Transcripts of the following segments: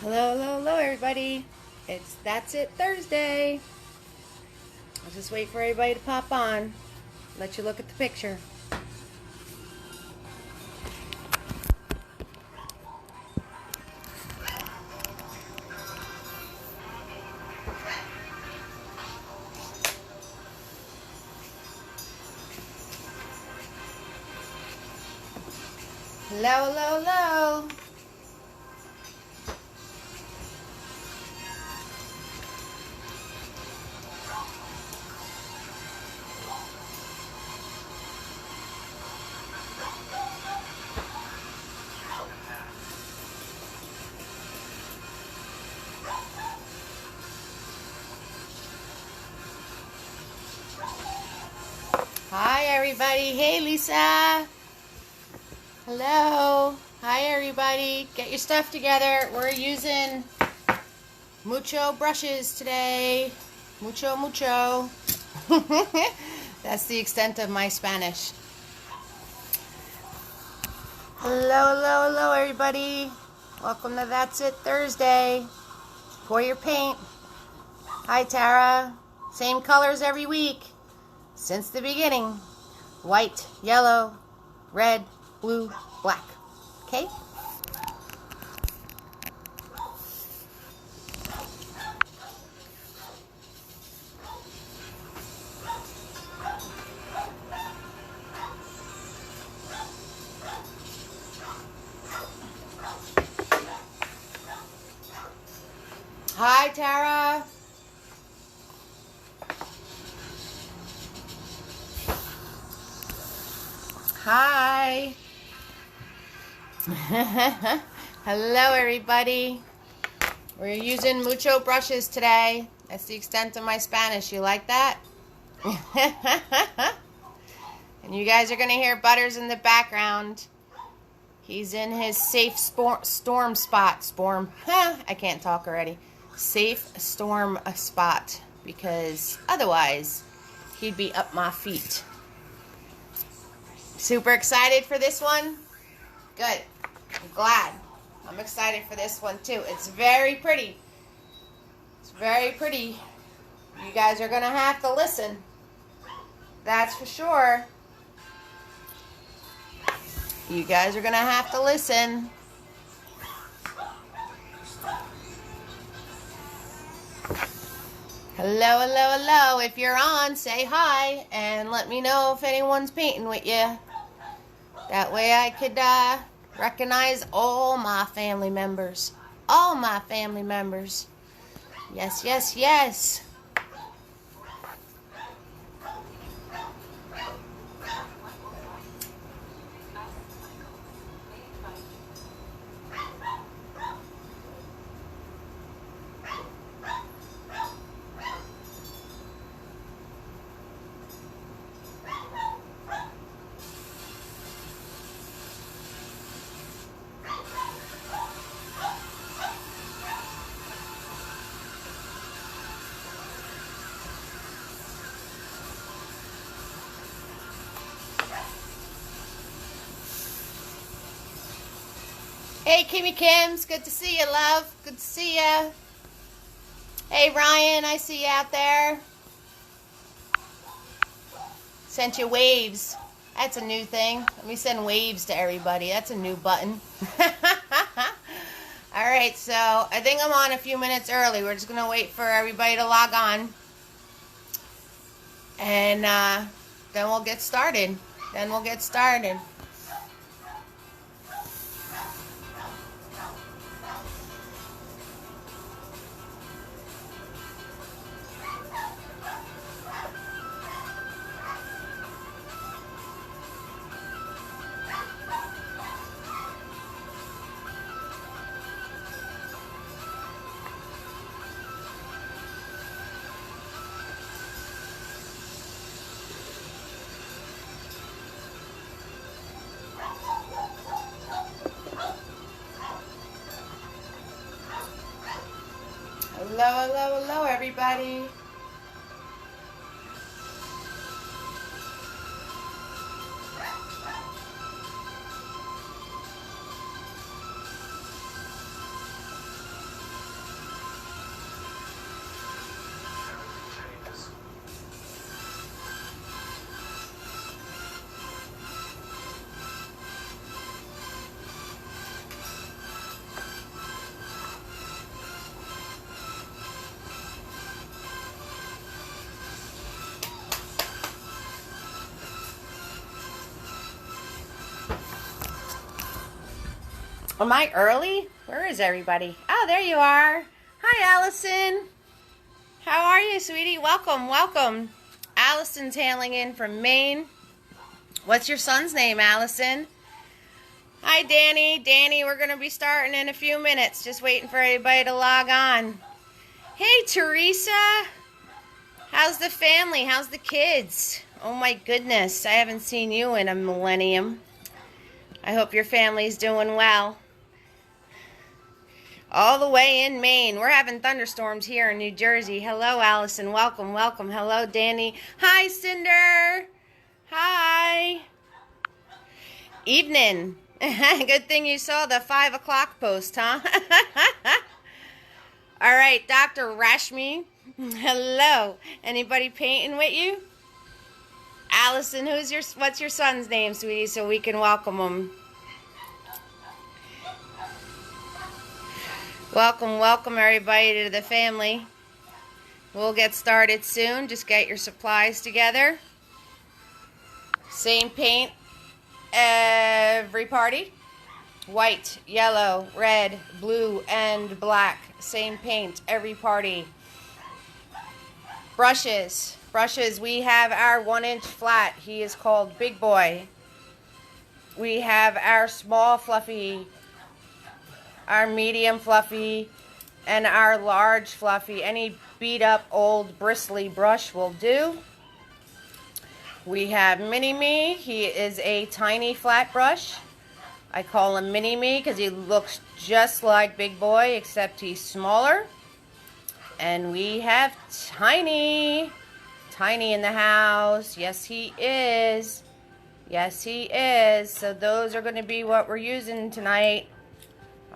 Hello, hello, hello, everybody. That's it Thursday. I'll just wait for everybody to pop on. Let you look at the picture. Hello, hello, hello. Hi, everybody. Hey, Lisa. Hello. Hi, everybody. Get your stuff together. We're using mucho brushes today. Mucho, mucho. That's the extent of my Spanish. Hello, hello, hello, everybody. Welcome to That's It Thursday. Pour your paint. Hi, Tara. Same colors every week. Since the beginning. White, yellow, red, blue, black. Okay? Hi, Tara. Hi. Hello, everybody. We're using mucho brushes today. That's the extent of my Spanish. You like that? And you guys are going to hear Butters in the background. He's in his safe storm spot. I can't talk already. Safe storm spot. Because otherwise, he'd be up my feet. Super excited for this one? Good. I'm glad. I'm excited for this one too. It's very pretty. It's very pretty. You guys are going to have to listen. That's for sure. You guys are going to have to listen. Hello, hello, hello. If you're on, say hi and let me know if anyone's painting with you. That way I could recognize all my family members. All my family members. Yes, yes, yes. Hey, Kimmy Kims, good to see you, love. Good to see you. Hey, Ryan, I see you out there. Sent you waves. That's a new thing. Let me send waves to everybody. That's a new button. All right, so I think I'm on a few minutes early. We're just going to wait for everybody to log on. And then we'll get started. Hello, hello, hello, everybody. Am I early? Where is everybody? Oh, there you are. Hi, Allison. How are you, sweetie? Welcome, welcome. Allison's hailing in from Maine. What's your son's name, Allison? Hi, Danny. Danny, we're going to be starting in a few minutes. Just waiting for everybody to log on. Hey, Teresa. How's the family? How's the kids? Oh, my goodness. I haven't seen you in a millennium. I hope your family's doing well. All the way in Maine. We're having thunderstorms here in New Jersey. Hello, Allison. Welcome, welcome. Hello, Danny. Hi, Cinder. Hi. Evening. Good thing you saw the 5 o'clock post, huh? All right, Dr. Rashmi. Hello. Anybody painting with you? Allison, what's your son's name, sweetie, so we can welcome him? Welcome, welcome everybody to the family. We'll get started soon. Just get your supplies together. Same paint every party. White, yellow, red, blue, and black. Same paint every party. Brushes. Brushes. We have our 1-inch flat. He is called Big Boy. We have our small fluffy, our medium fluffy, and our large fluffy. Any beat up old bristly brush will do. We have Mini-Me. He is a tiny flat brush. I call him Mini-Me because he looks just like Big Boy except he's smaller. And we have Tiny. Tiny in the house. Yes, he is. Yes, he is. So those are going to be what we're using tonight.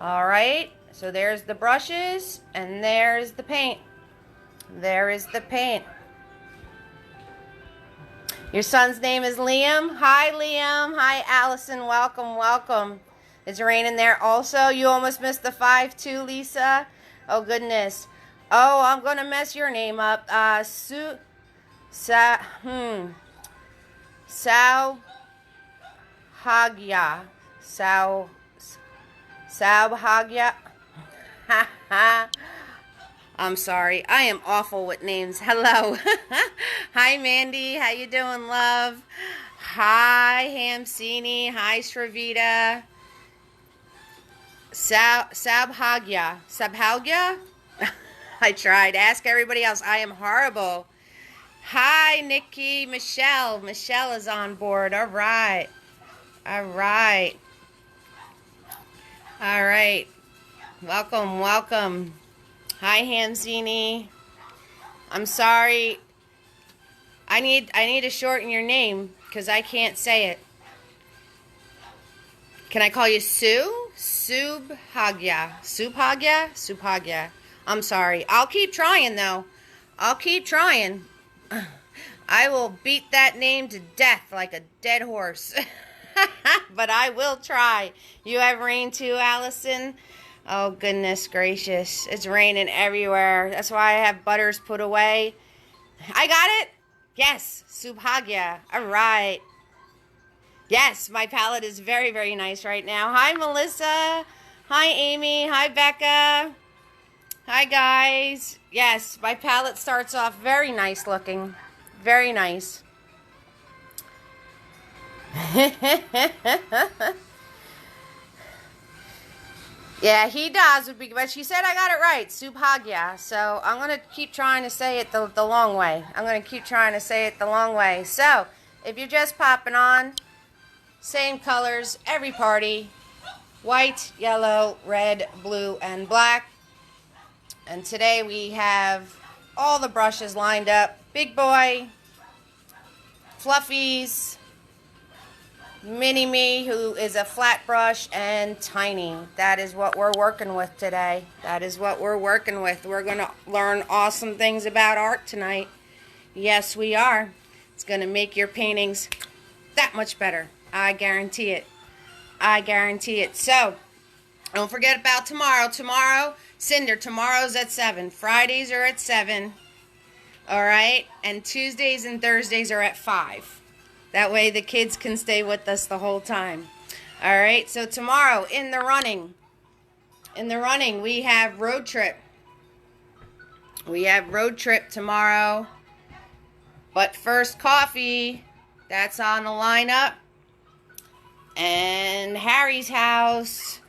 Alright, so there's the brushes, and there's the paint. There is the paint. Your son's name is Liam. Hi, Liam. Hi, Allison. Welcome, welcome. It's raining there also. You almost missed the 5-2, Lisa. Oh, goodness. Oh, I'm going to mess your name up. Saubhagya. Saubhagya. I'm sorry. I am awful with names. Hello. Hi, Mandy. How you doing, love? Hi, Hamsini. Hi, Shravita. Saubhagya. Saubhagya? I tried. Ask everybody else. I am horrible. Hi, Nikki. Michelle. Michelle is on board. All right. All right. All right. Welcome, welcome. Hi, Hamzini. I'm sorry. I need to shorten your name because I can't say it. Can I call you Sue? Subhagya. Subhagya? Subhagya. I'm sorry. I'll keep trying, though. I'll keep trying. I will beat that name to death like a dead horse. But I will try. You have rain too, Allison? Oh, goodness gracious. It's raining everywhere. That's why I have butters put away. I got it? Yes. Subhagya. All right. Yes, my palette is very, very nice right now. Hi, Melissa. Hi, Amy. Hi, Becca. Hi, guys. Yes, my palette starts off very nice looking. Very nice. Yeah, he does, but she said I got it right, Subhagya. So I'm going to keep trying to say it the long way. I'm going to keep trying to say it the long way. So if you're just popping on, same colors, every party. White, yellow, red, blue, and black. And today we have all the brushes lined up. Big Boy, Fluffies, Mini-Me, who is a flat brush, and Tiny. That is what we're working with today. That is what we're working with. We're going to learn awesome things about art tonight. Yes, we are. It's going to make your paintings that much better. I guarantee it. I guarantee it. So, don't forget about tomorrow. Tomorrow, Cinder, tomorrow's at 7. Fridays are at 7. All right? And Tuesdays and Thursdays are at 5. That way the kids can stay with us the whole time. All right, so tomorrow in the running, we have road trip. We have road trip tomorrow. But first coffee, that's on the lineup. And Harry's house.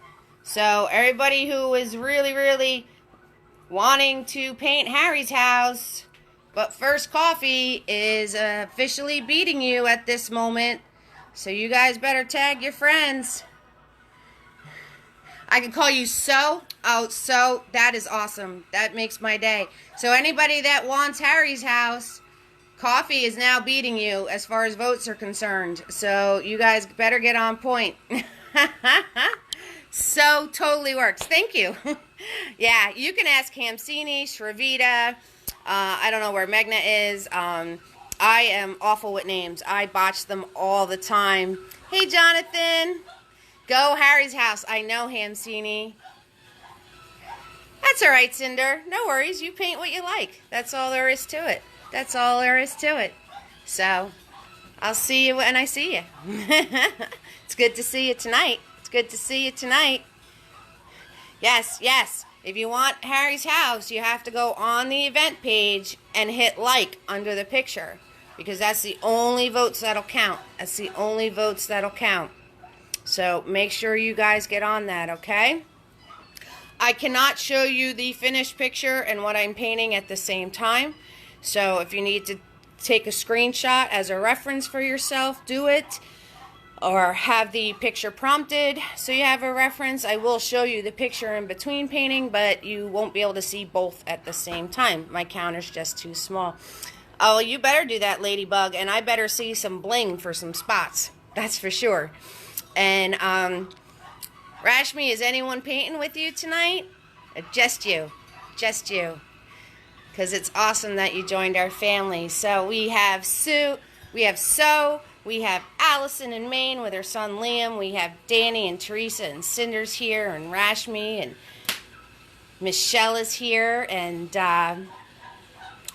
So everybody who is really, really wanting to paint Harry's house, but first coffee is officially beating you at this moment. So you guys better tag your friends. I can call you So. Oh, So, that is awesome. That makes my day. So anybody that wants Harry's house, coffee is now beating you as far as votes are concerned. So you guys better get on point. So totally works. Thank you. Yeah, you can ask Hamsini, Shravita. I don't know where Megna is. I am awful with names. I botch them all the time. Hey, Jonathan. Go Harry's house. I know, Hamsini. That's all right, Cinder. No worries. You paint what you like. That's all there is to it. That's all there is to it. So, I'll see you when I see you. It's good to see you tonight. It's good to see you tonight. Yes, yes. If you want Harry's house, you have to go on the event page and hit like under the picture, because that's the only votes that'll count. That's the only votes that'll count. So make sure you guys get on that, okay? I cannot show you the finished picture and what I'm painting at the same time. So if you need to take a screenshot as a reference for yourself, do it. Or have the picture prompted so you have a reference. I will show you the picture in between painting, but you won't be able to see both at the same time. My counter's just too small. Oh, you better do that, Ladybug, and I better see some bling for some spots. That's for sure. And Rashmi, is anyone painting with you tonight? Just you. Just you. Because it's awesome that you joined our family. So we have So, we have Allison in Maine with her son Liam, we have Danny and Teresa and Cinder's here, and Rashmi, and Michelle is here, and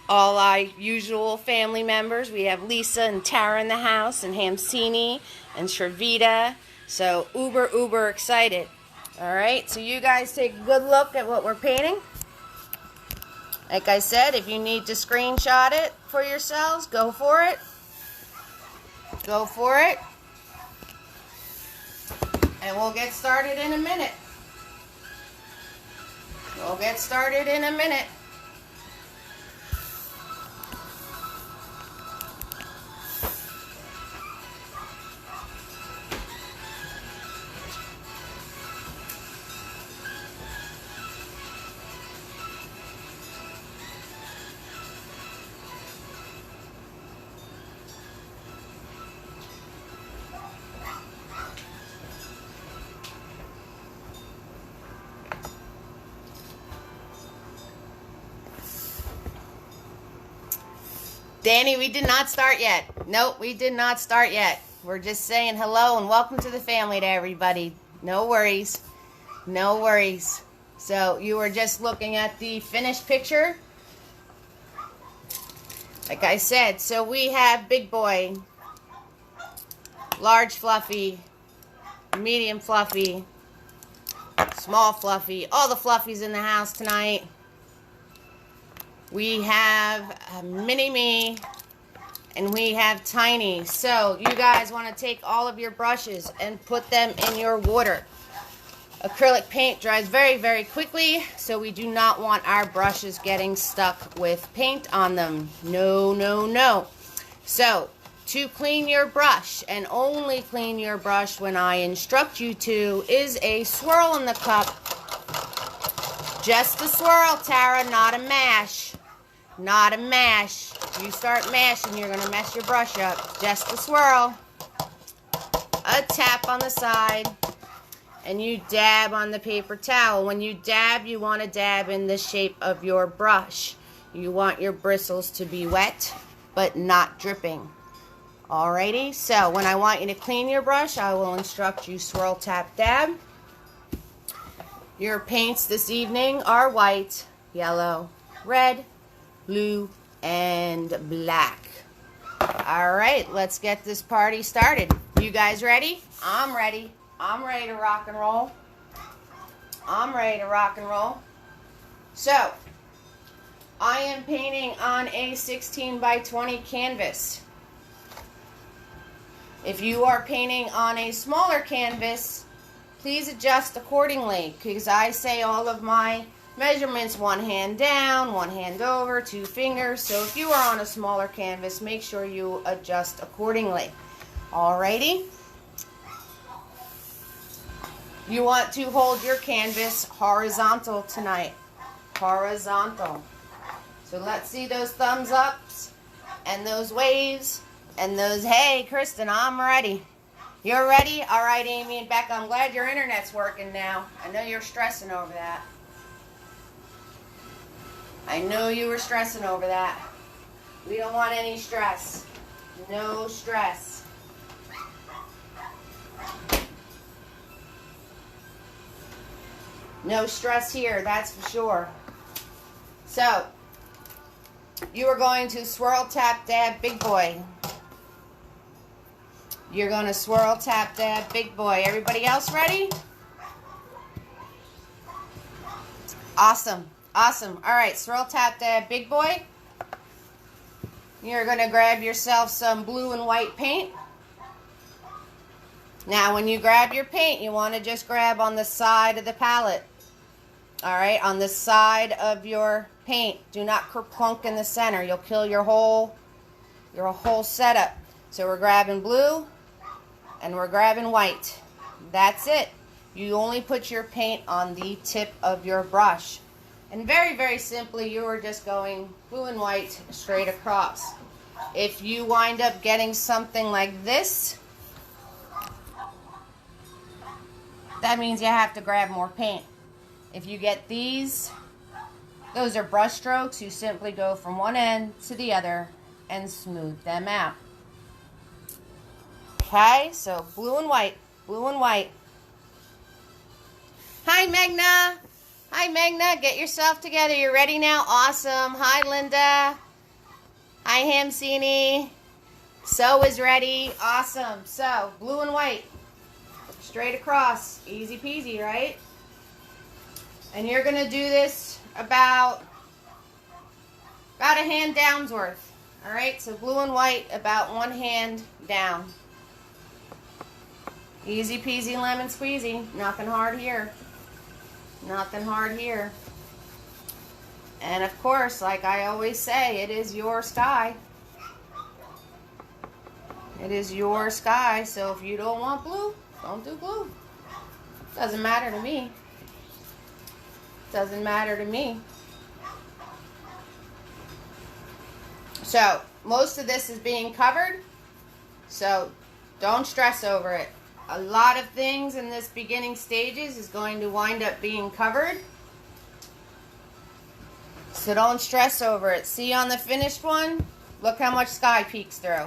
all our usual family members. We have Lisa and Tara in the house, and Hamsini and Shravita. So uber excited. Alright, so you guys take a good look at what we're painting. Like I said, if you need to screenshot it for yourselves, go for it. Go for it. And we'll get started in a minute. We'll get started in a minute. Danny, we did not start yet. Nope, we did not start yet. We're just saying hello and welcome to the family to everybody. No worries. No worries. So you were just looking at the finished picture. Like I said, so we have big boy, large fluffy, medium fluffy, small fluffy, all the fluffies in the house tonight. We have mini me, and we have tiny. So you guys want to take all of your brushes and put them in your water. Acrylic paint dries very, very quickly, so we do not want our brushes getting stuck with paint on them. No, no, no. So to clean your brush, and only clean your brush when I instruct you to, is a swirl in the cup. Just a swirl, Tara, not a mash. Not a mash. You start mashing, you're going to mess your brush up. Just a swirl. A tap on the side. And you dab on the paper towel. When you dab, you want to dab in the shape of your brush. You want your bristles to be wet, but not dripping. Alrighty, so when I want you to clean your brush, I will instruct you swirl, tap, dab. Your paints this evening are white, yellow, red, blue, and black. Alright, let's get this party started. You guys ready? I'm ready. I'm ready to rock and roll. I'm ready to rock and roll. So, I am painting on a 16 by 20 canvas. If you are painting on a smaller canvas, please adjust accordingly, because I say all of my measurements one hand down, one hand over, 2 fingers. So if you are on a smaller canvas, make sure you adjust accordingly. Alrighty. You want to hold your canvas horizontal tonight. Horizontal. So let's see those thumbs ups and those waves and those, hey, Kristen, I'm ready. You're ready? All right, Amy and Becca, I'm glad your internet's working now. I know you're stressing over that. I know you were stressing over that. We don't want any stress. No stress. No stress here, that's for sure. So, you are going to swirl, tap, dab, big boy. You're going to swirl, tap, dab, big boy. Everybody else ready? Awesome. Awesome. All right, swirl, tap, dab, big boy. You're going to grab yourself some blue and white paint. Now, when you grab your paint, you want to just grab on the side of the palette. All right, on the side of your paint. Do not kerplunk in the center. You'll kill your whole setup. So we're grabbing blue and we're grabbing white. That's it. You only put your paint on the tip of your brush. And very, very simply, you are just going blue and white straight across. If you wind up getting something like this, that means you have to grab more paint. If you get these, those are brush strokes. You simply go from one end to the other and smooth them out. Okay, so blue and white, blue and white. Hi, Megna. Hi, Megna. Get yourself together. You're ready now? Awesome. Hi, Linda. Hi, Hamsini. So is ready. Awesome. So, blue and white. Straight across. Easy peasy, right? And you're going to do this about a hand down's worth. All right, so blue and white, about 1 hand down. Easy peasy lemon squeezy. Nothing hard here. Nothing hard here. And of course, like I always say, it is your sky. It is your sky, so if you don't want blue, don't do blue. Doesn't matter to me. Doesn't matter to me. So, most of this is being covered, so don't stress over it. A lot of things in this beginning stages is going to wind up being covered, so don't stress over it. See on the finished one, look how much sky peeks through.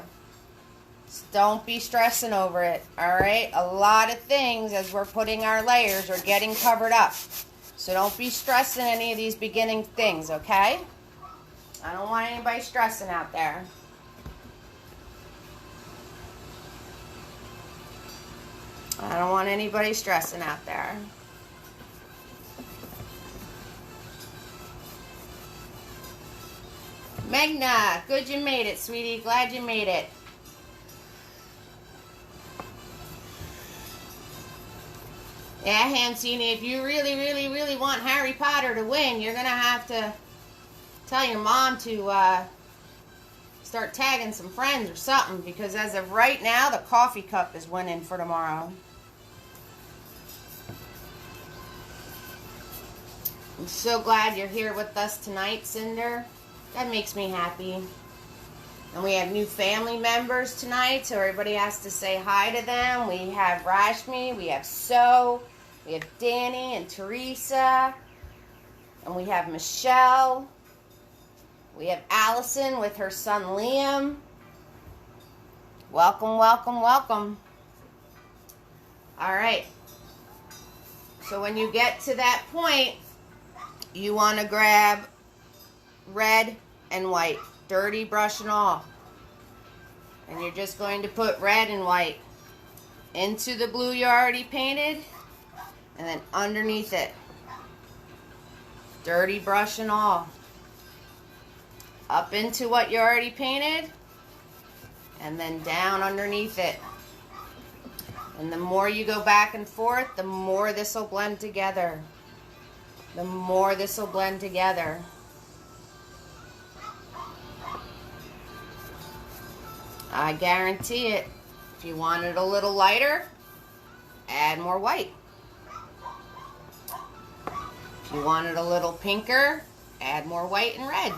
So don't be stressing over it, alright? A lot of things as we're putting our layers are getting covered up. So don't be stressing any of these beginning things, okay? I don't want anybody stressing out there. I don't want anybody stressing out there. Megna, good you made it, sweetie. Glad you made it. Yeah, Hansini, if you really, really, really want Harry Potter to win, you're going to have to tell your mom to start tagging some friends or something, because as of right now, the coffee cup is winning for tomorrow. I'm so glad you're here with us tonight, Cinder. That makes me happy. And we have new family members tonight, so everybody has to say hi to them. We have Rashmi, we have So, we have Danny and Teresa, and we have Michelle. We have Allison with her son Liam. Welcome, welcome, welcome. All right. So when you get to that point, you want to grab red and white, dirty brush and all. And you're just going to put red and white into the blue you already painted, and then underneath it. Dirty brush and all. Up into what you already painted, and then down underneath it. And the more you go back and forth, the more this will blend together. The more this will blend together. I guarantee it. If you want it a little lighter, add more white. If you want it a little pinker, add more white and red.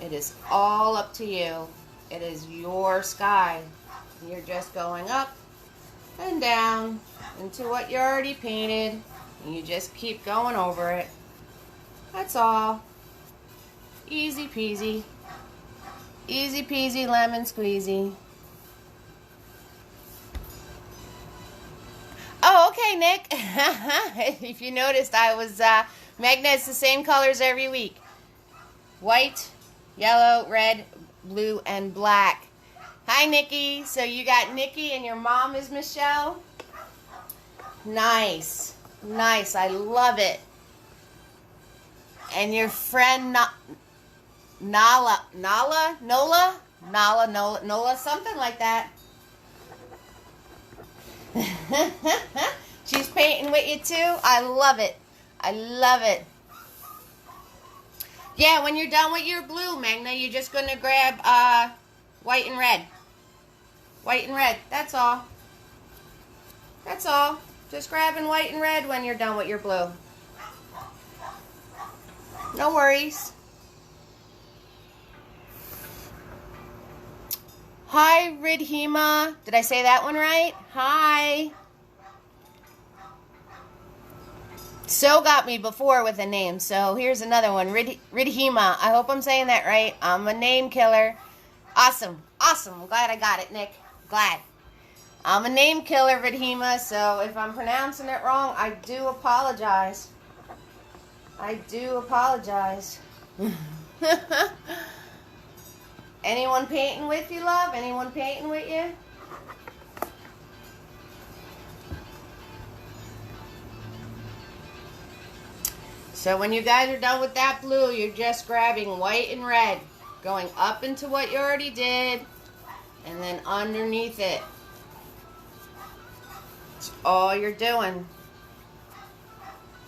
It is all up to you. It is your sky. You're just going up and down into what you already painted, and you just keep going over it. That's all. Easy peasy. Easy peasy lemon squeezy. Oh, okay, Nick. If you noticed, I was Magna is the same colors every week. White, yellow, red, blue, and black. Hi, Nikki. So you got Nikki and your mom is Michelle? Nice. Nice. I love it. And your friend Nola, something like that. She's painting with you too? I love it. I love it. Yeah, when you're done with your blue, Magna, you're just going to grab white and red. White and red. That's all. That's all. Just grabbing white and red when you're done with your blue. No worries. Hi, Ridhima. Did I say that one right? Hi. So got me before with a name, so here's another one. Ridhima. I hope I'm saying that right. I'm a name killer. Awesome. Awesome. I'm glad I got it, Nick. Glad. I'm a name killer, Ridhima, so if I'm pronouncing it wrong, I do apologize. I do apologize. Anyone painting with you, love? Anyone painting with you? So when you guys are done with that blue, you're just grabbing white and red, going up into what you already did, and then underneath it. It's all you're doing.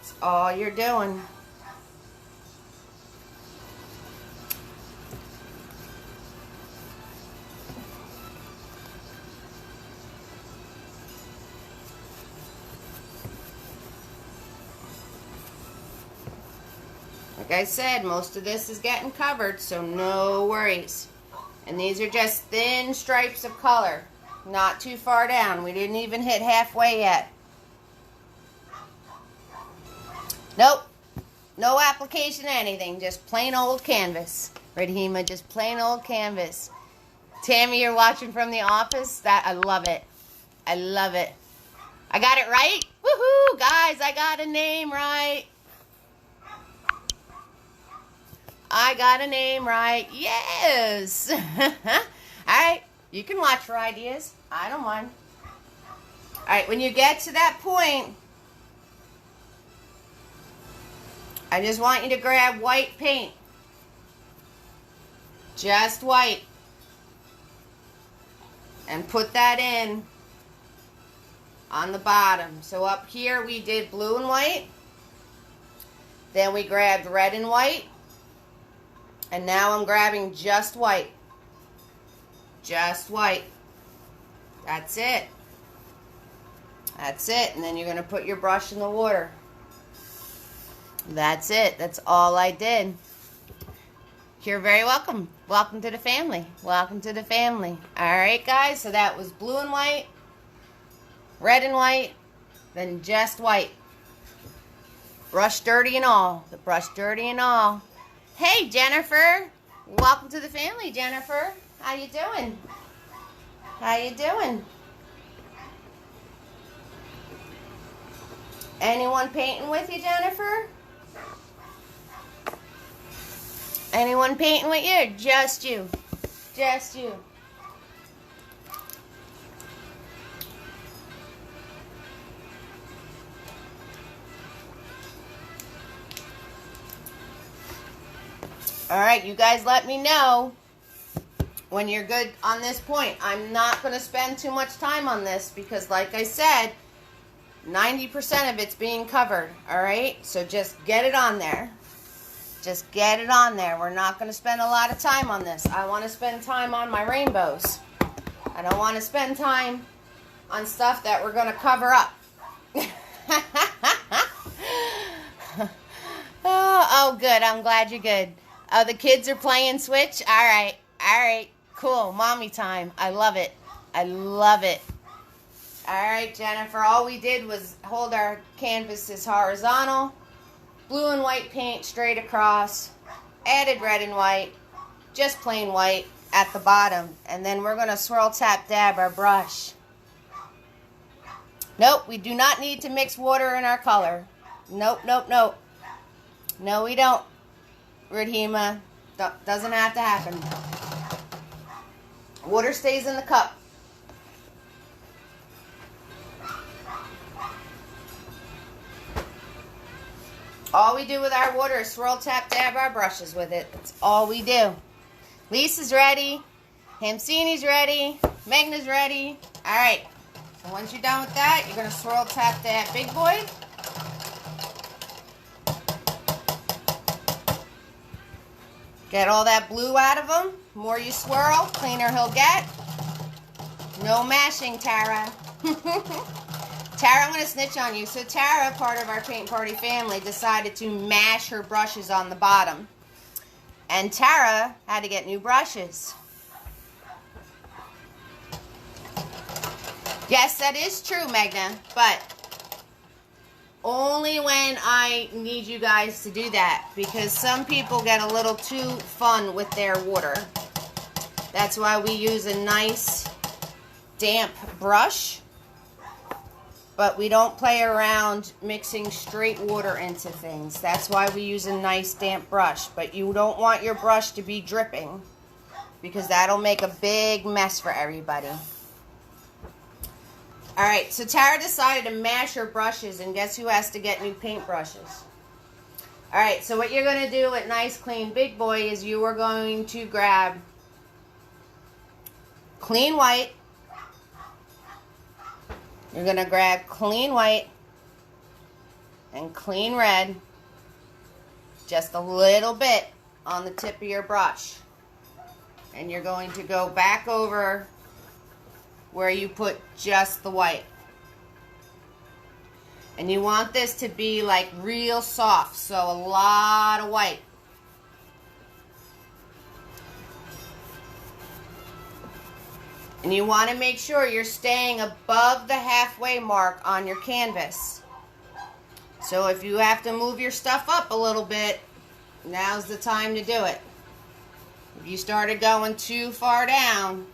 It's all you're doing. Like I said, most of this is getting covered, so no worries. And these are just thin stripes of color, not too far down. We didn't even hit halfway yet. Nope. No application of anything, just plain old canvas. Radhima, just plain old canvas. Tammy, you're watching from the office? That I love it. I love it. I got it right? Woohoo! Guys, I got a name right. I got a name right. Yes. All right. You can watch for ideas. I don't mind. All right. When you get to that point, I just want you to grab white paint. Just white. And put that in on the bottom. So up here we did blue and white. Then we grabbed red and white. And now I'm grabbing just white. Just white. That's it. That's it. And then you're going to put your brush in the water. That's it. That's all I did. You're very welcome. Welcome to the family. Welcome to the family. All right, guys. So that was blue and white, red and white, then just white. Brush dirty and all. The brush dirty and all. Hey, Jennifer. Welcome to the family, Jennifer. How you doing? How you doing? Anyone painting with you, Jennifer? Anyone painting with you? Or just you? Just you. All right, you guys let me know when you're good on this point. I'm not going to spend too much time on this because, like I said, 90% of it's being covered, all right? So just get it on there. Just get it on there. We're not going to spend a lot of time on this. I want to spend time on my rainbows. I don't want to spend time on stuff that we're going to cover up. Oh, good. I'm glad you're good. Oh, the kids are playing Switch? All right. All right. Cool. Mommy time. I love it. I love it. All right, Jennifer. All we did was hold our canvases horizontal, blue and white paint straight across, added red and white, just plain white at the bottom. And then we're going to swirl, tap, dab our brush. Nope, we do not need to mix water in our color. Nope, nope, nope. No, we don't. Radhima, doesn't have to happen. Water stays in the cup. All we do with our water is swirl, tap, dab our brushes with it. That's all we do. Lisa's ready. Hamsini's ready. Megna's ready. All right. So once you're done with that, you're going to swirl, tap, dab big boy. Get all that blue out of him. The more you swirl, cleaner he'll get. No mashing, Tara. Tara, I'm going to snitch on you. So Tara, part of our paint party family, decided to mash her brushes on the bottom. And Tara had to get new brushes. Yes, that is true, Megna, but only when I need you guys to do that, because some people get a little too fun with their water. That's why we use a nice damp brush, but we don't play around mixing straight water into things. That's why we use a nice damp brush, but you don't want your brush to be dripping because that'll make a big mess for everybody. All right, so Tara decided to mash her brushes, and guess who has to get new paint brushes? All right, so what you're going to do with Nice Clean Big Boy is you are going to grab clean white. You're going to grab clean white and clean red, just a little bit on the tip of your brush. And you're going to go back over where you put just the white. And you want this to be like real soft, so a lot of white. And you want to make sure you're staying above the halfway mark on your canvas. So if you have to move your stuff up a little bit, now's the time to do it. If you started going too far down,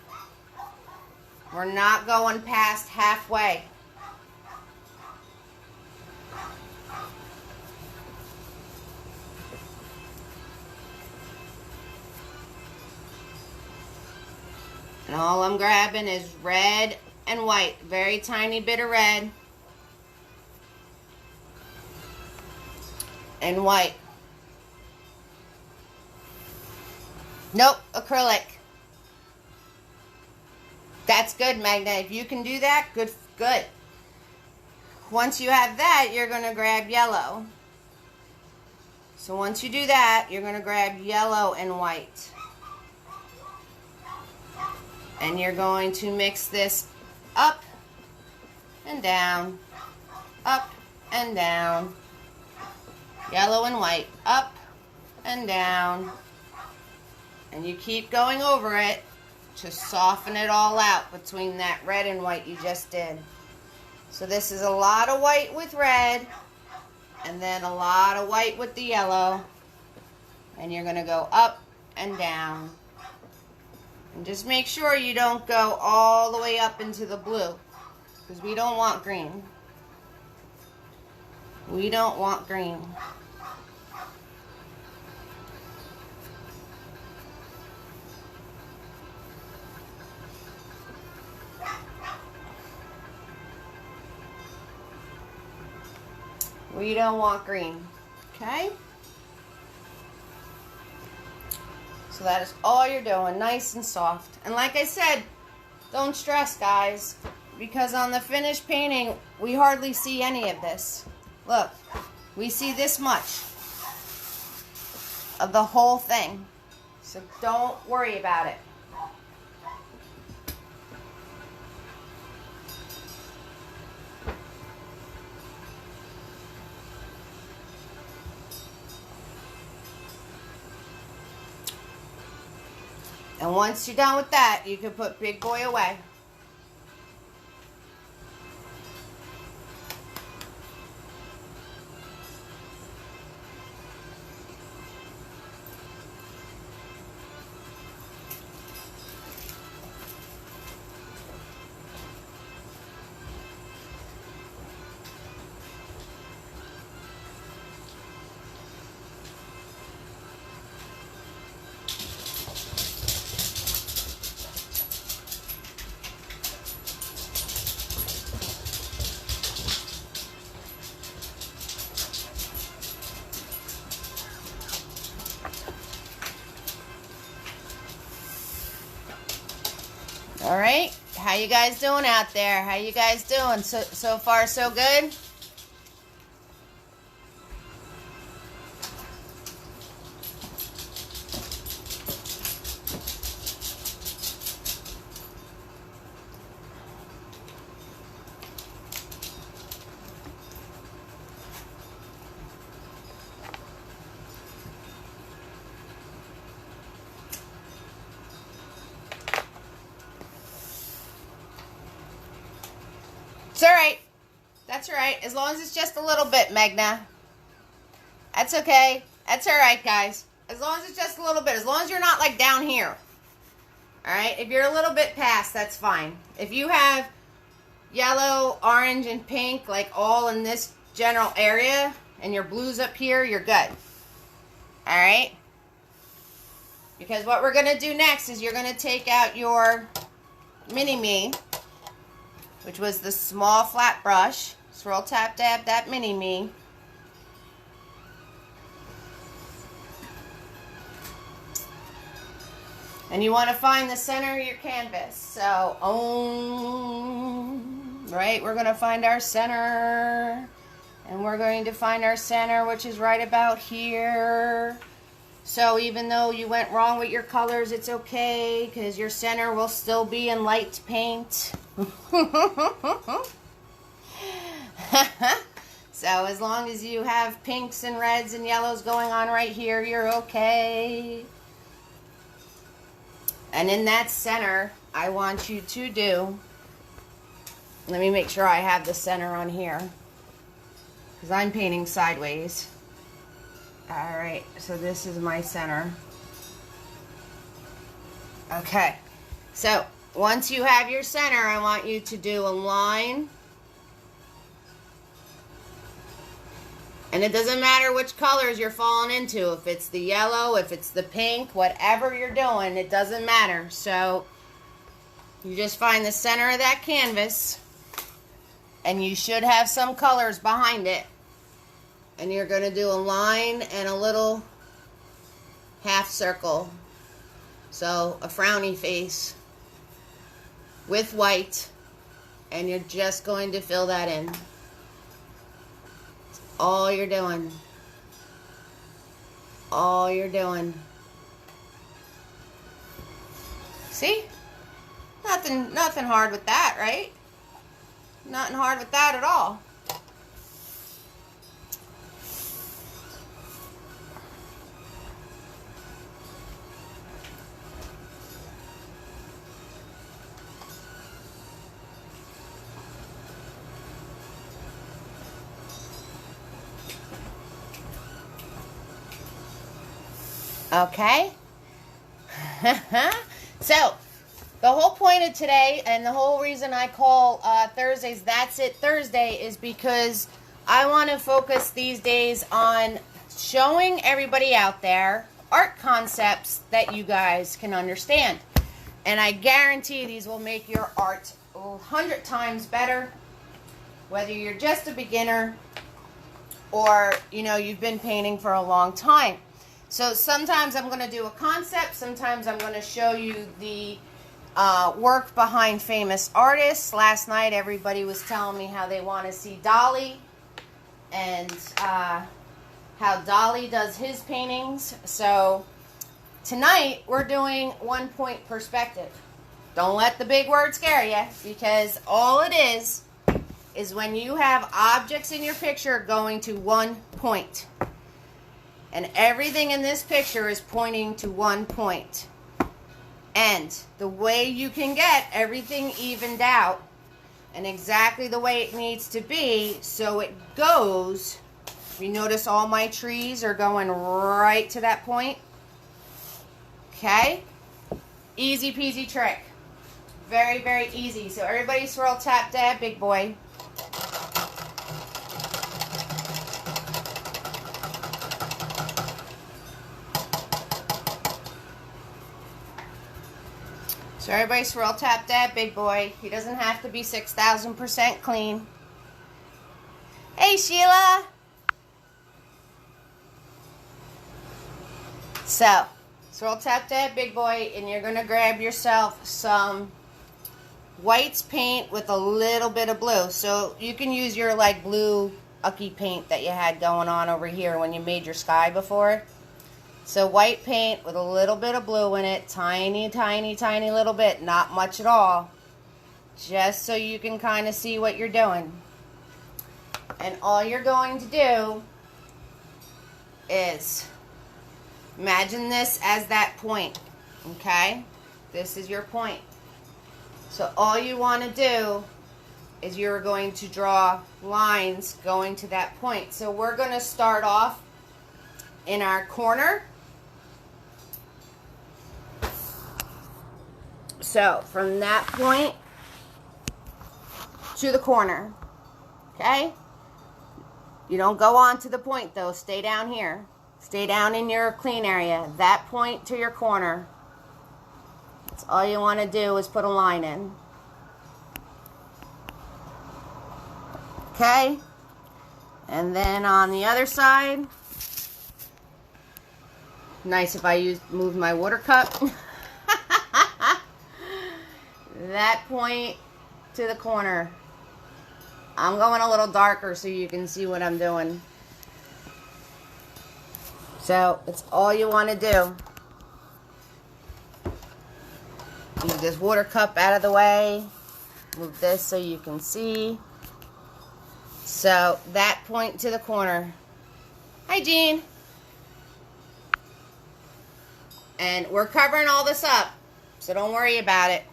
we're not going past halfway. And all I'm grabbing is red and white. Very tiny bit of red and white. Nope, acrylic. That's good, Magna. If you can do that, good, good. Once you have that, you're going to grab yellow. So once you do that, you're going to grab yellow and white. And you're going to mix this up and down, up and down. Yellow and white, up and down. And you keep going over it to soften it all out between that red and white you just did. So this is a lot of white with red, and then a lot of white with the yellow. And you're going to go up and down. And just make sure you don't go all the way up into the blue, because we don't want green. We don't want green. We don't want green, okay? So that is all you're doing, nice and soft. And like I said, don't stress, guys, because on the finished painting, we hardly see any of this. Look, we see this much of the whole thing. So don't worry about it. And once you're done with that, you can put Big Boy away. All right, how you guys doing out there? How you guys doing? So far, so good? It's all right. That's all right. As long as it's just a little bit, Magna. That's okay. That's all right, guys. As long as it's just a little bit. As long as you're not, like, down here. All right? If you're a little bit past, that's fine. If you have yellow, orange, and pink, like, all in this general area, and your blues up here, you're good. All right? Because what we're going to do next is you're going to take out your mini-me, which was the small flat brush. Swirl, tap, dab, that mini-me. And you want to find the center of your canvas. So, right, we're going to find our center. And we're going to find our center, which is right about here. So even though you went wrong with your colors, it's okay, because your center will still be in light paint. So as long as you have pinks and reds and yellows going on right here, you're okay. And in that center, I want you to do, let me make sure I have the center on here, because I'm painting sideways. Alright, so this is my center. Okay, so once you have your center, I want you to do a line. And it doesn't matter which colors you're falling into. If it's the yellow, if it's the pink, whatever you're doing, it doesn't matter. So you just find the center of that canvas, and you should have some colors behind it. And you're going to do a line and a little half circle. So a frowny face with white. And you're just going to fill that in. That's all you're doing. All you're doing. See? Nothing hard with that, right? Nothing hard with that at all. Okay? So, the whole point of today, and the whole reason I call Thursdays That's It Thursday, is because I want to focus these days on showing everybody out there art concepts that you guys can understand. And I guarantee these will make your art 100 times better, whether you're just a beginner or, you know, you've been painting for a long time. So sometimes I'm going to do a concept, sometimes I'm going to show you the work behind famous artists. Last night everybody was telling me how they want to see Dolly and how Dolly does his paintings. So tonight we're doing 1 point perspective. Don't let the big word scare you, because all it is when you have objects in your picture going to 1 point. And everything in this picture is pointing to 1 point. And the way you can get everything evened out and exactly the way it needs to be so it goes, you notice all my trees are going right to that point. Okay? Easy peasy trick. Very, very easy. So everybody swirl, tap, dab, big boy. So everybody swirl, tap, dab, big boy. He doesn't have to be 6,000% clean. Hey, Sheila. So, swirl, tap, dab, big boy, and you're going to grab yourself some whites paint with a little bit of blue. So you can use your like blue ucky paint that you had going on over here when you made your sky before. So white paint with a little bit of blue in it, tiny, tiny, tiny little bit, not much at all, just so you can kind of see what you're doing. And all you're going to do is imagine this as that point, okay? This is your point. So all you want to do is you're going to draw lines going to that point. So we're going to start off in our corner. So from that point to the corner, okay? You don't go on to the point though. Stay down here. Stay down in your clean area. That point to your corner. That's all you want to do is put a line in. Okay? And then on the other side, nice if I move my water cup. That point to the corner. I'm going a little darker so you can see what I'm doing. So it's all you want to do. Move this water cup out of the way. Move this so you can see. So that point to the corner. Hi, Jean. And we're covering all this up, so don't worry about it.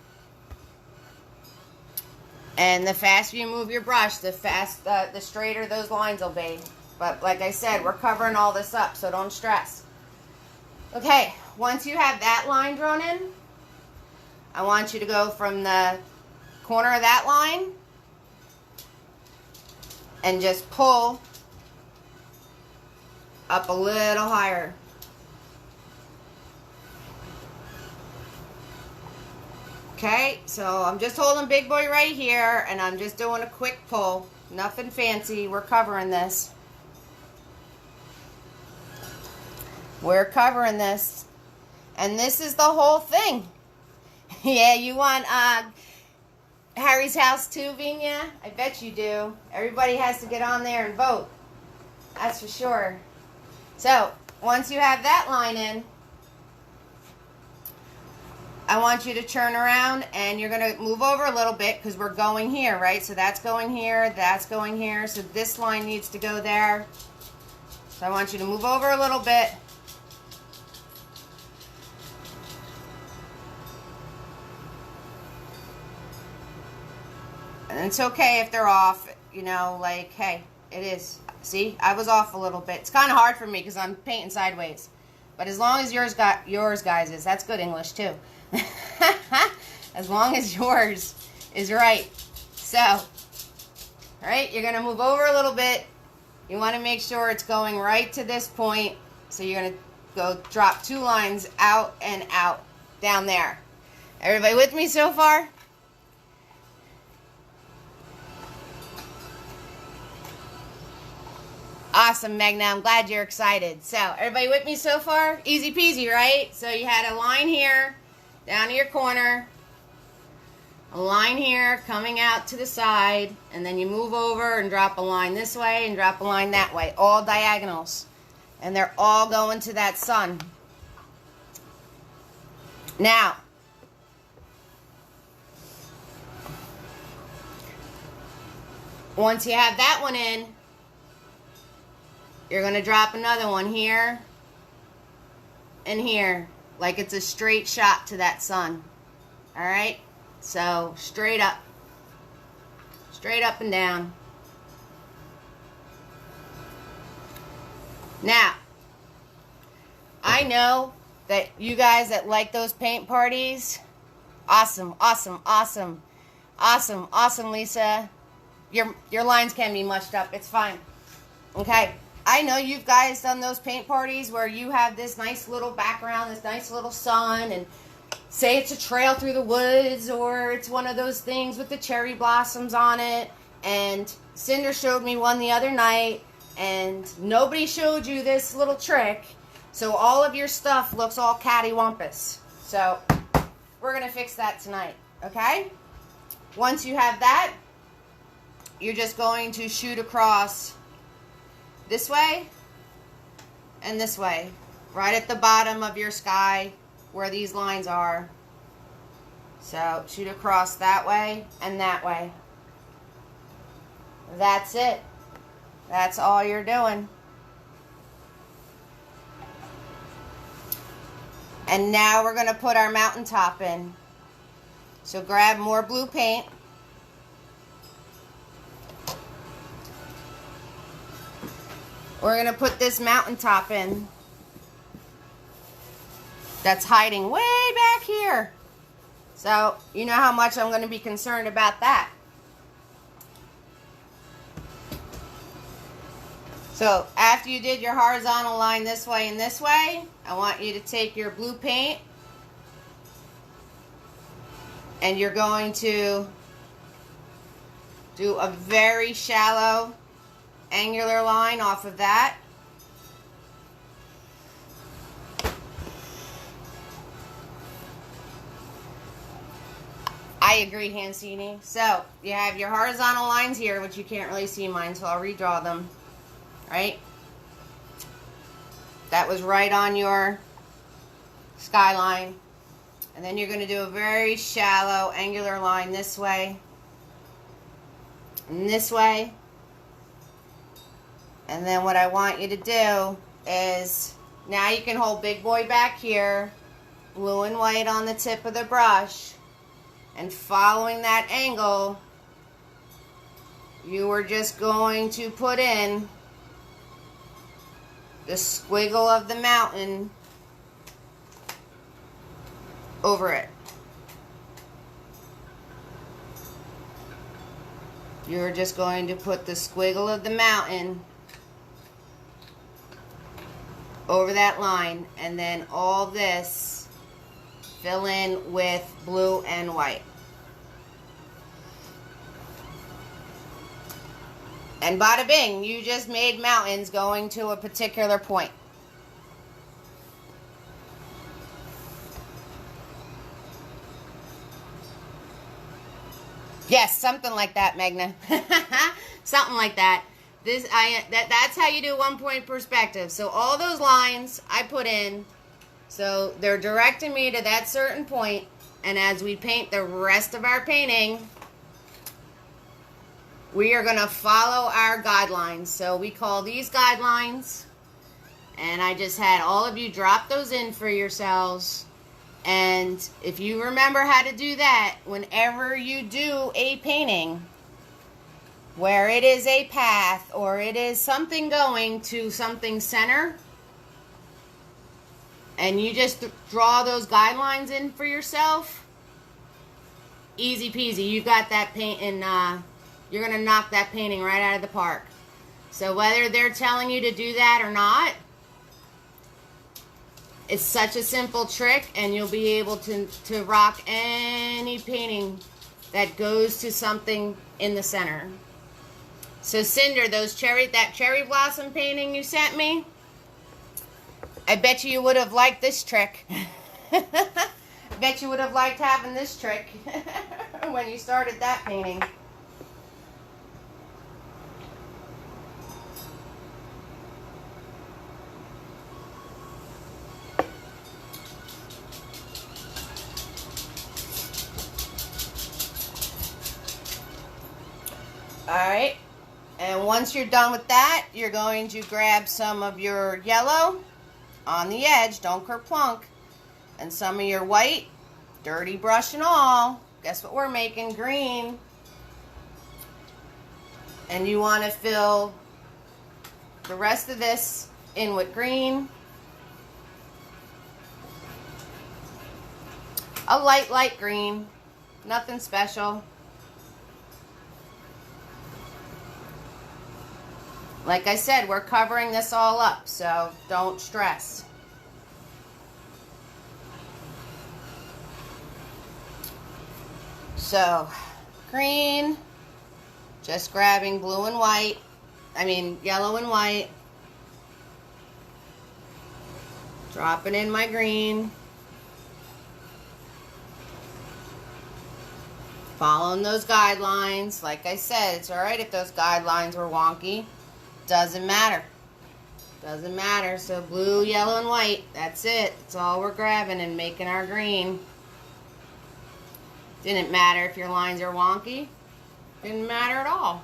And the faster you move your brush, the straighter those lines will be. But like I said, we're covering all this up, so don't stress. Okay, once you have that line drawn in, I want you to go from the corner of that line and just pull up a little higher. Okay, so I'm just holding big boy right here and I'm just doing a quick pull. Nothing fancy. We're covering this. We're covering this. And this is the whole thing. Yeah, you want Harry's House too, Vina? I bet you do. Everybody has to get on there and vote. That's for sure. So, once you have that line in, I want you to turn around and you're going to move over a little bit because we're going here, right? So that's going here, that's going here. So this line needs to go there. So I want you to move over a little bit. And it's okay if they're off, you know, like, hey, it is. See, I was off a little bit. It's kind of hard for me because I'm painting sideways. But as long as yours guys is, that's good English too. As long as yours is right. So, all right, you're going to move over a little bit. You want to make sure it's going right to this point. So you're going to go drop 2 lines out and out down there. Everybody with me so far? Awesome, Magna. I'm glad you're excited. So, everybody with me so far? Easy peasy, right? So, you had a line here, down to your corner, a line here coming out to the side, and then you move over and drop a line this way and drop a line that way, all diagonals. And they're all going to that sun. Now, once you have that one in, you're going to drop another one here and here, like it's a straight shot to that sun. Alright? So, straight up and down. Now, I know that you guys that like those paint parties, awesome, Lisa. Your lines can be mushed up. It's fine. Okay. I know you guys done those paint parties where you have this nice little background, this nice little sun, and say it's a trail through the woods, or it's one of those things with the cherry blossoms on it. And Cinder showed me one the other night, and nobody showed you this little trick. So all of your stuff looks all cattywampus. So we're going to fix that tonight, okay? Once you have that, you're just going to shoot across this way and this way, right at the bottom of your sky where these lines are. So shoot across that way and that way. That's it. That's all you're doing. And now we're going to put our mountaintop in. So grab more blue paint. We're going to put this mountaintop in. That's hiding way back here. So, you know how much I'm going to be concerned about that. So, after you did your horizontal line this way and this way, I want you to take your blue paint and you're going to do a very shallow angular line off of that. I agree, Hansini. So, you have your horizontal lines here, which you can't really see mine, so I'll redraw them. Right? That was right on your skyline. And then you're going to do a very shallow angular line this way and this way. And then what I want you to do is, now you can hold Big Boy back here, blue and white on the tip of the brush, and following that angle, you are just going to put in the squiggle of the mountain over it. You're just going to put the squiggle of the mountain over that line, and then all this fill in with blue and white. And bada bing, you just made mountains going to a particular point. Yes, something like that, Magna. Something like that. That's how you do 1 point perspective. So all those lines I put in, so they're directing me to that certain point, and as we paint the rest of our painting, we are going to follow our guidelines. So we call these guidelines, and I just had all of you drop those in for yourselves. And if you remember how to do that, whenever you do a painting where it is a path or it is something going to something center, and you just draw those guidelines in for yourself, easy peasy. You got that paint in, you're going to knock that painting right out of the park. So whether they're telling you to do that or not, it's such a simple trick, and you'll be able to rock any painting that goes to something in the center. So Cinder, that cherry blossom painting you sent me, I bet you would have liked this trick. I bet you would have liked having this trick when you started that painting. Alright, and once you're done with that, you're going to grab some of your yellow on the edge, don't kerplunk, and some of your white, dirty brush and all. Guess what we're making? Green. And you want to fill the rest of this in with green. A light green, nothing special. Like I said, we're covering this all up, so don't stress. So, green, just grabbing blue and white, yellow and white. Dropping in my green. Following those guidelines. Like I said, it's alright if those guidelines were wonky. Doesn't matter. Doesn't matter. So blue, yellow, and white. That's it. That's all we're grabbing and making our green. Didn't matter if your lines are wonky. Didn't matter at all.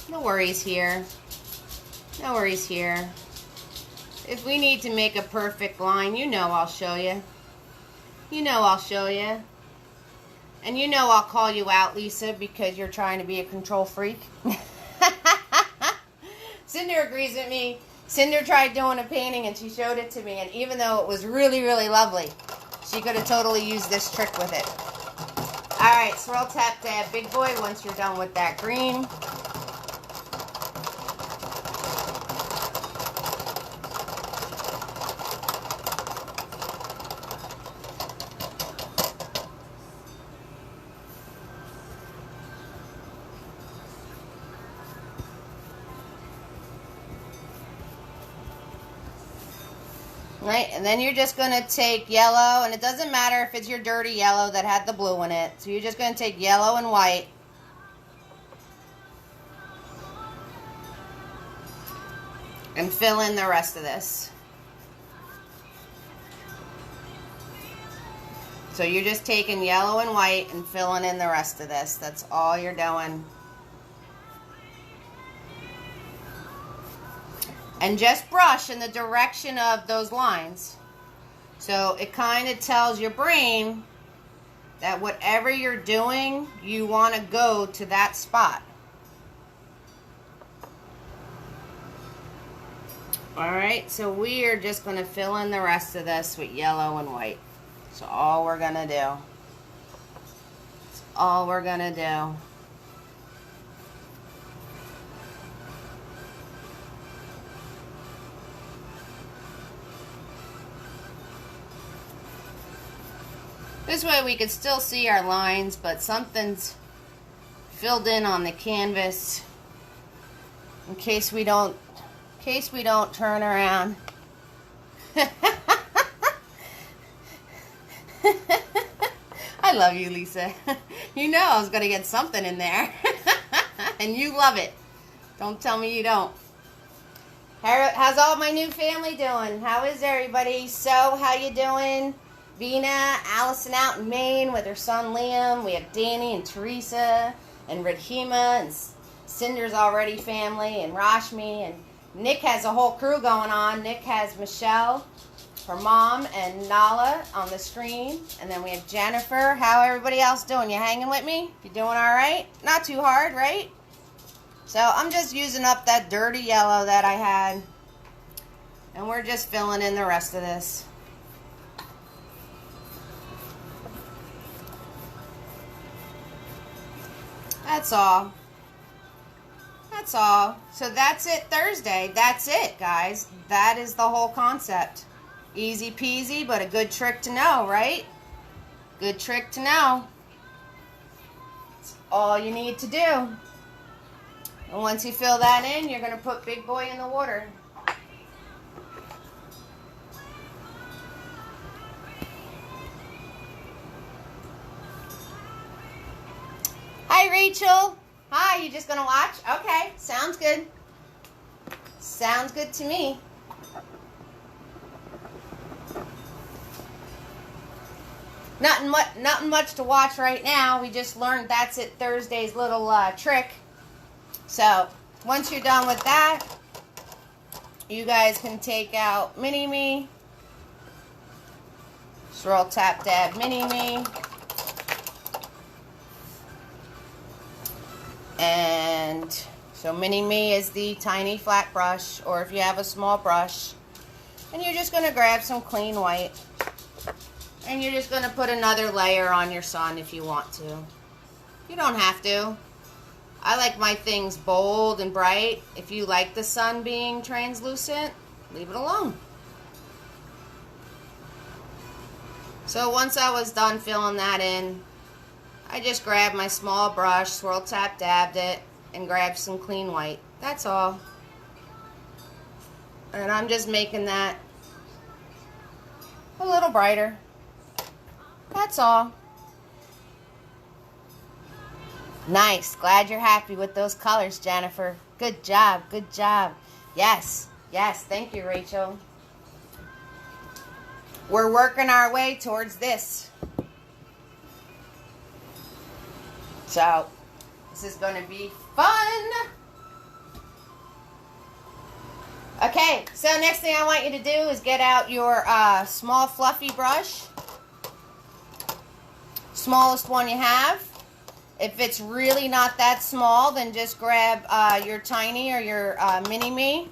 No worries here. No worries here. If we need to make a perfect line, you know I'll show you. You know I'll show you. And you know I'll call you out, Lisa, because you're trying to be a control freak. Cinder agrees with me. Cinder tried doing a painting and she showed it to me, and even though it was really, really lovely, she could have totally used this trick with it. Alright, swirl, tap, dab, big boy, once you're done with that green. Right, and then you're just going to take yellow, and it doesn't matter if it's your dirty yellow that had the blue in it. So you're just going to take yellow and white. And fill in the rest of this. So you're just taking yellow and white and filling in the rest of this. That's all you're doing. And just brush in the direction of those lines. So it kind of tells your brain that whatever you're doing, you want to go to that spot. Alright, so we are just going to fill in the rest of this with yellow and white. So all we're going to do. That's all we're going to do. This way we could still see our lines, but something's filled in on the canvas in case we don't turn around. I love you, Lisa. You know I was going to get something in there. And you love it. Don't tell me you don't. How's all my new family doing? How is everybody? So, how you doing? Vina, Allison out in Maine with her son Liam. We have Danny and Teresa and Radhima and Cinder's already family and Rashmi, and Nick has a whole crew going on. Nick has Michelle, her mom, and Nala on the screen. And then we have Jennifer. How everybody else doing? You hanging with me? You doing all right? Not too hard, right? So I'm just using up that dirty yellow that I had. And we're just filling in the rest of this. That's all. That's all. So that's it Thursday. That's it, guys. That is the whole concept. Easy peasy, but a good trick to know, right? Good trick to know. That's all you need to do. And once you fill that in, you're going to put Big Boy in the water. Hi, Rachel. Hi, you just going to watch? Okay, sounds good. Sounds good to me. Nothing much to watch right now. We just learned That's It Thursday's little trick. So, once you're done with that, you guys can take out Mini-Me. Swirl, tap, dab, Mini-Me. And so Mini-Me is the tiny flat brush, or if you have a small brush. And you're just going to grab some clean white. And you're just going to put another layer on your sun if you want to. You don't have to. I like my things bold and bright. If you like the sun being translucent, leave it alone. So once I was done filling that in, I just grabbed my small brush, swirl, tap, dabbed it, and grabbed some clean white. That's all. And I'm just making that a little brighter. That's all. Nice. Glad you're happy with those colors, Jennifer. Good job. Good job. Yes. Yes. Thank you, Rachel. We're working our way towards this. So, this is going to be fun. Okay. So, next thing I want you to do is get out your small fluffy brush. Smallest one you have. If it's really not that small, then just grab your tiny or your Mini-Me.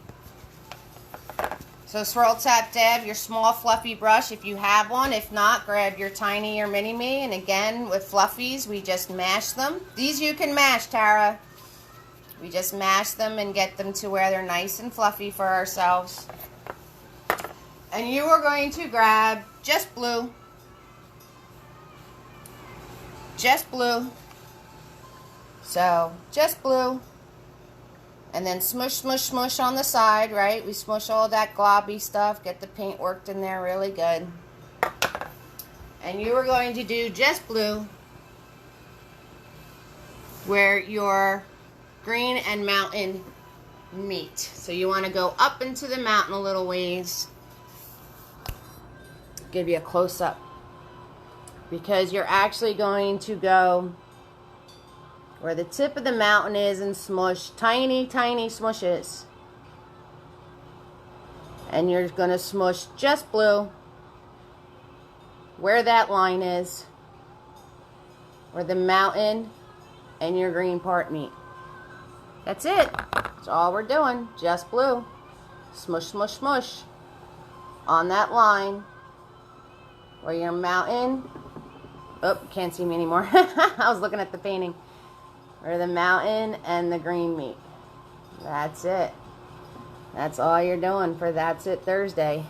So swirl, tap, dab your small fluffy brush if you have one. If not, grab your tiny or Mini-Me. And again, with fluffies, we just mash them. These you can mash, Tara. We just mash them and get them to where they're nice and fluffy for ourselves. And you are going to grab just blue. Just blue. So, just blue. And then smush, smush, smush on the side, right? We smush all that globby stuff, get the paint worked in there really good. And you are going to do just blue where your green and mountain meet. So you want to go up into the mountain a little ways. Give you a close-up. Because you're actually going to go where the tip of the mountain is and smush tiny, tiny smushes. And you're going to smush just blue where that line is, where the mountain and your green part meet. That's it. That's all we're doing. Just blue. Smush, smush, smush on that line where your mountain... Oh, can't see me anymore. I was looking at the painting. Where the mountain and the green meet. That's it. That's all you're doing for That's It Thursday.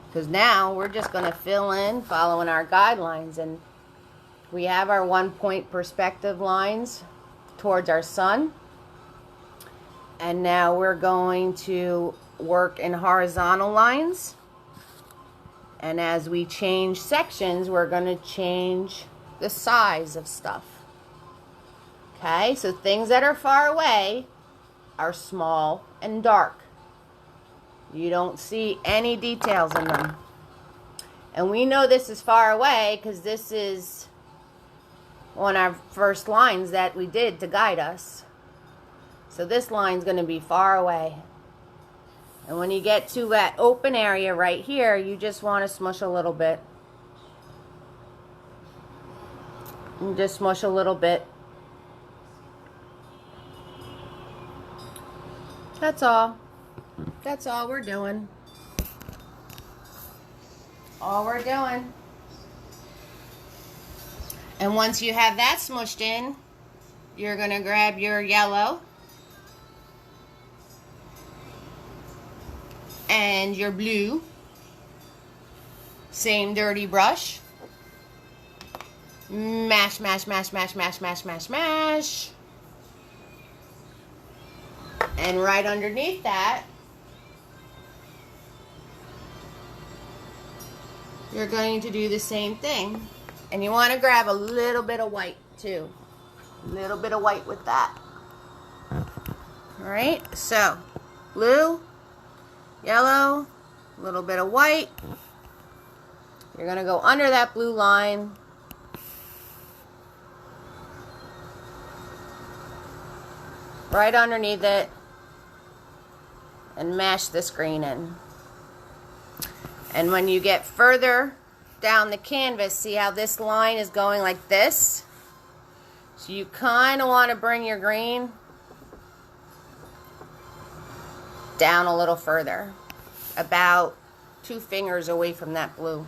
Because now we're just going to fill in following our guidelines. And we have our 1 point perspective lines towards our sun. And now we're going to work in horizontal lines. And as we change sections, we're going to change the size of stuff. Okay, so things that are far away are small and dark. You don't see any details in them. And we know this is far away because this is one of our first lines that we did to guide us. So this line's going to be far away. And when you get to that open area right here, you just want to smush a little bit. And just smush a little bit. That's all. That's all we're doing. All we're doing. And once you have that smushed in, you're going to grab your yellow and your blue. Same dirty brush. Mash, mash, mash, mash, mash, mash, mash, mash. And right underneath that, you're going to do the same thing. And you want to grab a little bit of white too. A little bit of white with that. Alright, so blue, yellow, a little bit of white. You're going to go under that blue line. Right underneath it. And mash this green in. And when you get further down the canvas, see how this line is going like this? So you kind of want to bring your green down a little further. About 2 fingers away from that blue.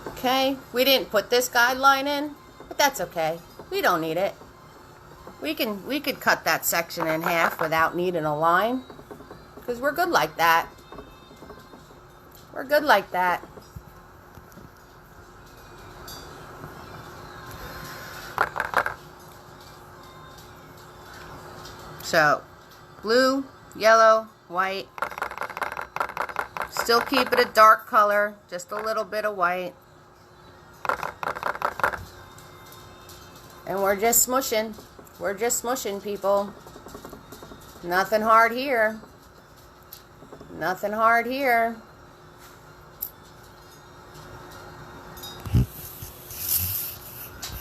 Okay, we didn't put this guideline in, but that's okay. We don't need it. We could cut that section in half without needing a line, because we're good like that. We're good like that. So, blue, yellow, white. Still keep it a dark color, just a little bit of white. And we're just smushing. We're just smushing, people. Nothing hard here. Nothing hard here.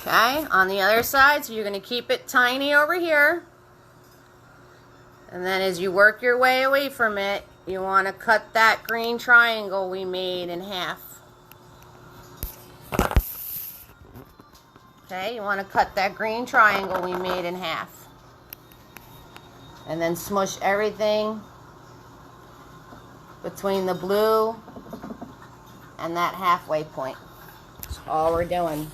Okay, on the other side, so you're going to keep it tiny over here. And then as you work your way away from it, you want to cut that green triangle we made in half. Okay, you want to cut that green triangle we made in half. And then smush everything between the blue and that halfway point. That's all we're doing.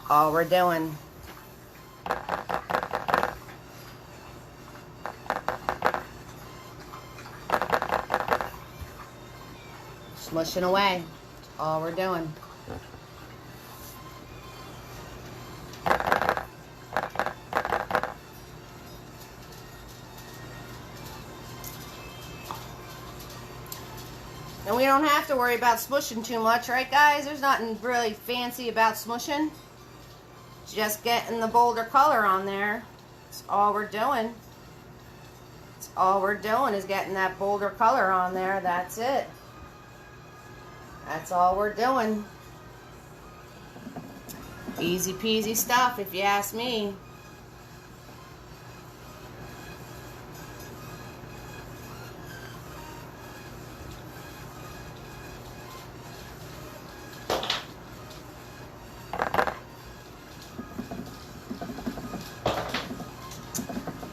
All we're doing. Smushing away. That's all we're doing. And we don't have to worry about smushing too much, right guys? There's nothing really fancy about smushing. Just getting the bolder color on there. That's all we're doing. That's all we're doing is getting that bolder color on there. That's it. That's all we're doing. Easy peasy stuff if you ask me.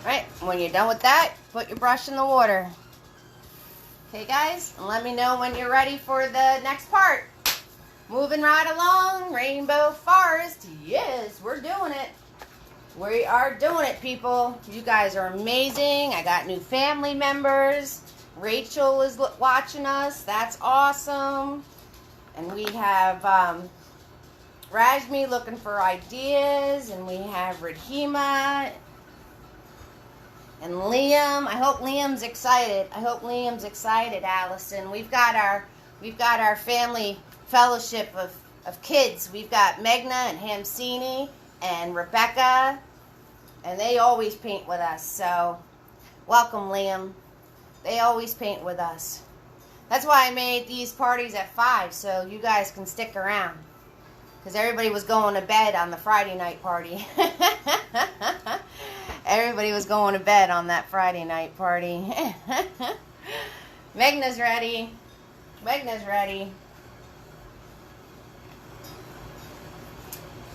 Alright, when you're done with that, put your brush in the water. Okay guys, and let me know when you're ready for the next part. Moving right along, Rainbow Forest. Yes, we're doing it. We are doing it, people. You guys are amazing. I got new family members. Rachel is watching us. That's awesome. And we have Rajmi looking for ideas. And we have Rahima and Liam. I hope Liam's excited. I hope Liam's excited, Allison. We've got our family fellowship of kids. We've got Megna and Hamsini and Rebecca, and they always paint with us. So welcome, Liam. They always paint with us. That's why I made these parties at 5, so you guys can stick around, because everybody was going to bed on the Friday night party. Everybody was going to bed on that Friday night party. Megna's ready. Megna's ready.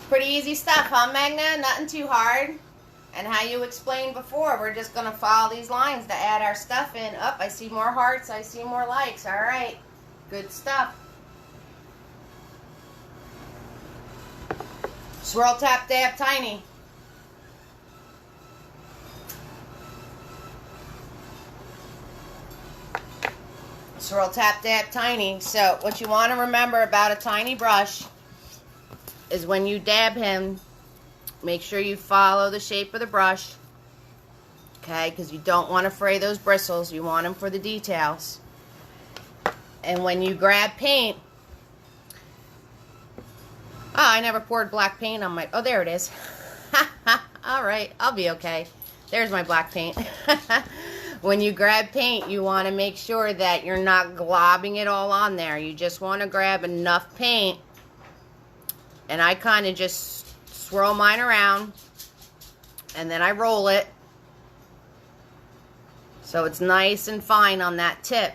Pretty easy stuff, huh, Megna? Nothing too hard. And how you explained before, we're just going to follow these lines to add our stuff in. Up, I see more hearts. I see more likes. All right. Good stuff. Swirl, tap, dab, tiny. Swirl, tap, dab, tiny. So what you want to remember about a tiny brush is when you dab him, make sure you follow the shape of the brush. Okay, because you don't want to fray those bristles. You want them for the details. And when you grab paint, oh, I never poured black paint on my, oh, there it is. All right, I'll be okay. There's my black paint. When you grab paint, you want to make sure that you're not globbing it all on there. You just want to grab enough paint. And I kind of just swirl mine around. And then I roll it. So it's nice and fine on that tip.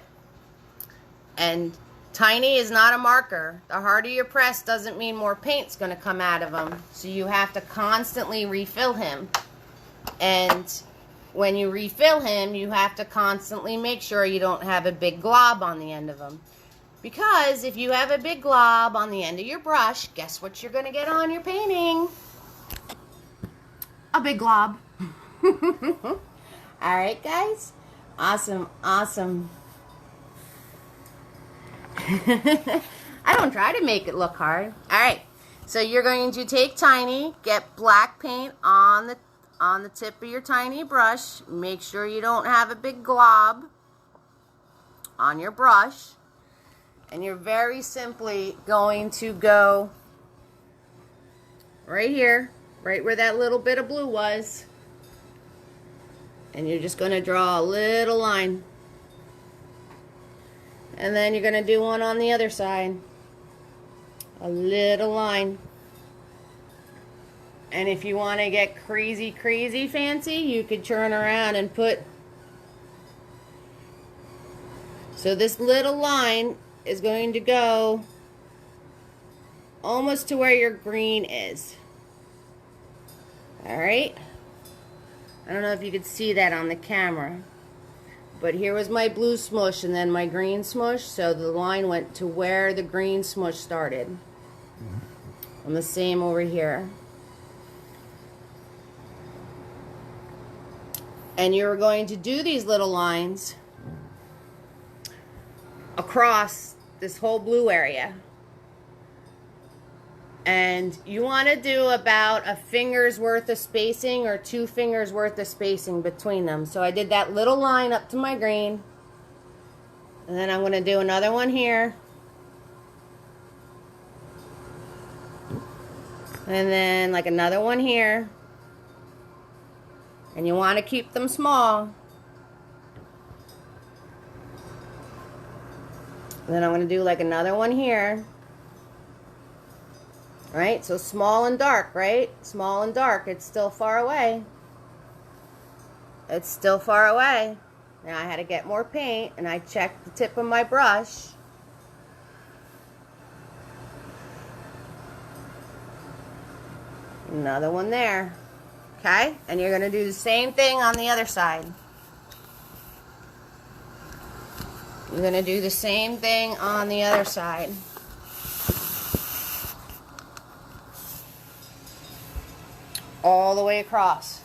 And tiny is not a marker. The harder you press doesn't mean more paint's going to come out of him. So you have to constantly refill him. And when you refill him, you have to constantly make sure you don't have a big glob on the end of him. Because if you have a big glob on the end of your brush, guess what you're going to get on your painting? A big glob. Alright, guys? Awesome, awesome. I don't try to make it look hard. Alright, so you're going to take Tiny, get black paint on the tip of your tiny brush. Make sure you don't have a big glob on your brush. And you're very simply going to go right here, right where that little bit of blue was. And you're just going to draw a little line. And then you're going to do one on the other side. A little line. And if you want to get crazy, crazy fancy, you could turn around and put... So this little line is going to go almost to where your green is. Alright? I don't know if you could see that on the camera. But here was my blue smush and then my green smush. So the line went to where the green smush started. And the same over here. And you're going to do these little lines across this whole blue area. And you want to do about a finger's worth of spacing or 2 fingers worth of spacing between them. So I did that little line up to my green. And then I'm going to do another one here. And then like another one here. And you want to keep them small. And then I'm going to do like another one here. Right? So small and dark, right? Small and dark. It's still far away. It's still far away. Now I had to get more paint, and I checked the tip of my brush. Another one there. Okay? And you're going to do the same thing on the other side. You're going to do the same thing on the other side. All the way across.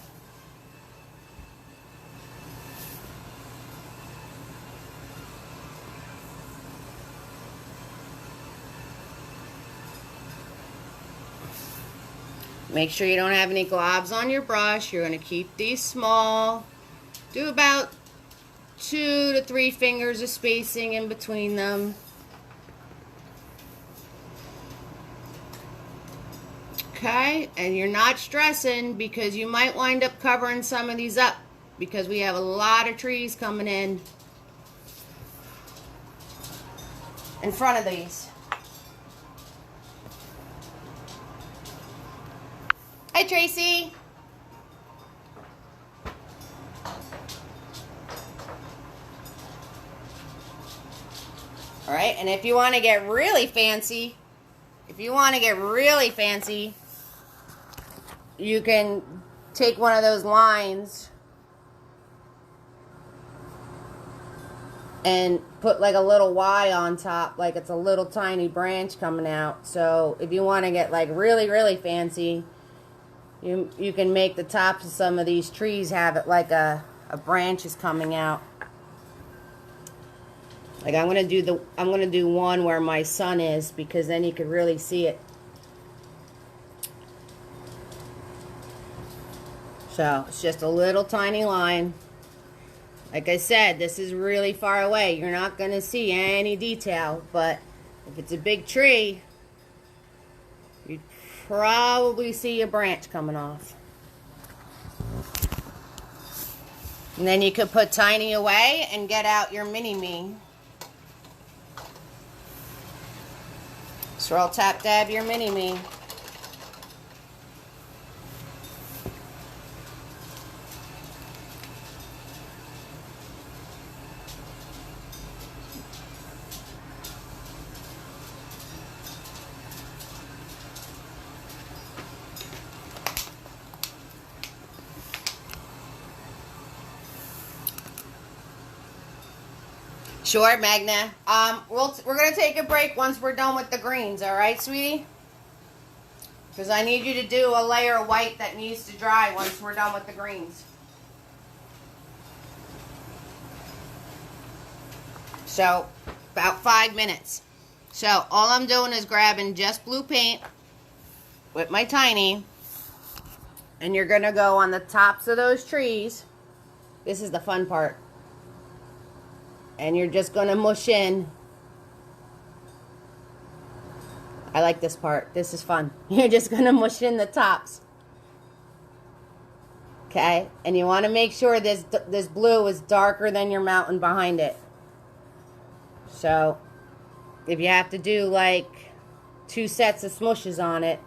Make sure you don't have any globs on your brush. You're going to keep these small. Do about 2 to 3 fingers of spacing in between them. Okay, and you're not stressing because you might wind up covering some of these up because we have a lot of trees coming in front of these. Hi, Tracy. All right, and if you want to get really fancy, you can take one of those lines and put like a little Y on top, like it's a little tiny branch coming out. So if you want to get like really, really fancy, you can make the tops of some of these trees have it like a branch is coming out. Like I'm gonna do one where my sun is, because then you can really see it. So it's just a little tiny line. Like I said, this is really far away. You're not going to see any detail, but if it's a big tree, you'd probably see a branch coming off. And then you could put Tiny away and get out your mini-me. Swirl, tap, dab your mini-me. Sure, Magna. We're going to take a break once we're done with the greens, all right, sweetie? Because I need you to do a layer of white that needs to dry once we're done with the greens. So, about 5 minutes. So, all I'm doing is grabbing just blue paint with my Tiny. And you're going to go on the tops of those trees. This is the fun part. And you're just going to mush in. I like this part. This is fun. You're just going to mush in the tops. Okay? And you want to make sure this blue is darker than your mountain behind it. So, if you have to do like 2 sets of smushes on it,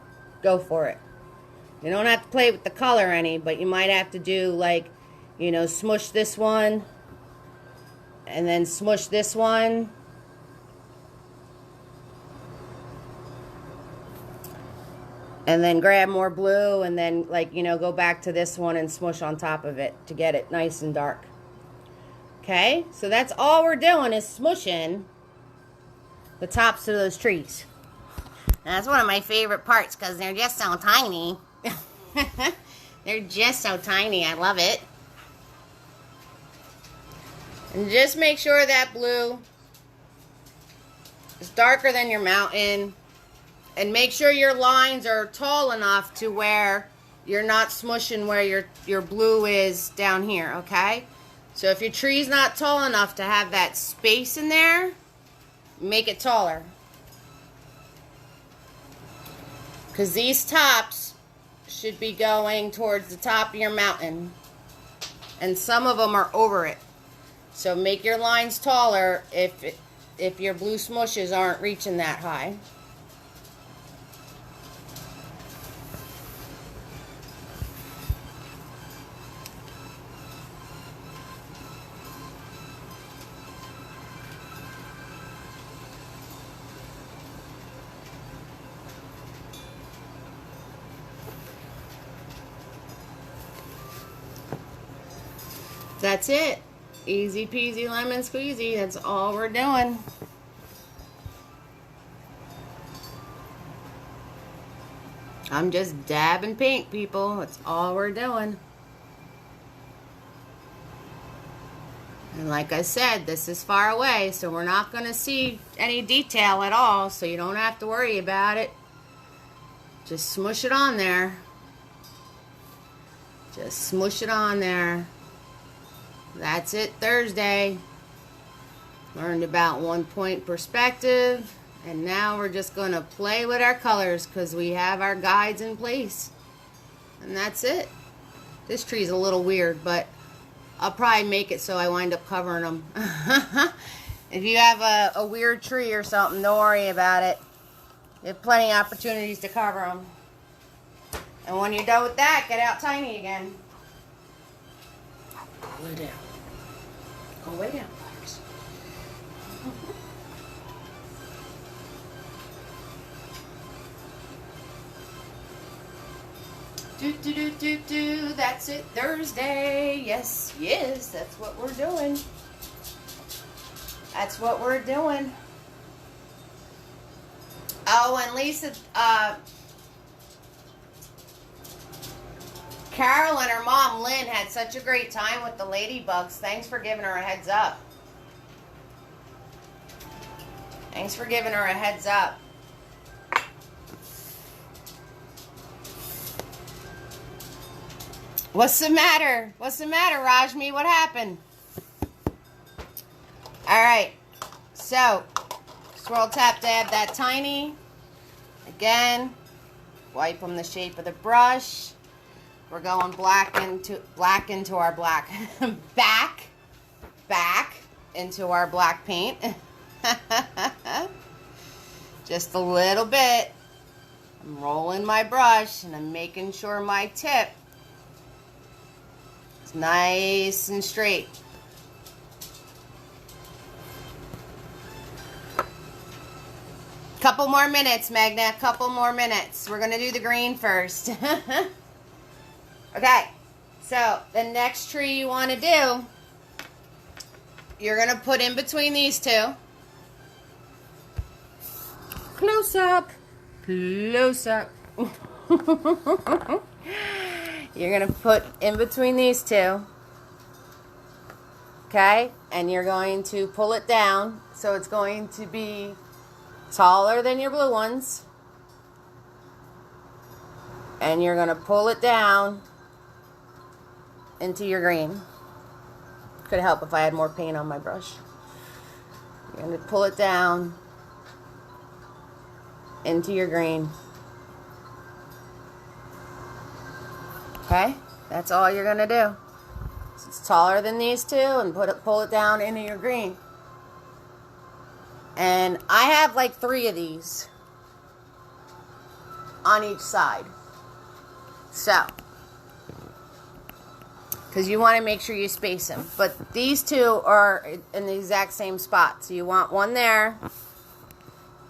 go for it. You don't have to play with the color any, but you might have to do like, you know, smush this one. And then smush this one. And then grab more blue and then, like, you know, go back to this one and smush on top of it to get it nice and dark. Okay? So that's all we're doing is smushing the tops of those trees. And that's one of my favorite parts because they're just so tiny. They're just so tiny. I love it. And just make sure that blue is darker than your mountain. And make sure your lines are tall enough to where you're not smushing where your blue is down here, okay? So if your tree's not tall enough to have that space in there, make it taller. Because these tops should be going towards the top of your mountain. And some of them are over it. So make your lines taller if your blue smushes aren't reaching that high. That's it. Easy peasy lemon squeezy. That's all we're doing. I'm just dabbing paint, people. That's all we're doing. And like I said, this is far away, so we're not going to see any detail at all, so you don't have to worry about it. Just smush it on there. Just smush it on there. That's it, Thursday. Learned about 1-point perspective. And now we're just going to play with our colors because we have our guides in place. And that's it. This tree's a little weird, but I'll probably make it so I wind up covering them. If you have a weird tree or something, don't worry about it. You have plenty of opportunities to cover them. And when you're done with that, get out Tiny again. Go down. Go way down, Fox. Do. That's it, Thursday. Yes, yes, that's what we're doing. That's what we're doing. Oh, and Lisa, Carol and her mom, Lynn, had such a great time with the ladybugs. Thanks for giving her a heads up. Thanks for giving her a heads up. What's the matter? What's the matter, Rajmi? What happened? All right. So, swirl, tap, dab that tiny. Again, wipe them the shape of the brush. We're going black into our black. back into our black paint. Just a little bit. I'm rolling my brush and I'm making sure my tip is nice and straight. Couple more minutes, Magna. Couple more minutes. We're going to do the green first. Okay. So, the next tree you want to do, you're going to put in between these two. Close up. Close up. You're going to put in between these two. Okay? And you're going to pull it down. So it's going to be taller than your blue ones. And you're going to pull it down into your green. Could help if I had more paint on my brush. You're going to pull it down into your green. Okay? That's all you're going to do. So it's taller than these two, and pull it down into your green. And I have like 3 of these on each side. So, because you want to make sure you space them. But these two are in the exact same spot. So you want one there,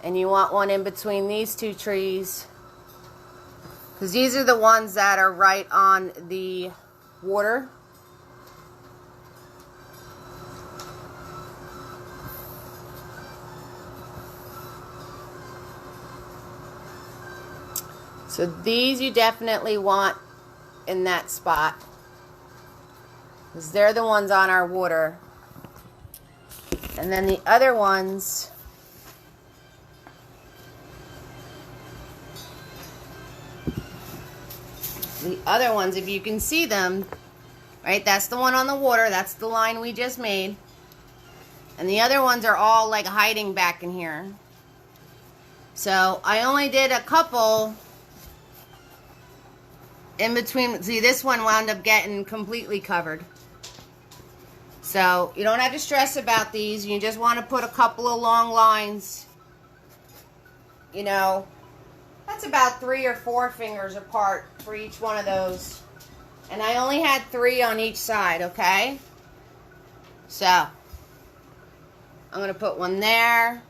and you want one in between these 2 trees. Because these are the ones that are right on the water. So these you definitely want in that spot, because they're the ones on our water. And then the other ones, if you can see them, right, that's the one on the water, that's the line we just made. And the other ones are all like hiding back in here. So I only did a couple in between. See, this one wound up getting completely covered. So you don't have to stress about these. You just want to put a couple of long lines. You know, that's about 3 or 4 fingers apart for each one of those. And I only had 3 on each side, okay? So I'm going to put one there.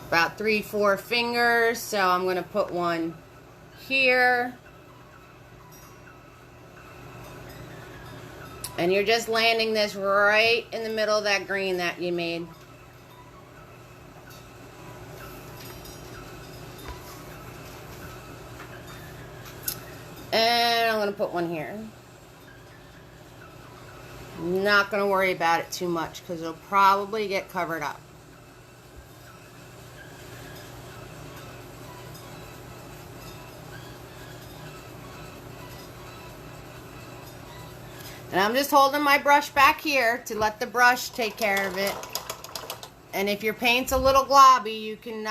About 3, 4 fingers. So I'm going to put one here. And you're just landing this right in the middle of that green that you made. And I'm going to put one here. Not going to worry about it too much because it'll probably get covered up. And I'm just holding my brush back here to let the brush take care of it. And if your paint's a little globby, you can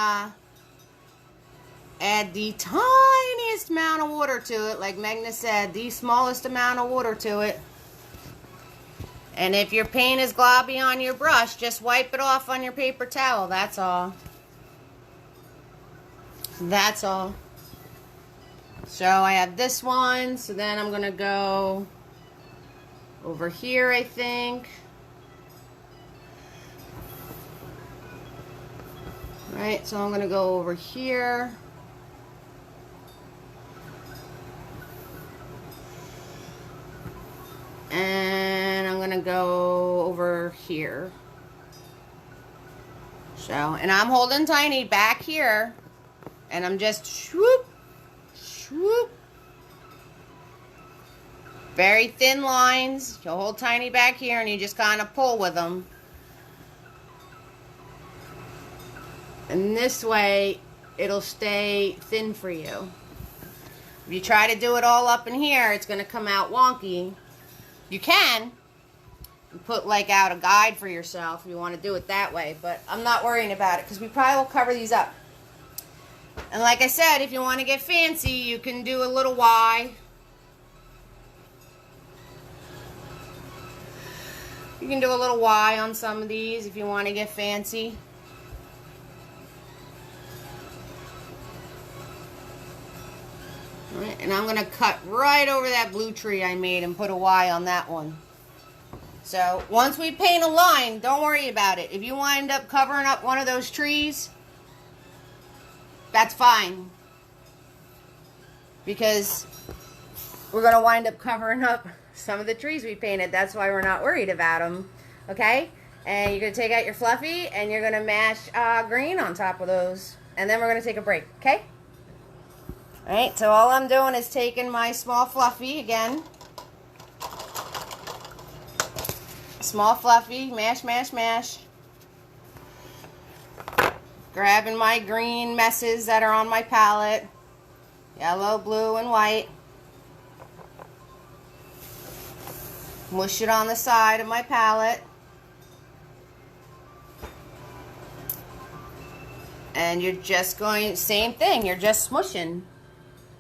add the tiniest amount of water to it. Like Magna said, the smallest amount of water to it. And if your paint is globby on your brush, just wipe it off on your paper towel. That's all. That's all. So I have this one. So then I'm going to go over here, I think. Right, so I'm going to go over here. And I'm going to go over here. So, and I'm holding tiny back here. And I'm just swoop, swoop. Very thin lines. You hold tiny back here and you just kind of pull with them. And this way, it'll stay thin for you. If you try to do it all up in here, it's going to come out wonky. You can put like out a guide for yourself if you want to do it that way, but I'm not worrying about it because we probably will cover these up. And like I said, if you want to get fancy, you can do a little Y. You can do a little Y on some of these if you want to get fancy. All right, and I'm going to cut right over that blue tree I made and put a Y on that one. So once we paint a line, don't worry about it. If you wind up covering up one of those trees, that's fine. Because we're going to wind up covering up some of the trees we painted. That's why we're not worried about them. Okay? And you're going to take out your fluffy and you're going to mash green on top of those. And then we're going to take a break. Okay? Alright, so all I'm doing is taking my small fluffy again. Small fluffy, mash, mash, mash. Grabbing my green messes that are on my palette. Yellow, blue, and white. Mush it on the side of my palette. And you're just going, same thing, you're just smushing.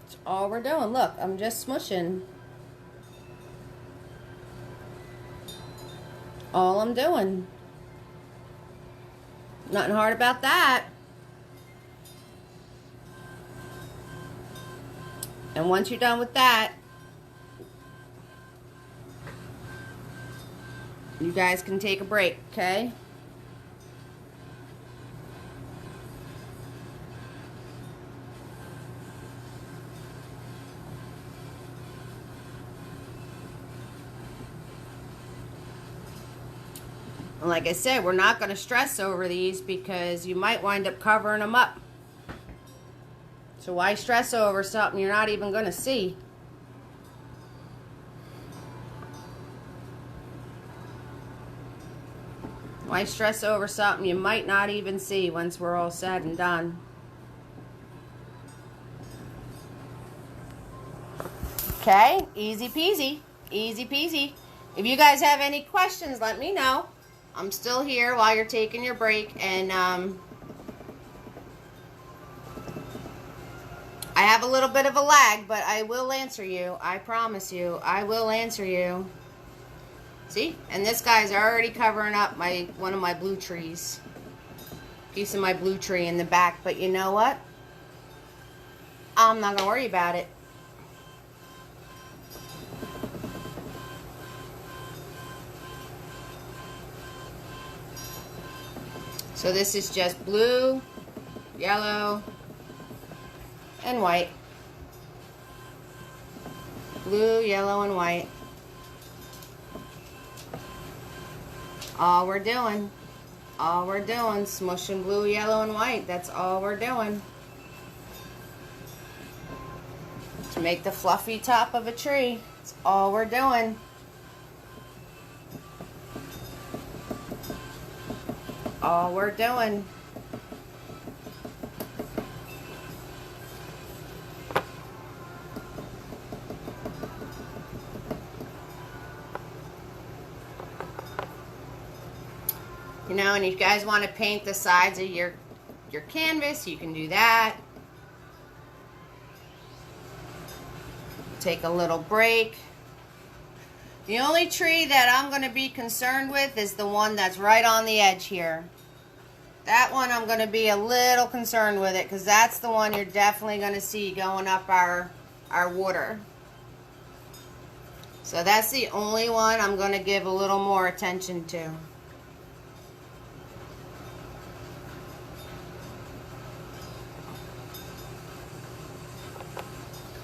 That's all we're doing. Look, I'm just smushing. All I'm doing. Nothing hard about that. And once you're done with that, you guys can take a break, okay? And like I said, we're not going to stress over these because you might wind up covering them up. So why stress over something you're not even going to see? Why stress over something you might not even see once we're all said and done? Okay, easy peasy, easy peasy. If you guys have any questions, let me know. I'm still here while you're taking your break, and I have a little bit of a lag, but I will answer you. I promise you, I will answer you. See? And this guy's already covering up one of my blue trees. Piece of my blue tree in the back, but you know what? I'm not going to worry about it. So this is just blue, yellow, and white. Blue, yellow, and white. All we're doing, smushing blue, yellow, and white. That's all we're doing. To make the fluffy top of a tree. That's all we're doing. All we're doing. You know, and if you guys want to paint the sides of your canvas, you can do that. Take a little break. The only tree that I'm going to be concerned with is the one that's right on the edge here. That one I'm going to be a little concerned with it because that's the one you're definitely going to see going up our water. So that's the only one I'm going to give a little more attention to.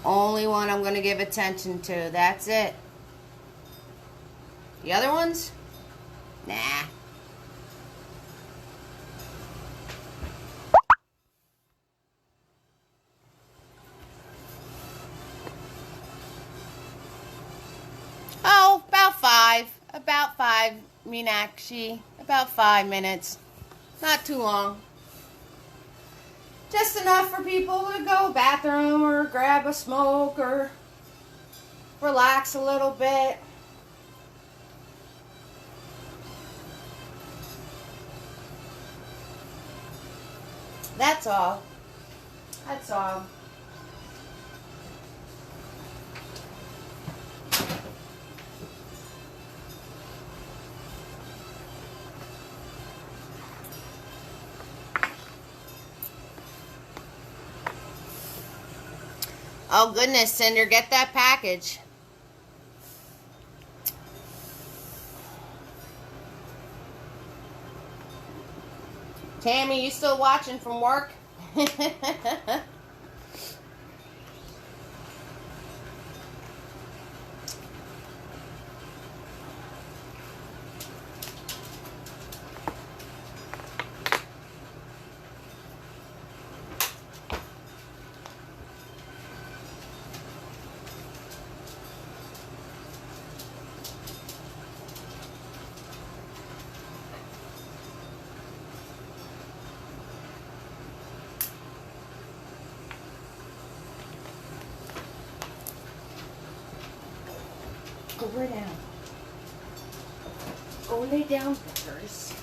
Only one I'm going to give attention to. That's it. The other ones? Nah. Oh, about five. About 5, Meenakshi. About 5 minutes. Not too long. Just enough for people to go bathroom or grab a smoke or relax a little bit. That's all. That's all. Oh goodness, Cinder, get that package. Tammy, you still watching from work? Go right down. Go lay down, Peppers.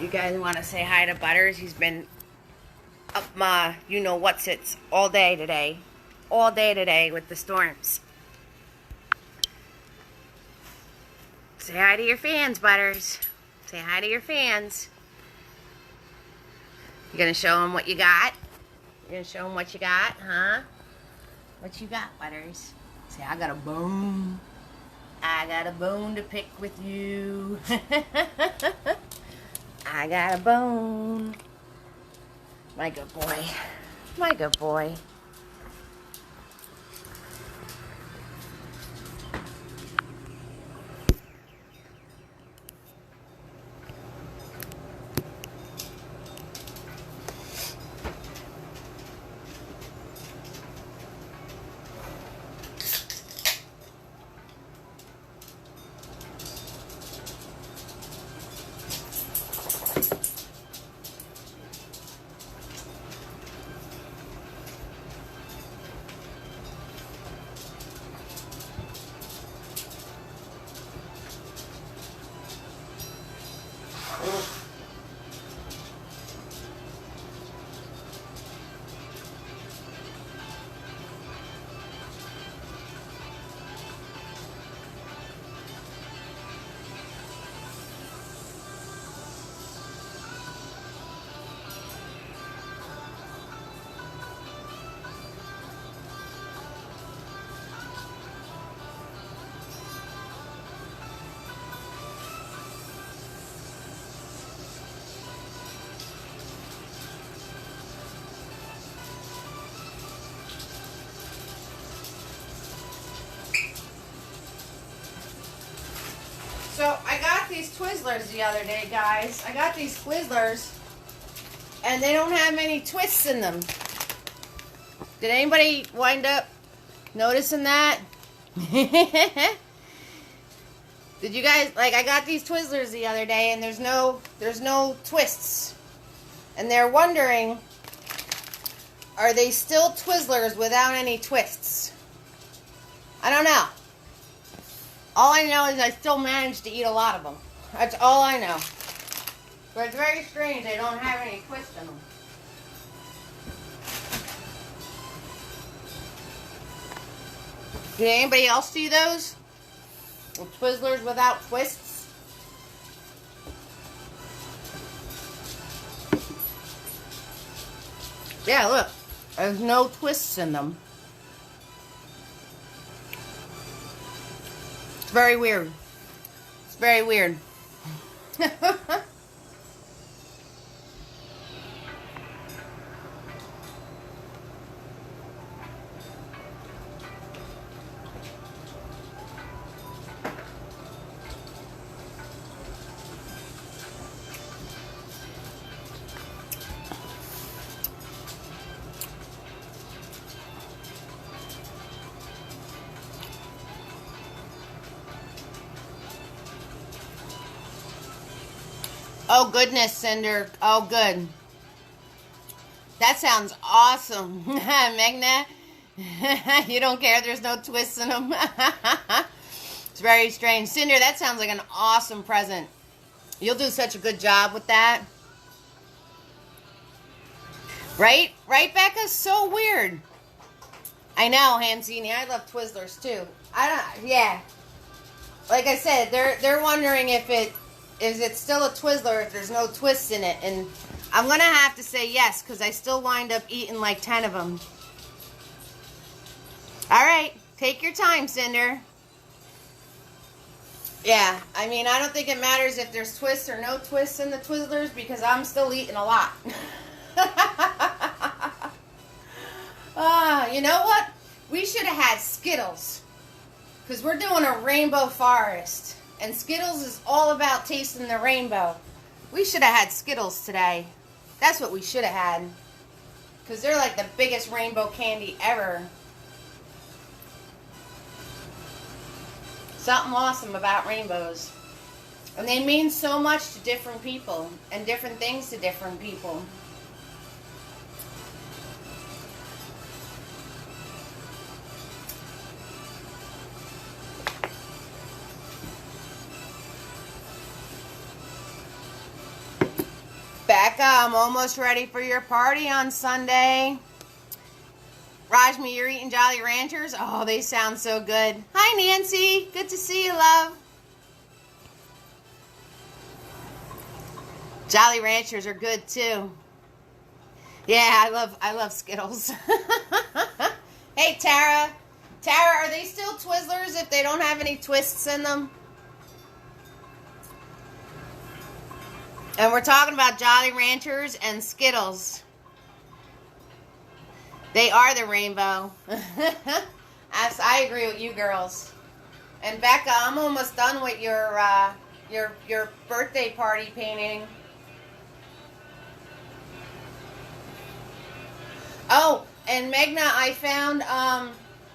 You guys want to say hi to Butters? He's been up my you-know-what's-its all day today. All day today with the storms. Say hi to your fans, Butters. Say hi to your fans. You gonna show them what you got? You gonna show them what you got, huh? What you got, Butters? Say, I got a bone. I got a bone to pick with you. I got a bone. My good boy. My good boy. So I got these Twizzlers the other day, guys. I got these Twizzlers, and they don't have any twists in them. Did anybody wind up noticing that? Did you guys, like, I got these Twizzlers the other day, and there's no twists. And they're wondering, are they still Twizzlers without any twists? I don't know. All I know is I still managed to eat a lot of them. That's all I know. But it's very strange they don't have any twists in them. Did anybody else see those? With Twizzlers without twists? Yeah, look. There's no twists in them. It's very weird. It's very weird. Oh, goodness, Cinder. Oh, good. That sounds awesome. Magna, you don't care there's no twists in them? It's very strange. Cinder, that sounds like an awesome present. You'll do such a good job with that. Right? Right, Becca? So weird. I know, Hansini. I love Twizzlers, too. Yeah. Like I said, they're wondering if it's still a Twizzler if there's no twists in it. And I'm going to have to say yes, because I still wind up eating like 10 of them. All right. Take your time, Cinder. Yeah. I mean, I don't think it matters if there's twists or no twists in the Twizzlers, because I'm still eating a lot. You know what? We should have had Skittles, because we're doing a rainbow forest, and Skittles is all about tasting the rainbow. We should have had Skittles today. That's what we should have had, because they're like the biggest rainbow candy ever. Something awesome about rainbows, and they mean so much to different people and different things to different people. Becca, I'm almost ready for your party on Sunday. Rajmi, you're eating Jolly Ranchers? Oh, they sound so good. Hi, Nancy. Good to see you, love. Jolly Ranchers are good, too. Yeah, I love Skittles. Hey, Tara. Tara, are they still Twizzlers if they don't have any twists in them? And we're talking about Jolly Ranchers and Skittles. They are the rainbow. I agree with you girls. And Becca, I'm almost done with your birthday party painting. Oh, and Magna, I found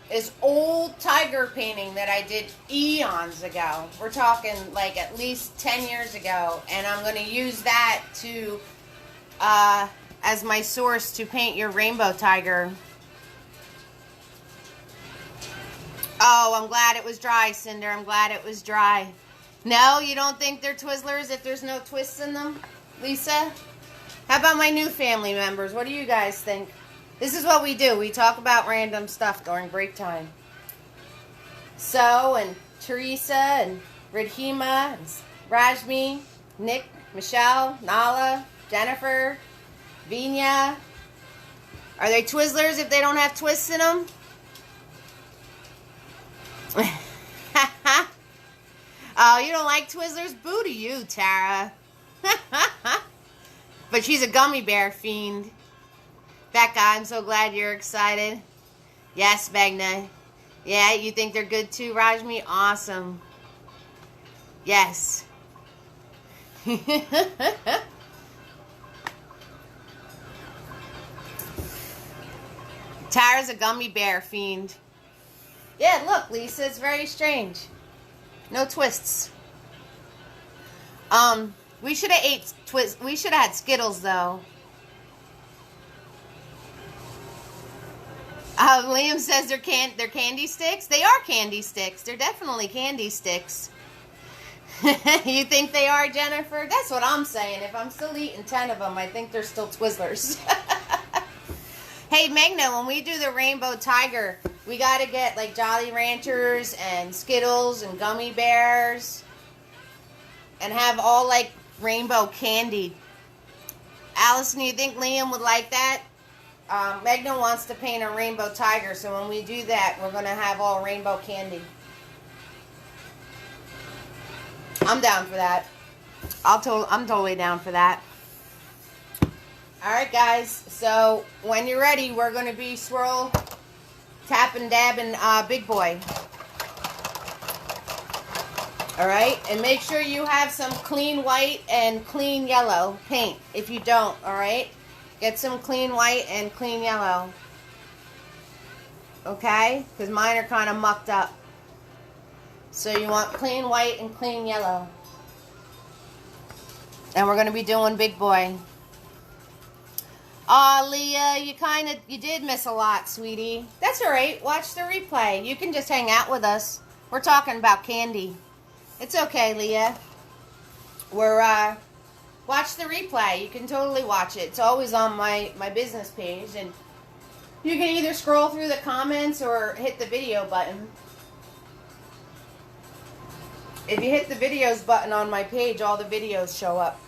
this old tiger painting that I did eons ago. We're talking like at least 10 years ago. And I'm going to use that to as my source to paint your rainbow tiger. Oh, I'm glad it was dry, Cinder. I'm glad it was dry. No, you don't think they're Twizzlers if there's no twists in them, Lisa? How about my new family members? What do you guys think? This is what we do. We talk about random stuff during break time. So, and Teresa, and Radhima, and Rajmi, Nick, Michelle, Nala, Jennifer, Vina. Are they Twizzlers if they don't have twists in them? Oh, you don't like Twizzlers? Boo to you, Tara. But she's a gummy bear fiend. Becca, I'm so glad you're excited. Yes, Magna. Yeah, you think they're good too, Rajmi? Awesome. Yes. Tara's a gummy bear fiend. Yeah, look, Lisa, it's very strange. No twists. We should have we should have had Skittles though. Liam says they're candy sticks. They are candy sticks. They're definitely candy sticks. You think they are, Jennifer? That's what I'm saying. If I'm still eating 10 of them, I think they're still Twizzlers. Hey, Magna, when we do the Rainbow Tiger, we got to get like Jolly Ranchers and Skittles and gummy bears and have all like rainbow candy. Allison, you think Liam would like that? Magna wants to paint a rainbow tiger, so when we do that, we're going to have all rainbow candy. I'm down for that. I'm totally down for that. Alright, guys, so when you're ready, we're going to be swirl, tap, and dabbing Big Boy. Alright, and make sure you have some clean white and clean yellow paint. If you don't, alright? Get some clean white and clean yellow. Okay? Because mine are kind of mucked up. So you want clean white and clean yellow. And we're going to be doing big boy. Aw, Leah, you did miss a lot, sweetie. That's all right. Watch the replay. You can just hang out with us. We're talking about candy. It's okay, Leah. Watch the replay. You can totally watch it. It's always on my business page, and you can either scroll through the comments or hit the video button. If you hit the videos button on my page, all the videos show up.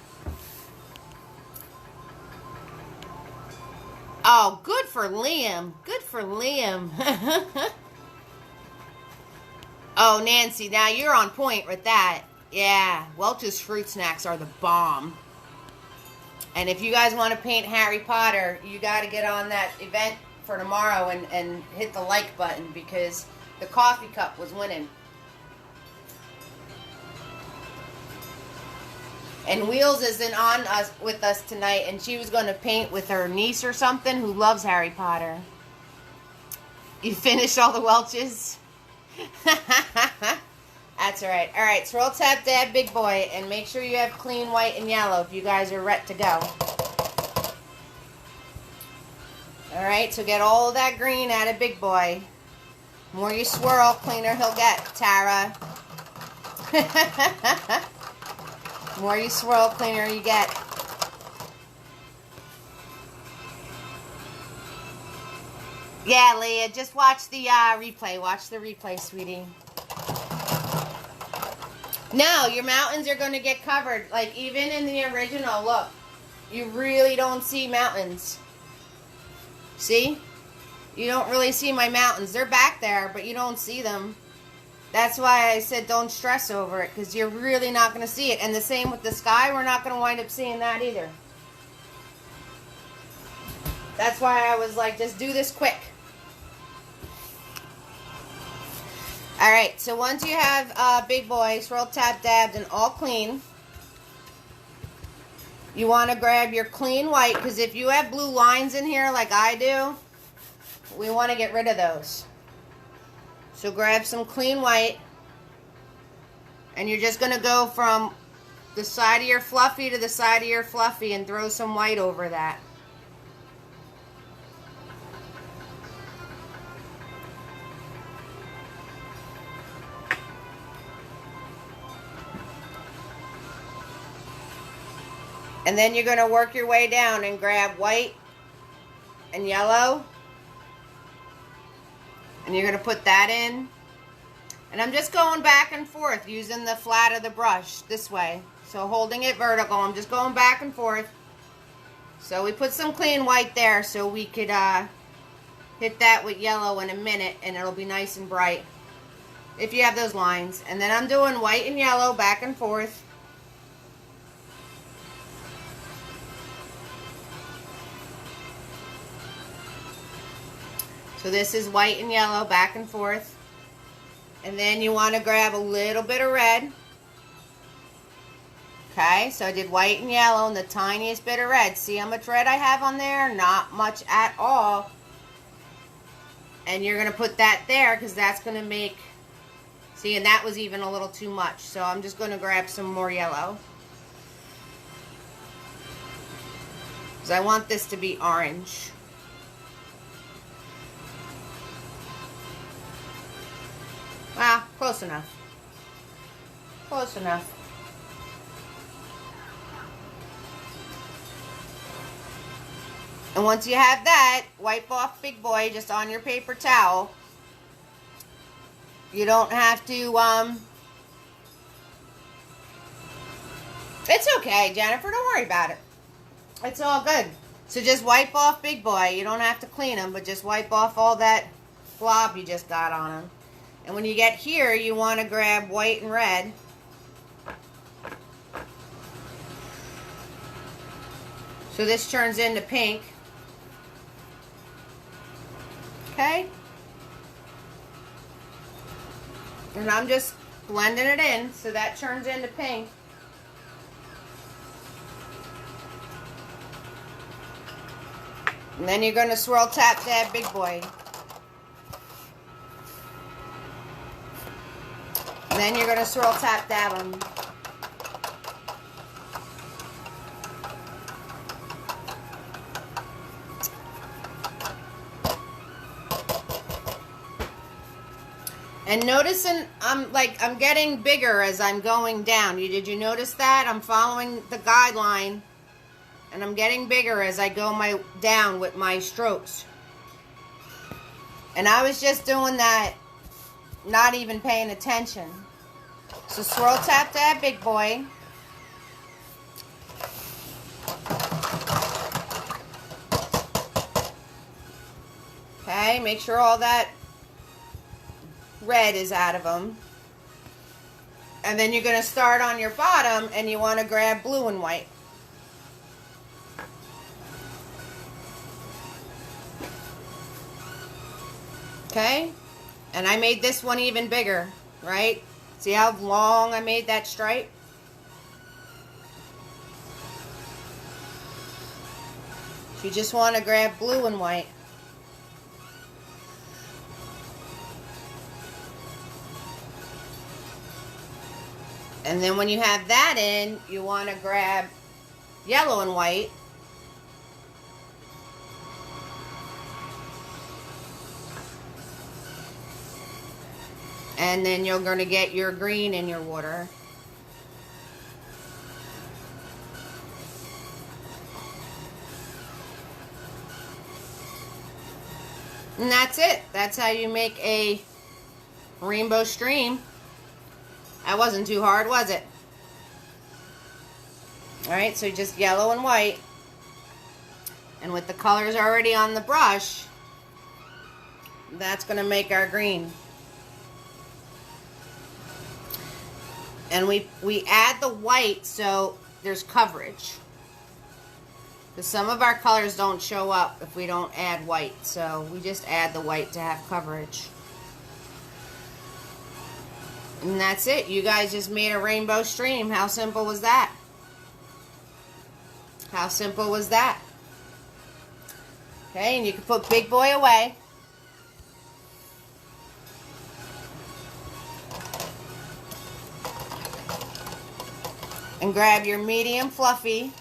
Oh, good for Liam. Good for Liam. Oh, Nancy, now you're on point with that. Yeah, Welch's fruit snacks are the bomb. And if you guys want to paint Harry Potter, you got to get on that event for tomorrow and hit the like button, because the coffee cup was winning. And Wheels isn't on with us tonight, and she was going to paint with her niece or something who loves Harry Potter. You finished all the Welches? That's all right. All right, swirl, tap, dab, big boy, and make sure you have clean white and yellow if you guys are ready to go. All right, so get all of that green out of big boy. The more you swirl, cleaner he'll get, Tara. The more you swirl, cleaner you get. Yeah, Leah, just watch the replay. Watch the replay, sweetie. No, your mountains are going to get covered. Like, even in the original, look. You really don't see mountains. See? You don't really see my mountains. They're back there, but you don't see them. That's why I said don't stress over it, because you're really not going to see it. And the same with the sky. We're not going to wind up seeing that either. That's why I was like, just do this quick. Alright, so once you have big boy, swirl, tap, dabbed, and all clean, you want to grab your clean white, because if you have blue lines in here like I do, we want to get rid of those. So grab some clean white, and you're just going to go from the side of your fluffy to the side of your fluffy and throw some white over that. And then you're going to work your way down and grab white and yellow. And you're going to put that in. And I'm just going back and forth using the flat of the brush this way. So holding it vertical, I'm just going back and forth. So we put some clean white there so we could hit that with yellow in a minute, and it'll be nice and bright if you have those lines. And then I'm doing white and yellow back and forth. So this is white and yellow back and forth. And then you want to grab a little bit of red. Okay, so I did white and yellow and the tiniest bit of red. See how much red I have on there? Not much at all. And you're going to put that there because that's going to make... See, and that was even a little too much. So I'm just going to grab some more yellow. Because I want this to be orange. Ah, close enough. Close enough. And once you have that, wipe off big boy just on your paper towel. You don't have to, it's okay, Jennifer, don't worry about it. It's all good. So just wipe off big boy. You don't have to clean him, but just wipe off all that blob you just got on him. And when you get here, you want to grab white and red. So this turns into pink. Okay? And I'm just blending it in so that turns into pink. And then you're going to swirl, tap, dab, big boy. And then you're going to swirl, tap, dab them. And noticing I'm getting bigger as I'm going down. Did you notice that? I'm following the guideline and I'm getting bigger as I go down with my strokes. And I was just doing that, not even paying attention. So swirl tap that big boy. Okay, make sure all that red is out of them. And then you're going to start on your bottom and you want to grab blue and white. Okay, and I made this one even bigger, right? See how long I made that stripe? You just want to grab blue and white. And then when you have that in, you want to grab yellow and white. And then you're going to get your green in your water. And that's it. That's how you make a rainbow stream. That wasn't too hard, was it? Alright, so just yellow and white. And with the colors already on the brush, that's going to make our green. And we add the white so there's coverage. Because some of our colors don't show up if we don't add white. So we just add the white to have coverage. And that's it. You guys just made a rainbow stream. How simple was that? How simple was that? Okay, and you can put big boy away. And grab your medium fluffy.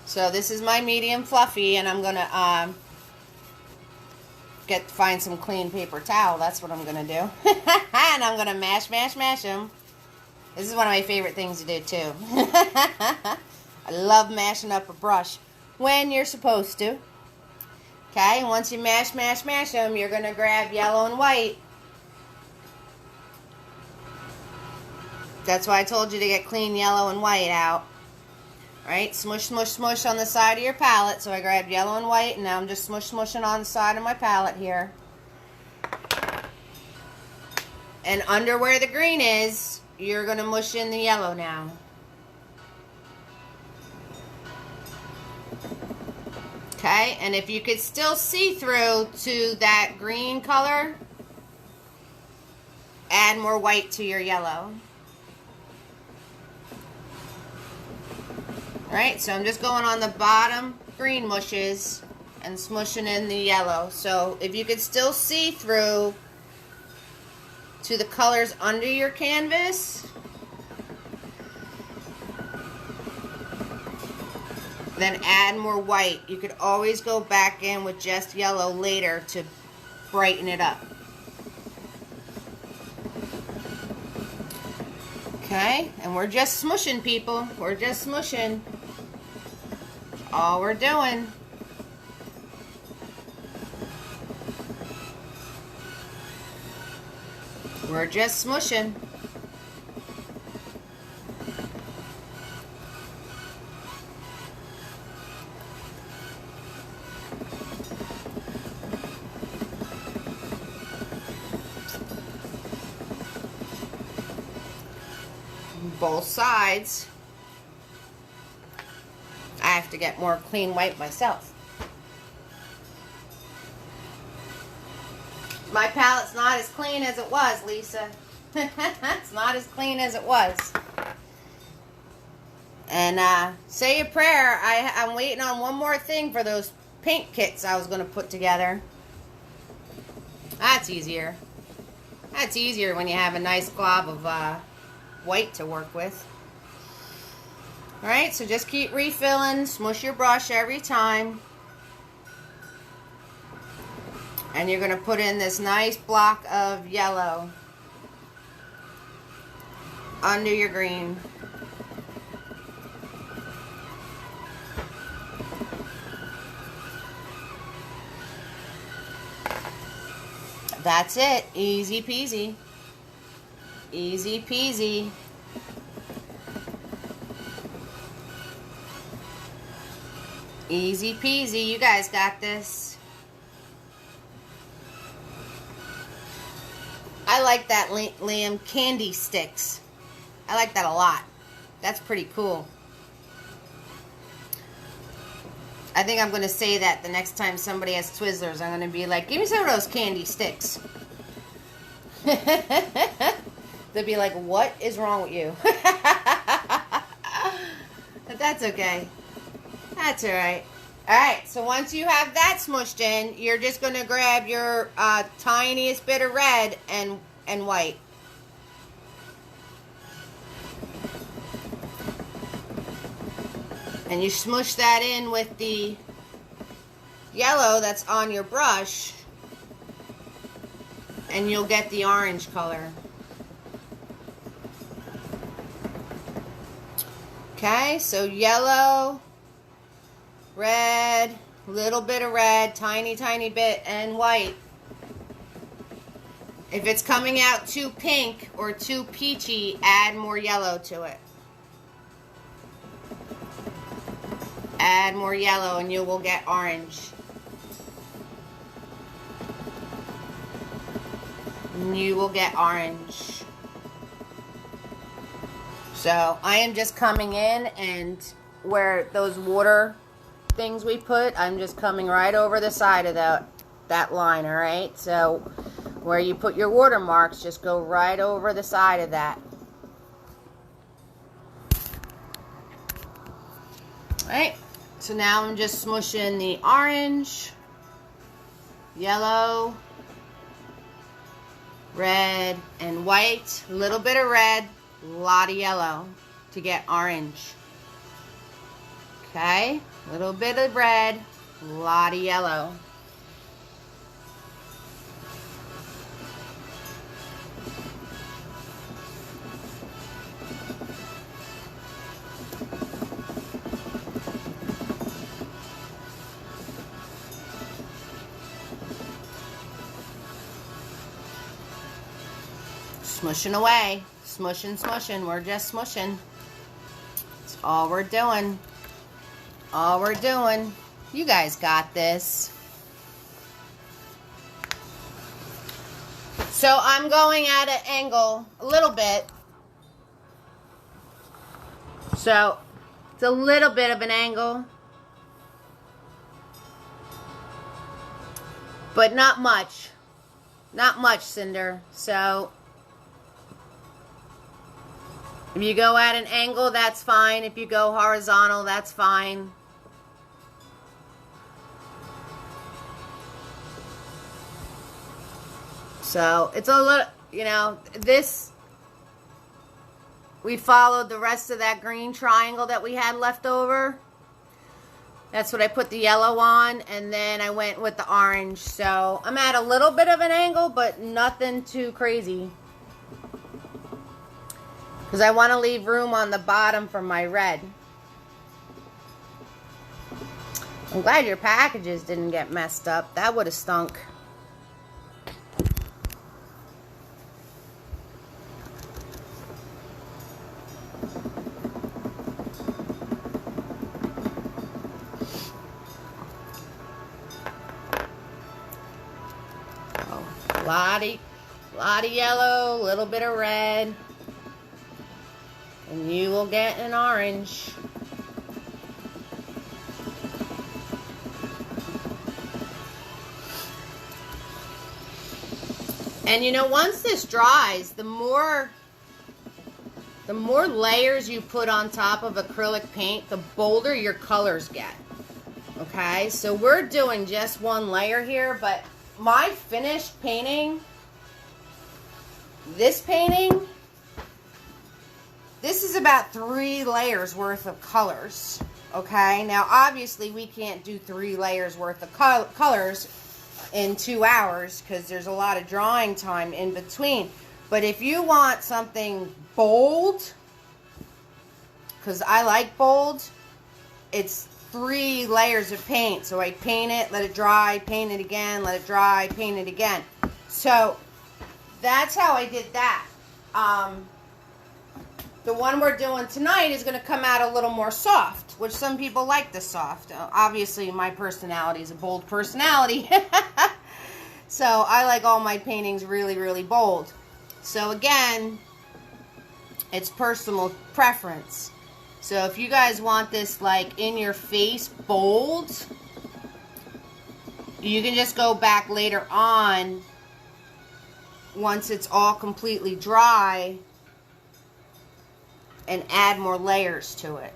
So this is my medium fluffy, and I'm gonna find some clean paper towel. That's what I'm gonna do. And I'm gonna mash them. This is one of my favorite things to do too. I love mashing up a brush when you're supposed to. Okay, and once you mash them, you're going to grab yellow and white. That's why I told you to get clean yellow and white out. Right, smush, smush, smush on the side of your palette. So I grabbed yellow and white, and now I'm just smushing on the side of my palette here. And under where the green is, you're going to mush in the yellow now. Okay, and if you could still see through to that green color, add more white to your yellow. Alright, so I'm just going on the bottom green mushes and smushing in the yellow. So if you could still see through to the colors under your canvas, then add more white. You could always go back in with just yellow later to brighten it up. Okay, and we're just smushing, people. We're just smushing. That's all we're doing. We're just smushing. Both sides. I have to get more clean white myself. My palette's not as clean as it was, Lisa. It's not as clean as it was. And say a prayer. I'm waiting on one more thing for those paint kits I was going to put together. That's easier. That's easier when you have a nice glob of white to work with. Alright, so just keep refilling, smush your brush every time. And you're going to put in this nice block of yellow under your green. That's it. Easy peasy. Easy peasy. Easy peasy. You guys got this. I like that, Liam, candy sticks. I like that a lot. That's pretty cool. I think I'm going to say that the next time somebody has Twizzlers. I'm going to be like, give me some of those candy sticks. They'll be like, what is wrong with you? But that's okay. That's alright. Alright, so once you have that smushed in, you're just going to grab your tiniest bit of red and white. And you smush that in with the yellow that's on your brush, and you'll get the orange color. Okay, so yellow, red, little bit of red, tiny bit, and white. If it's coming out too pink or too peachy, add more yellow to it. Add more yellow and you will get orange. And you will get orange. So I am just coming in, and where those water things we put, I'm just coming right over the side of that line, alright? So where you put your watermarks, just go right over the side of that. Alright, so now I'm just smushing the orange, yellow, red, and white. A little bit of red, a lot of yellow to get orange. Okay, a little bit of red, a lot of yellow. Smushing away. Smushing, smushing. We're just smushing. That's all we're doing. All we're doing. You guys got this. So I'm going at an angle a little bit. So it's a little bit of an angle. But not much. Not much, Cinder. So if you go at an angle, that's fine. If you go horizontal, that's fine. So it's a little, you know, this, we followed the rest of that green triangle that we had left over. That's what I put the yellow on, and then I went with the orange. So I'm at a little bit of an angle, but nothing too crazy. Because I want to leave room on the bottom for my red. I'm glad your packages didn't get messed up. That would have stunk. Oh, lot of yellow, a little bit of red. And you will get an orange. And you know, once this dries, the more layers you put on top of acrylic paint, the bolder your colors get. Okay, so we're doing just one layer here, but my finished painting, this painting, this is about 3 layers worth of colors. Okay, now obviously we can't do 3 layers worth of colors in 2 hours because there's a lot of drying time in between. But if you want something bold, because I like bold, it's 3 layers of paint. So I paint it, let it dry, paint it again, let it dry, paint it again. So that's how I did that. The one we're doing tonight is going to come out a little more soft, which some people like the soft. Obviously, my personality is a bold personality. So I like all my paintings really, really bold. So again, it's personal preference. So if you guys want this like in your face bold, you can just go back later on once it's all completely dry and add more layers to it.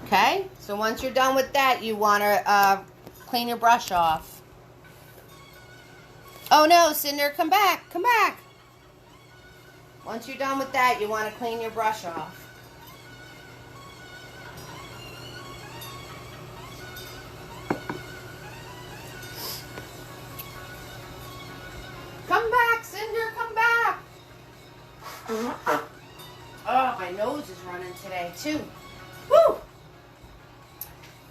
Okay, so once you're done with that, you want to clean your brush off. Oh no, Cinder, come back, come back. Once you're done with that, you want to clean your brush off. Come back, Cinder, come back. Oh, my nose is running today, too. Woo!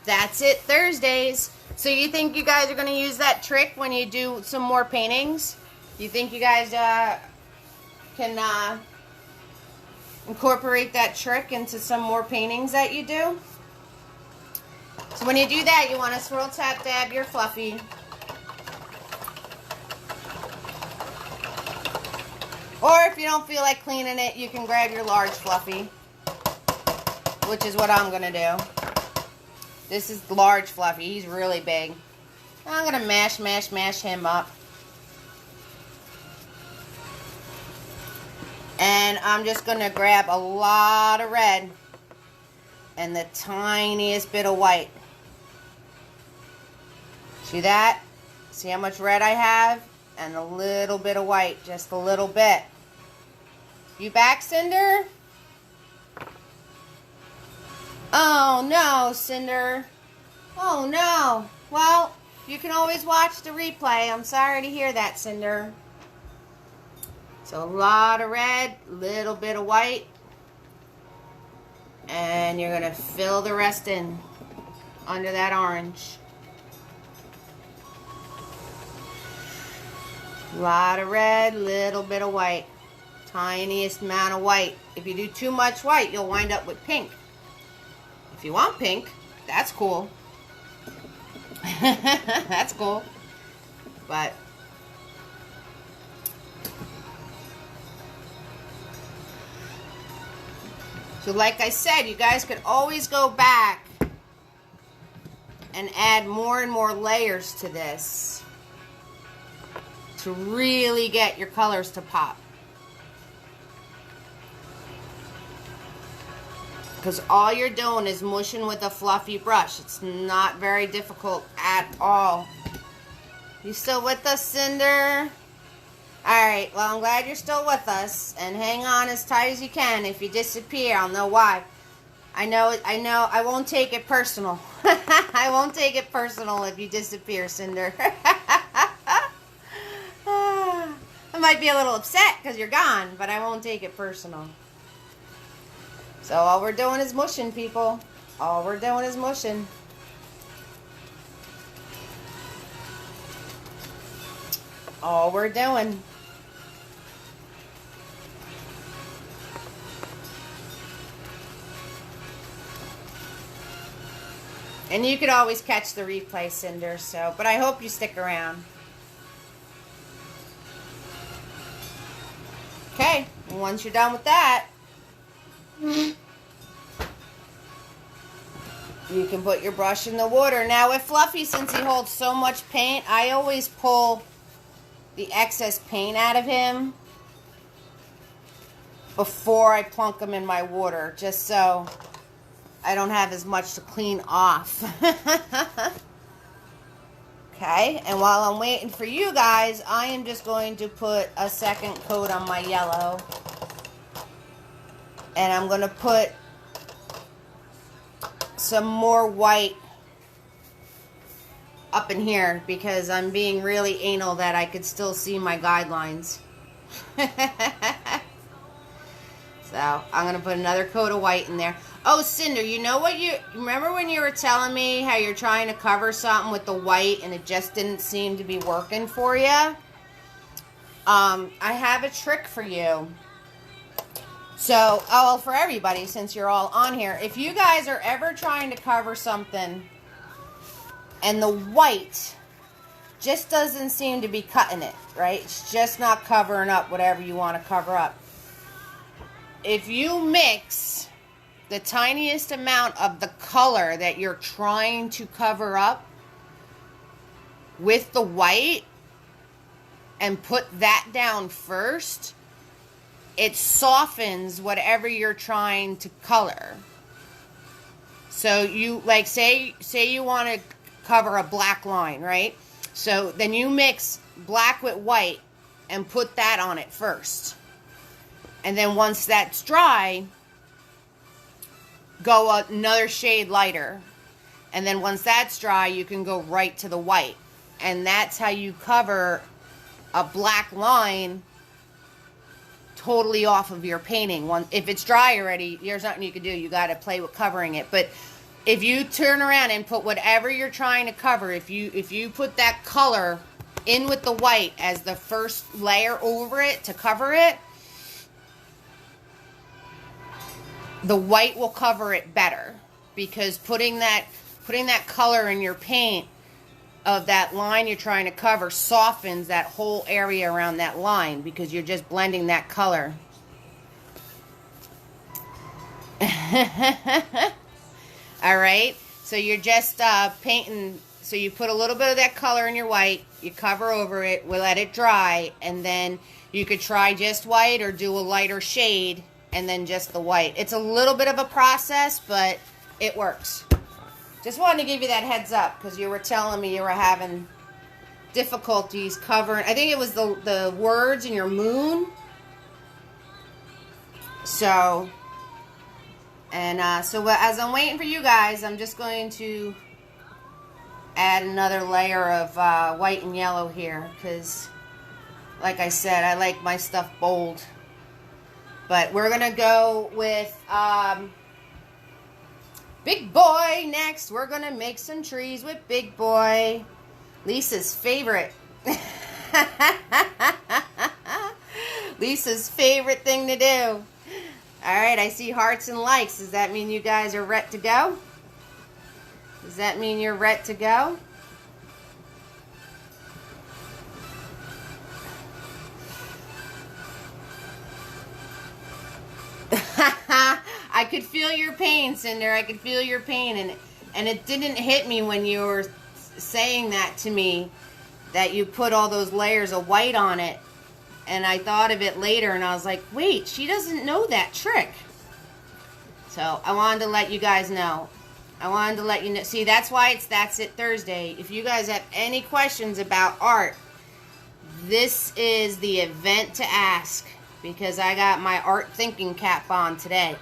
That's it, Thursdays. So you think you guys are going to use that trick when you do some more paintings? You think you guys can incorporate that trick into some more paintings that you do? So when you do that, you want to swirl tap dab your fluffy. Or if you don't feel like cleaning it, you can grab your large fluffy, which is what I'm going to do. This is large fluffy. He's really big. I'm going to mash him up. And I'm just going to grab a lot of red and the tiniest bit of white. See that? See how much red I have? And a little bit of white, just a little bit. You back, Cinder? Oh no, Cinder. Oh no. Well, you can always watch the replay. I'm sorry to hear that, Cinder. So a lot of red, little bit of white. And you're going to fill the rest in under that orange. A lot of red, little bit of white. Tiniest amount of white. If you do too much white, you'll wind up with pink. If you want pink, that's cool. That's cool. But so like I said, you guys could always go back and add more and more layers to this to really get your colors to pop. Because all you're doing is mushing with a fluffy brush. It's not very difficult at all. You still with us, Cinder? Alright, well, I'm glad you're still with us. And hang on as tight as you can. If you disappear, I'll know why. I know, I won't take it personal. I won't take it personal if you disappear, Cinder. I might be a little upset because you're gone, but I won't take it personal. So all we're doing is mushing, people. All we're doing is mushing. All we're doing. And you could always catch the replay, Cinder, so, but I hope you stick around. Okay, and once you're done with that, you can put your brush in the water. Now with Fluffy, since he holds so much paint, I always pull the excess paint out of him before I plunk him in my water, just so I don't have as much to clean off. Okay, and while I'm waiting for you guys, I am just going to put a second coat on my yellow. And I'm going to put some more white up in here because I'm being really anal that I could still see my guidelines. So I'm going to put another coat of white in there. Oh, Cinder, you know what remember when you were telling me how you're trying to cover something with the white and it just didn't seem to be working for you? I have a trick for you. So, well, for everybody, since you're all on here, if you guys are ever trying to cover something and the white just doesn't seem to be cutting it, right? It's just not covering up whatever you want to cover up. If you mix the tiniest amount of the color that you're trying to cover up with the white and put that down first, it softens whatever you're trying to color. So you, like, say you want to cover a black line, right? So then you mix black with white and put that on it first. And then once that's dry, go another shade lighter. And then once that's dry, you can go right to the white. And that's how you cover a black line totally off of your painting. If it's dry already, there's nothing you can do. You got to play with covering it. But if you turn around and put whatever you're trying to cover, if you put that color in with the white as the first layer over it to cover it, the white will cover it better, because putting that color in your paint of that line you're trying to cover softens that whole area around that line, because you're just blending that color. All right, so you're just painting. So you put a little bit of that color in your white, you cover over it, we'll let it dry, and then you could try just white or do a lighter shade and then just the white. It's a little bit of a process, but it works. Just wanted to give you that heads up, because you were telling me you were having difficulties covering. I think it was the words in your moon. So, and so as I'm waiting for you guys, I'm just going to add another layer of white and yellow here, because, like I said, I like my stuff bold. But we're going to go with Big Boy next. We're going to make some trees with Big Boy. Lisa's favorite. Lisa's favorite thing to do. All right, I see hearts and likes. Does that mean you guys are ready to go? Does that mean you're ready to go? I could feel your pain, Cinder. I could feel your pain, and it didn't hit me when you were saying that to me, that you put all those layers of white on it. And I thought of it later, and I was like, wait, she doesn't know that trick. So I wanted to let you guys know. I wanted to let you know. See, that's why it's That's It Thursday. If you guys have any questions about art, this is the event to ask, because I got my art thinking cap on today.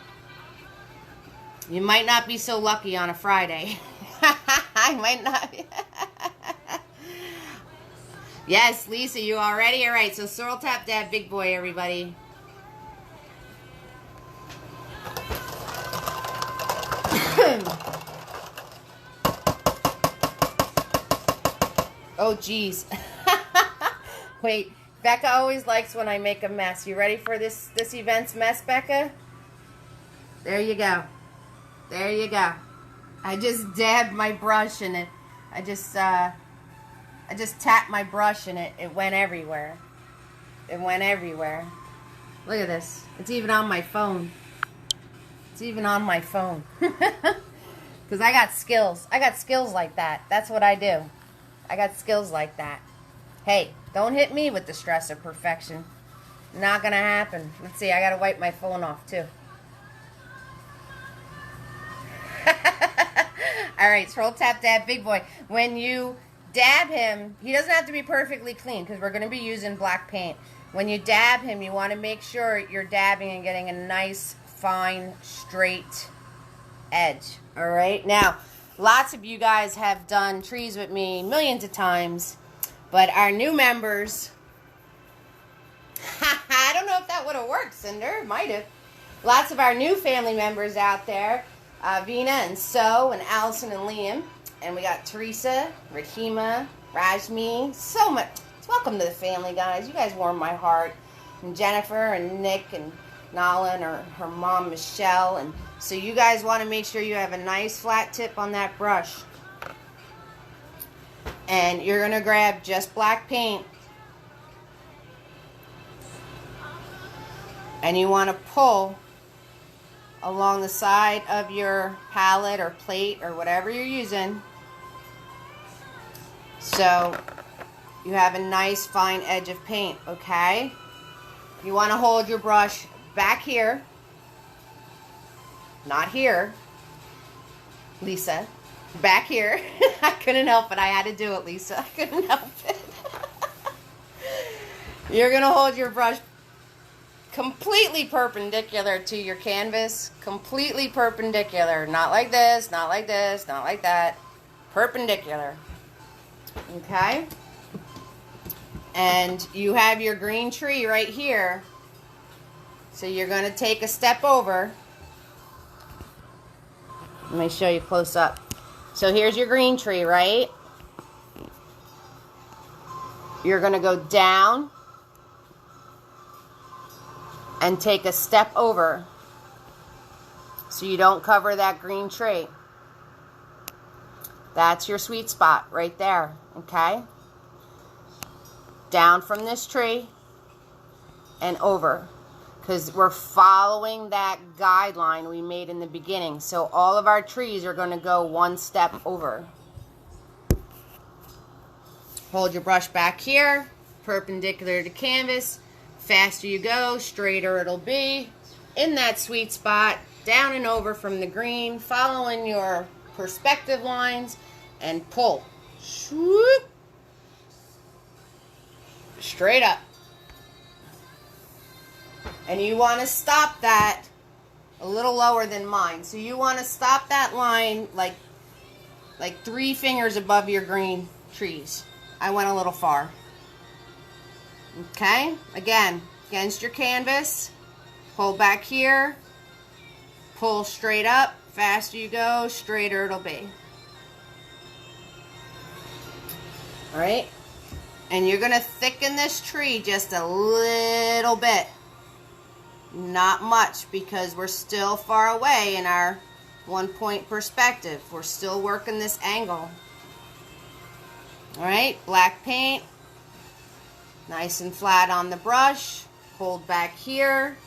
You might not be so lucky on a Friday. I might not be. Yes, Lisa, you all ready? All right, so swirl tap dab Big Boy, everybody. Oh, geez. Wait, Becca always likes when I make a mess. You ready for this event's mess, Becca? There you go. There you go. I just dabbed my brush in it. I just tapped my brush and it went everywhere. It went everywhere. Look at this. It's even on my phone. It's even on my phone. Because I got skills. I got skills like that. That's what I do. I got skills like that. Hey, don't hit me with the stress of perfection. Not gonna happen. Let's see, I gotta wipe my phone off too. Alright, swirl tap dab Big Boy. When you dab him, he doesn't have to be perfectly clean, because we're going to be using black paint. When you dab him, you want to make sure you're dabbing and getting a nice, fine, straight edge. Alright, now, Lots of you guys have done trees with me millions of times, but our new members, I don't know if that would have worked, Cinder. Might have. Lots of our new family members out there, Vina and So and Allison and Liam, and we got Teresa, Rahima, Rajmi, so much. Welcome to the family, guys. You guys warm my heart. And Jennifer and Nick and Nala and her mom Michelle. And so you guys want to make sure you have a nice flat tip on that brush. And you're going to grab just black paint. And you want to pull along the side of your palette or plate or whatever you're using. So you have a nice fine edge of paint, okay? You want to hold your brush back here, not here, Lisa, back here. I couldn't help it. I had to do it, Lisa. I couldn't help it. You're going to hold your brush completely perpendicular to your canvas, completely perpendicular, not like this, not like this, not like that, perpendicular, okay? And you have your green tree right here. So you're going to take a step over. Let me show you close up. So here's your green tree, right? You're going to go down and take a step over so you don't cover that green tree. That's your sweet spot right there, okay? Down from this tree and over, because we're following that guideline we made in the beginning. So all of our trees are going to go one step over. Hold your brush back here, perpendicular to canvas. Faster you go, straighter it'll be. In that sweet spot, down and over from the green, following your perspective lines, and pull. Swoop. Straight up. And you want to stop that a little lower than mine. So you want to stop that line like 3 fingers above your green trees. I went a little far. Okay? Again, against your canvas. Pull back here. Pull straight up. Faster you go, straighter it'll be. Alright? And you're going to thicken this tree just a little bit. Not much, because we're still far away in our 1-point perspective. We're still working this angle. Alright, black paint. Nice and flat on the brush. Hold back here.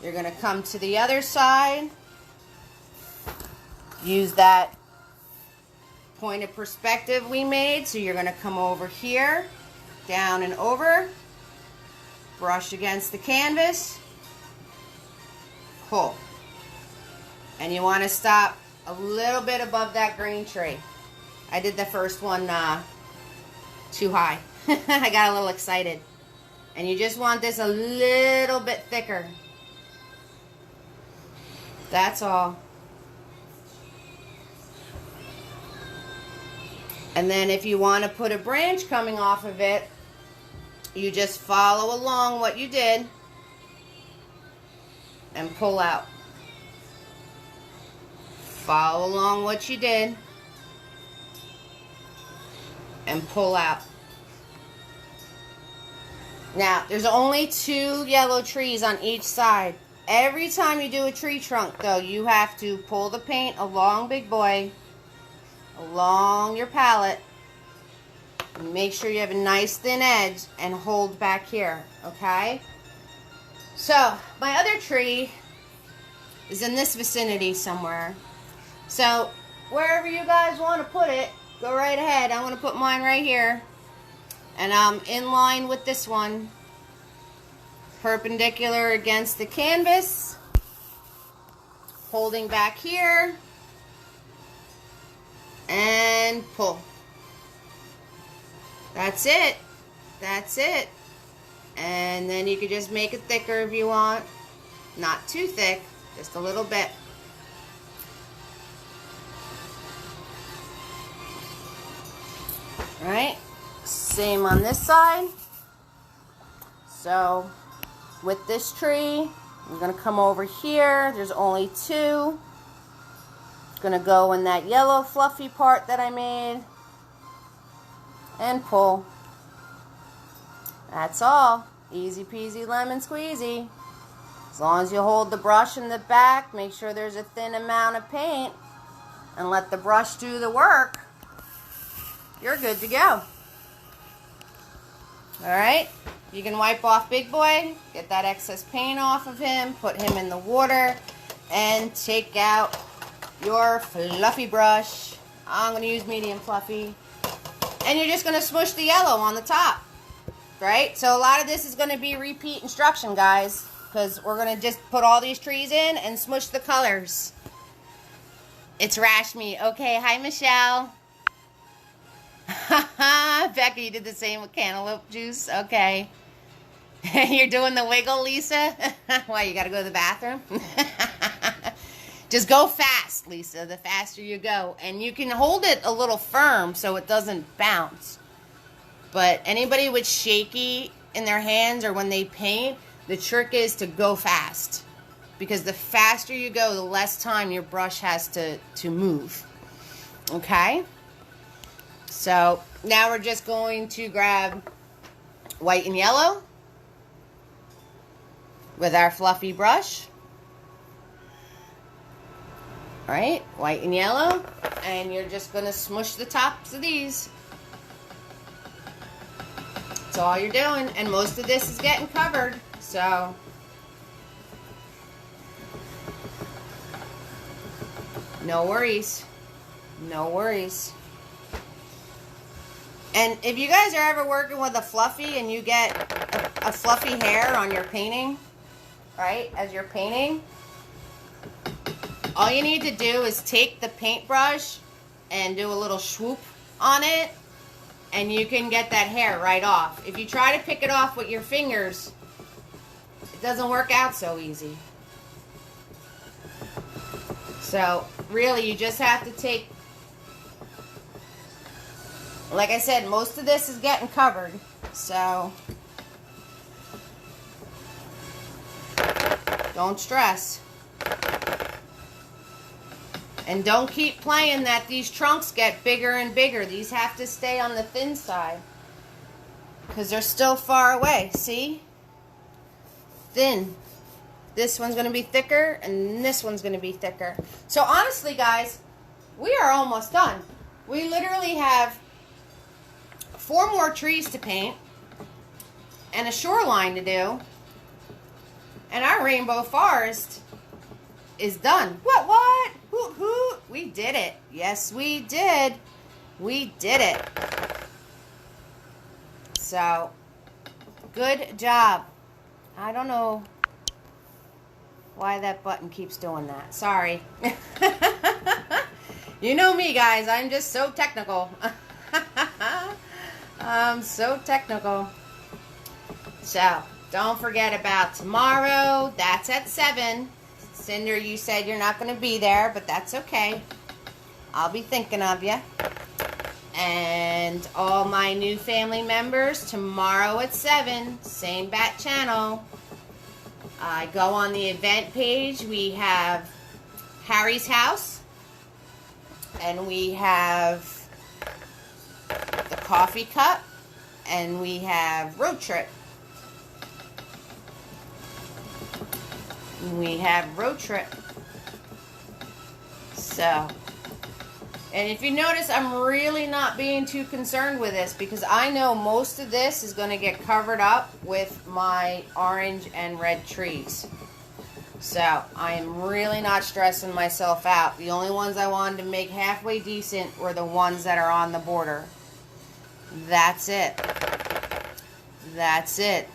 You're going to come to the other side. Use that point of perspective we made. So you're going to come over here. Down and over, brush against the canvas, pull. And you want to stop a little bit above that green tree. I did the first one too high. I got a little excited. And you just want this a little bit thicker. That's all. And then if you want to put a branch coming off of it, you just follow along what you did and pull out. Follow along what you did and pull out. Now, there's only 2 yellow trees on each side. Every time you do a tree trunk, though, you have to pull the paint along, big boy, along your palette. Make sure you have a nice thin edge and hold back here, okay? So, my other tree is in this vicinity somewhere. So, wherever you guys want to put it, go right ahead. I'm going to put mine right here. And I'm in line with this one. Perpendicular against the canvas. Holding back here. And pull. That's it. That's it. And then you can just make it thicker if you want. Not too thick, just a little bit. Alright, same on this side. So, with this tree, I'm going to come over here. There's only two. Going to go in that yellow fluffy part that I made. And pull. That's all. Easy peasy lemon squeezy. As long as you hold the brush in the back, make sure there's a thin amount of paint, and let the brush do the work, you're good to go. Alright, you can wipe off Big Boy, get that excess paint off of him, put him in the water, and take out your fluffy brush. I'm going to use medium fluffy. And you're just going to smush the yellow on the top. Right? So a lot of this is going to be repeat instruction, guys. Because we're going to just put all these trees in and smush the colors. It's Rashmi. Okay, hi Michelle. Becca, you did the same with cantaloupe juice. Okay. You're doing the wiggle, Lisa? Why, you got to go to the bathroom? Just go fast, Lisa. The faster you go. And you can hold it a little firm so it doesn't bounce. But anybody with shaky in their hands or when they paint, the trick is to go fast. Because the faster you go, the less time your brush has to move. Okay? So now we're just going to grab white and yellow with our fluffy brush. Alright, white and yellow. And you're just going to smush the tops of these. That's all you're doing. And most of this is getting covered. So, no worries. No worries. And if you guys are ever working with a fluffy and you get a fluffy hair on your painting, right, as you're painting, all you need to do is take the paintbrush and do a little swoop on it, and you can get that hair right off. If you try to pick it off with your fingers, it doesn't work out so easy. So, really, you just have to take, like I said, most of this is getting covered, so don't stress. And don't keep playing that these trunks get bigger and bigger. These have to stay on the thin side because they're still far away. See? Thin. This one's going to be thicker and this one's going to be thicker. So honestly, guys, we are almost done. We literally have 4 more trees to paint and a shoreline to do. And our rainbow forest is done. What? Hoot, hoot. We did it. Yes, we did. We did it. So, good job. I don't know why that button keeps doing that. Sorry. You know me, guys. I'm just so technical. I'm so technical. So, don't forget about tomorrow. That's at 7. Cinder, you said you're not going to be there, but that's okay. I'll be thinking of you. And all my new family members, tomorrow at 7, same bat channel. I go on the event page. We have Harry's house. And we have the coffee cup. And we have road trip. We have road trip. So, and if you notice, I'm really not being too concerned with this because I know most of this is going to get covered up with my orange and red trees. So, I am really not stressing myself out. The only ones I wanted to make halfway decent were the ones that are on the border. That's it. That's it.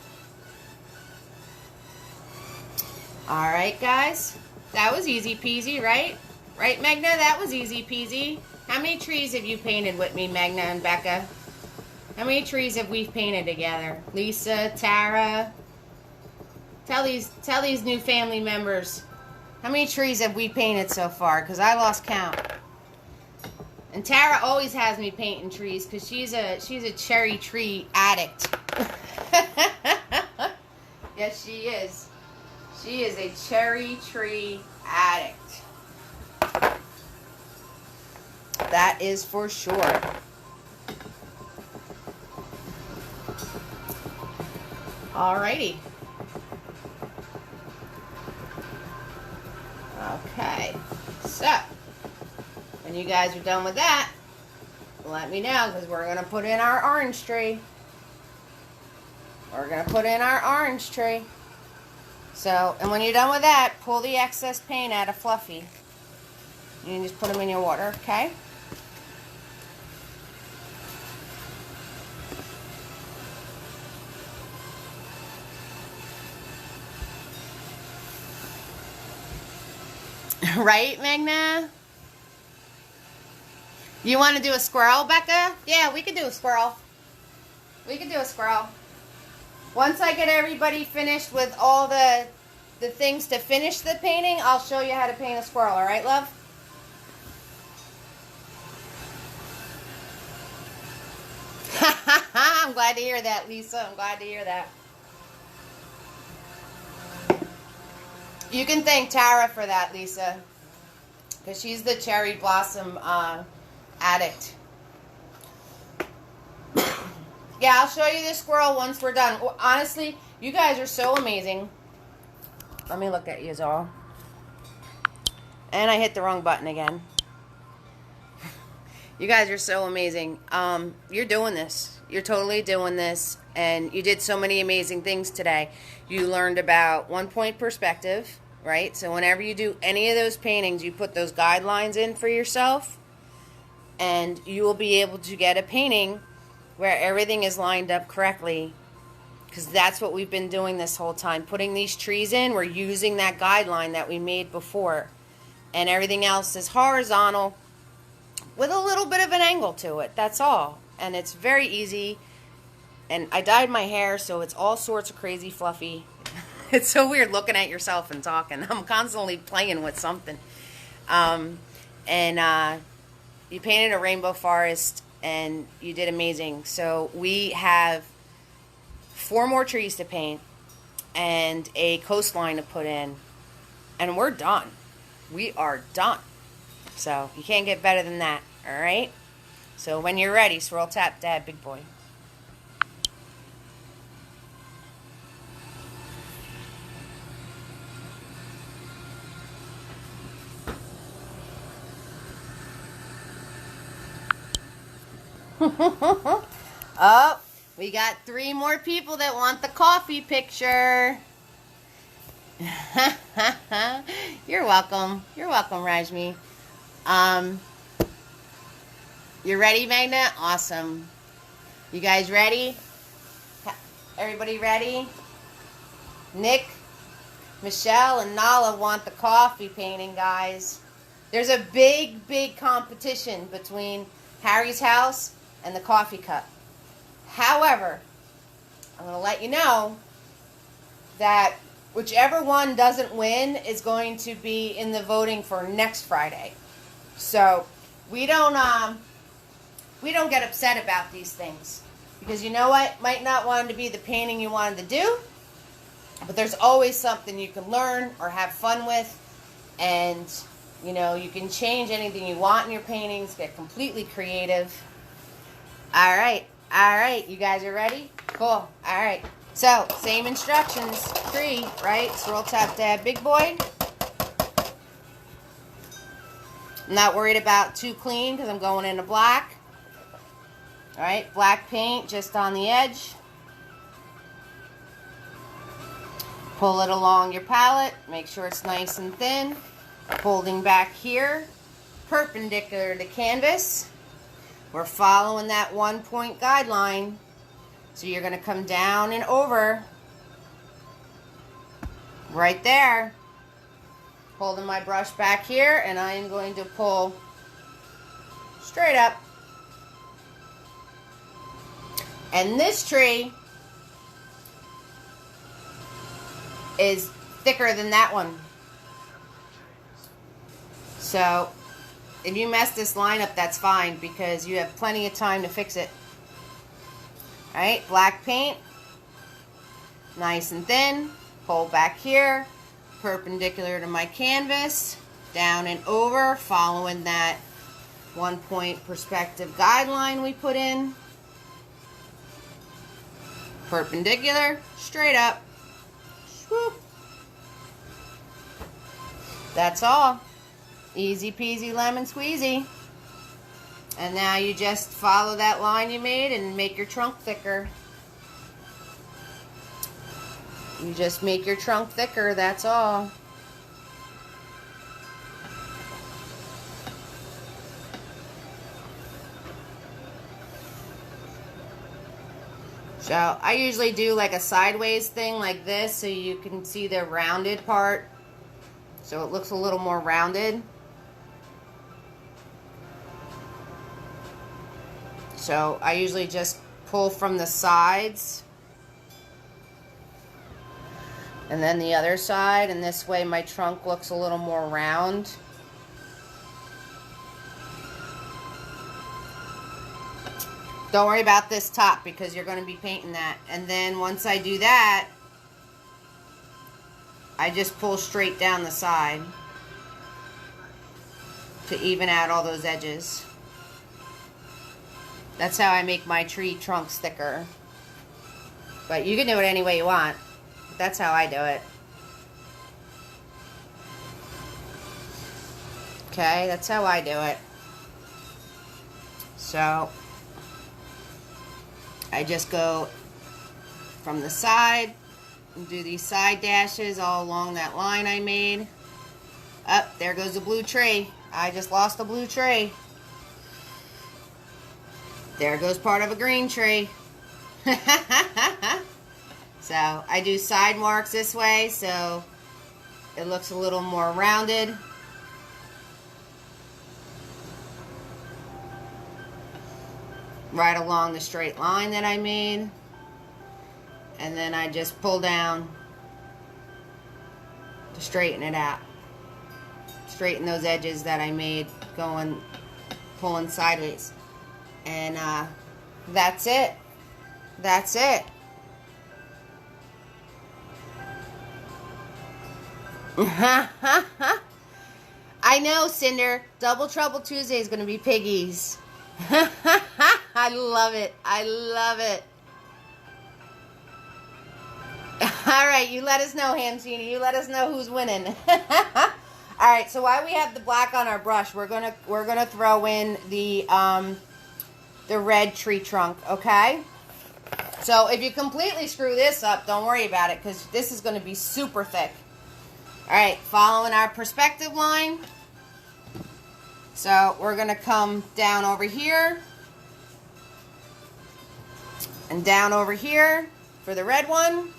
Alright, guys. That was easy peasy, right? Right, Magna? That was easy peasy. How many trees have you painted with me, Magna and Becca? How many trees have we painted together? Lisa, Tara? Tell these new family members. How many trees have we painted so far? Because I lost count. And Tara always has me painting trees because she's a cherry tree addict. Yes, she is. She is a cherry tree addict. That is for sure. Alrighty. Okay. So, when you guys are done with that, let me know because we're going to put in our orange tree. We're going to put in our orange tree. So, and when you're done with that, pull the excess paint out of Fluffy. You can just put them in your water, okay? Right, Magna? You want to do a squirrel, Becca? Yeah, we could do a squirrel. We could do a squirrel. Once I get everybody finished with all the things to finish the painting, I'll show you how to paint a squirrel. All right, love? I'm glad to hear that, Lisa. I'm glad to hear that. You can thank Tara for that, Lisa, because she's the cherry blossom addict. Yeah, I'll show you this squirrel once we're done. Honestly, you guys are so amazing. Let me look at you all. And I hit the wrong button again. You guys are so amazing. You're doing this. You're totally doing this. And you did so many amazing things today. You learned about 1-point perspective, right? So whenever you do any of those paintings, you put those guidelines in for yourself. And you will be able to get a painting where everything is lined up correctly. Because that's what we've been doing this whole time. Putting these trees in, we're using that guideline that we made before. And everything else is horizontal with a little bit of an angle to it. That's all. And it's very easy. And I dyed my hair, so it's all sorts of crazy fluffy. It's so weird looking at yourself and talking. I'm constantly playing with something. You painted a rainbow forest, and you did amazing. So we have 4 more trees to paint and a coastline to put in. And we're done. We are done. So you can't get better than that, all right? So when you're ready, swirl tap dab, big boy. Oh, we got 3 more people that want the coffee picture. You're welcome. You're welcome, Rajmi. You ready, Magna? Awesome. You guys ready? Everybody ready? Nick, Michelle, and Nala want the coffee painting, guys. There's a big, big competition between Harry's house and the coffee cup. However, I'm going to let you know that whichever one doesn't win is going to be in the voting for next Friday. So we don't get upset about these things, because you know what? Might not want to be the painting you wanted to do, but there's always something you can learn or have fun with, and you know, you can change anything you want in your paintings, get completely creative. All right, you guys are ready? Cool. All right. So, same instructions. Tree, right? Swirl, tap, dab, big boy. I'm not worried about too clean because I'm going into black. All right, black paint just on the edge. Pull it along your palette. Make sure it's nice and thin. Holding back here, perpendicular to canvas. We're following that 1-point guideline. So you're going to come down and over. Right there. Holding my brush back here, and I am going to pull straight up. And this tree is thicker than that one. So if you mess this line up, that's fine because you have plenty of time to fix it. Alright, black paint, nice and thin, pull back here, perpendicular to my canvas, down and over, following that 1 point perspective guideline we put in. Perpendicular, straight up, swoop. That's all. Easy peasy lemon squeezy. And now you just follow that line you made and make your trunk thicker. You just make your trunk thicker, that's all. So I usually do like a sideways thing like this so you can see the rounded part. So it looks a little more rounded. So I usually just pull from the sides. And then the other side, and this way my trunk looks a little more round. Don't worry about this top because you're going to be painting that. And then once I do that, I just pull straight down the side to even out all those edges. That's how I make my tree trunks thicker. But you can do it any way you want. But that's how I do it. Okay, that's how I do it. So I just go from the side and do these side dashes all along that line I made. Up, there goes the blue tree. I just lost the blue tree. There goes part of a green tree. So I do side marks this way so it looks a little more rounded. Right along the straight line that I made. And then I just pull down to straighten it out. Straighten those edges that I made going, pulling sideways. And that's it. That's it. I know, Cinder. Double Trouble Tuesday is going to be piggies. I love it. I love it. All right, you let us know, Hamsini. You let us know who's winning. All right, so while we have the black on our brush, we're gonna throw in the red tree trunk. Okay. So if you completely screw this up, don't worry about it because this is going to be super thick. All right, following our perspective line. So we're going to come down over here and down over here for the red one.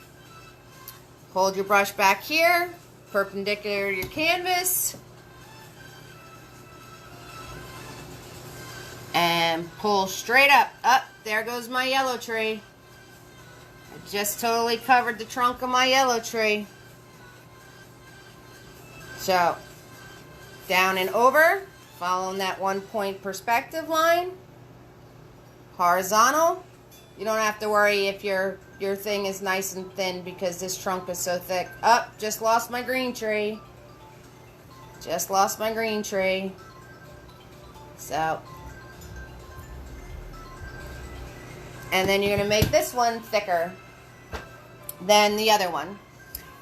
Hold your brush back here, perpendicular to your canvas. And pull straight up. Up, there goes my yellow tree. I just totally covered the trunk of my yellow tree. So, down and over, following that 1 point perspective line. Horizontal. You don't have to worry if your thing is nice and thin because this trunk is so thick. Up, just lost my green tree. Just lost my green tree. So, and then you're going to make this one thicker than the other one.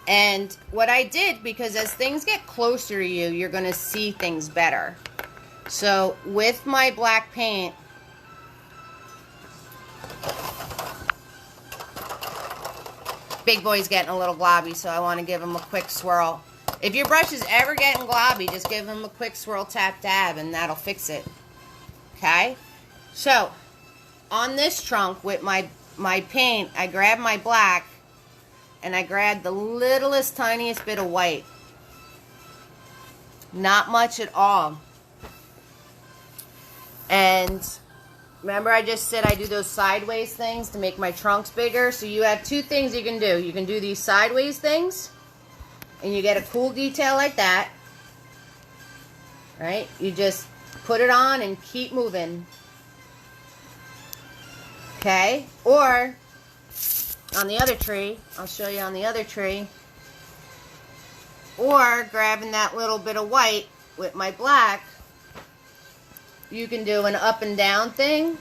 And what I did, because as things get closer to you, you're going to see things better. So with my black paint, Big Boy's getting a little globby, so I want to give him a quick swirl. If your brush is ever getting globby, just give him a quick swirl, tap, dab, and that'll fix it. Okay? So, on this trunk with my paint, I grabbed my black and I grabbed the littlest, tiniest bit of white. Not much at all. And remember I just said I do those sideways things to make my trunks bigger? So you have two things you can do. You can do these sideways things and you get a cool detail like that. Right? You just Put it on and keep moving. Okay? Or, on the other tree, I'll show you on the other tree, or grabbing that little bit of white with my black, you can do an up and down thing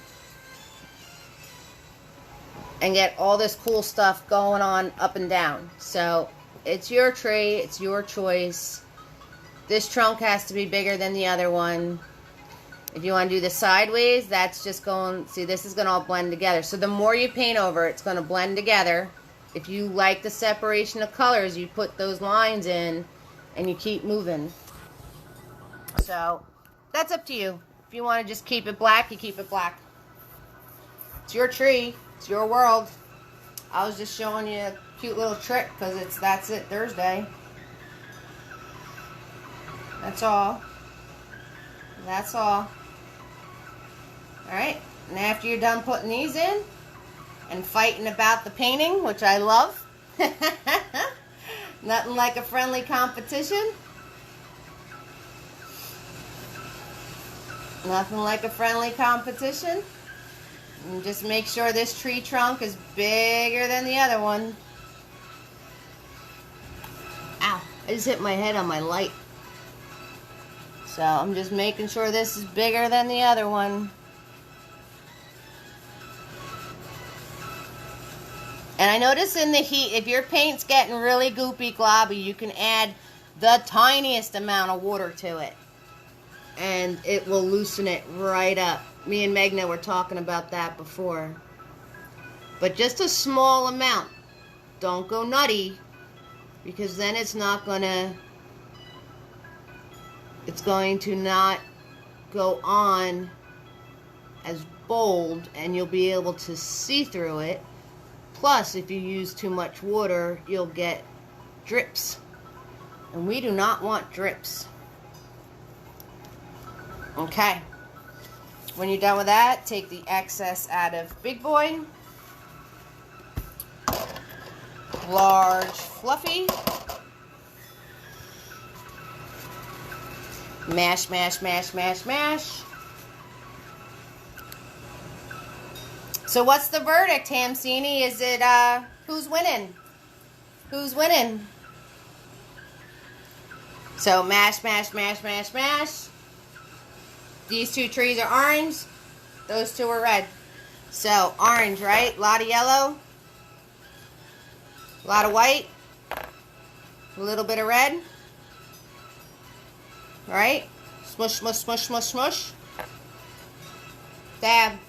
and get all this cool stuff going on up and down. So it's your tree, it's your choice. This trunk has to be bigger than the other one. If you want to do the sideways, that's just going, see, this is going to all blend together. So the more you paint over, it's going to blend together. If you like the separation of colors, you put those lines in and you keep moving. So that's up to you. If you want to just keep it black, you keep it black. It's your tree. It's your world. I was just showing you a cute little trick because it's That's It Thursday. That's all. That's all. Alright, and after you're done putting these in and fighting about the painting, which I love, nothing like a friendly competition. Nothing like a friendly competition. And just make sure this tree trunk is bigger than the other one. Ow, I just hit my head on my light. So I'm just making sure this is bigger than the other one. And I notice in the heat, if your paint's getting really goopy globby, you can add the tiniest amount of water to it. And it will loosen it right up. Me and Megna were talking about that before. But just a small amount. Don't go nutty, because then it's going to not go on as bold, and you'll be able to see through it. Plus, if you use too much water, you'll get drips. And we do not want drips. Okay. When you're done with that, take the excess out of Big Boy. Large Fluffy. Mash, mash, mash, mash, mash. So what's the verdict, Hamsini? Is it, who's winning? Who's winning? So mash, mash, mash, mash, mash. These two trees are orange. Those two are red. So orange, right? A lot of yellow. A lot of white. A little bit of red. Right? Smush, smush, smush, smush, smush. Dab.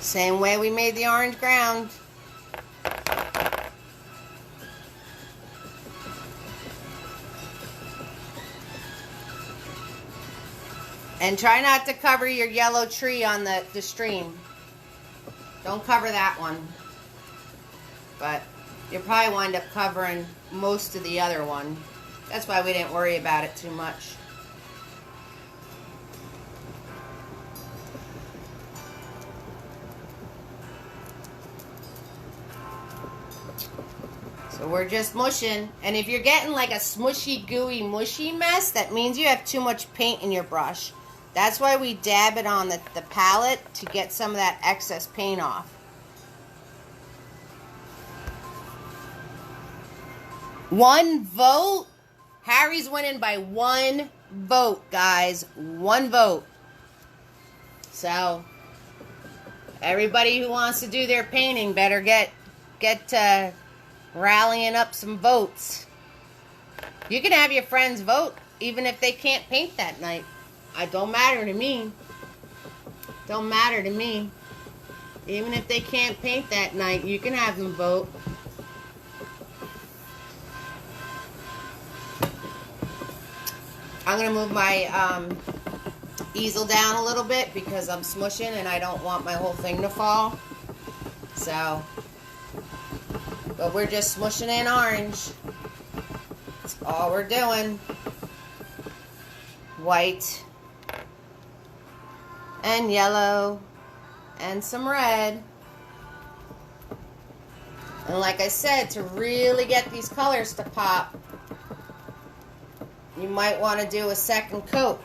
Same way we made the orange ground. And try not to cover your yellow tree on the stream. Don't cover that one. But you'll probably wind up covering most of the other one. That's why we didn't worry about it too much. So we're just mushing. And if you're getting like a smushy, gooey, mushy mess, that means you have too much paint in your brush. That's why we dab it on the palette to get some of that excess paint off. One vote. Harry's winning by one vote, guys. One vote. So everybody who wants to do their painting better get rallying up some votes. You can have your friends vote even if they can't paint that night. It don't matter to me. Don't matter to me. Even if they can't paint that night, you can have them vote. I'm going to move my easel down a little bit because I'm smushing and I don't want my whole thing to fall. So, but we're just smushing in orange. That's all we're doing. White and yellow and some red. And like I said, to really get these colors to pop, you might want to do a second coat.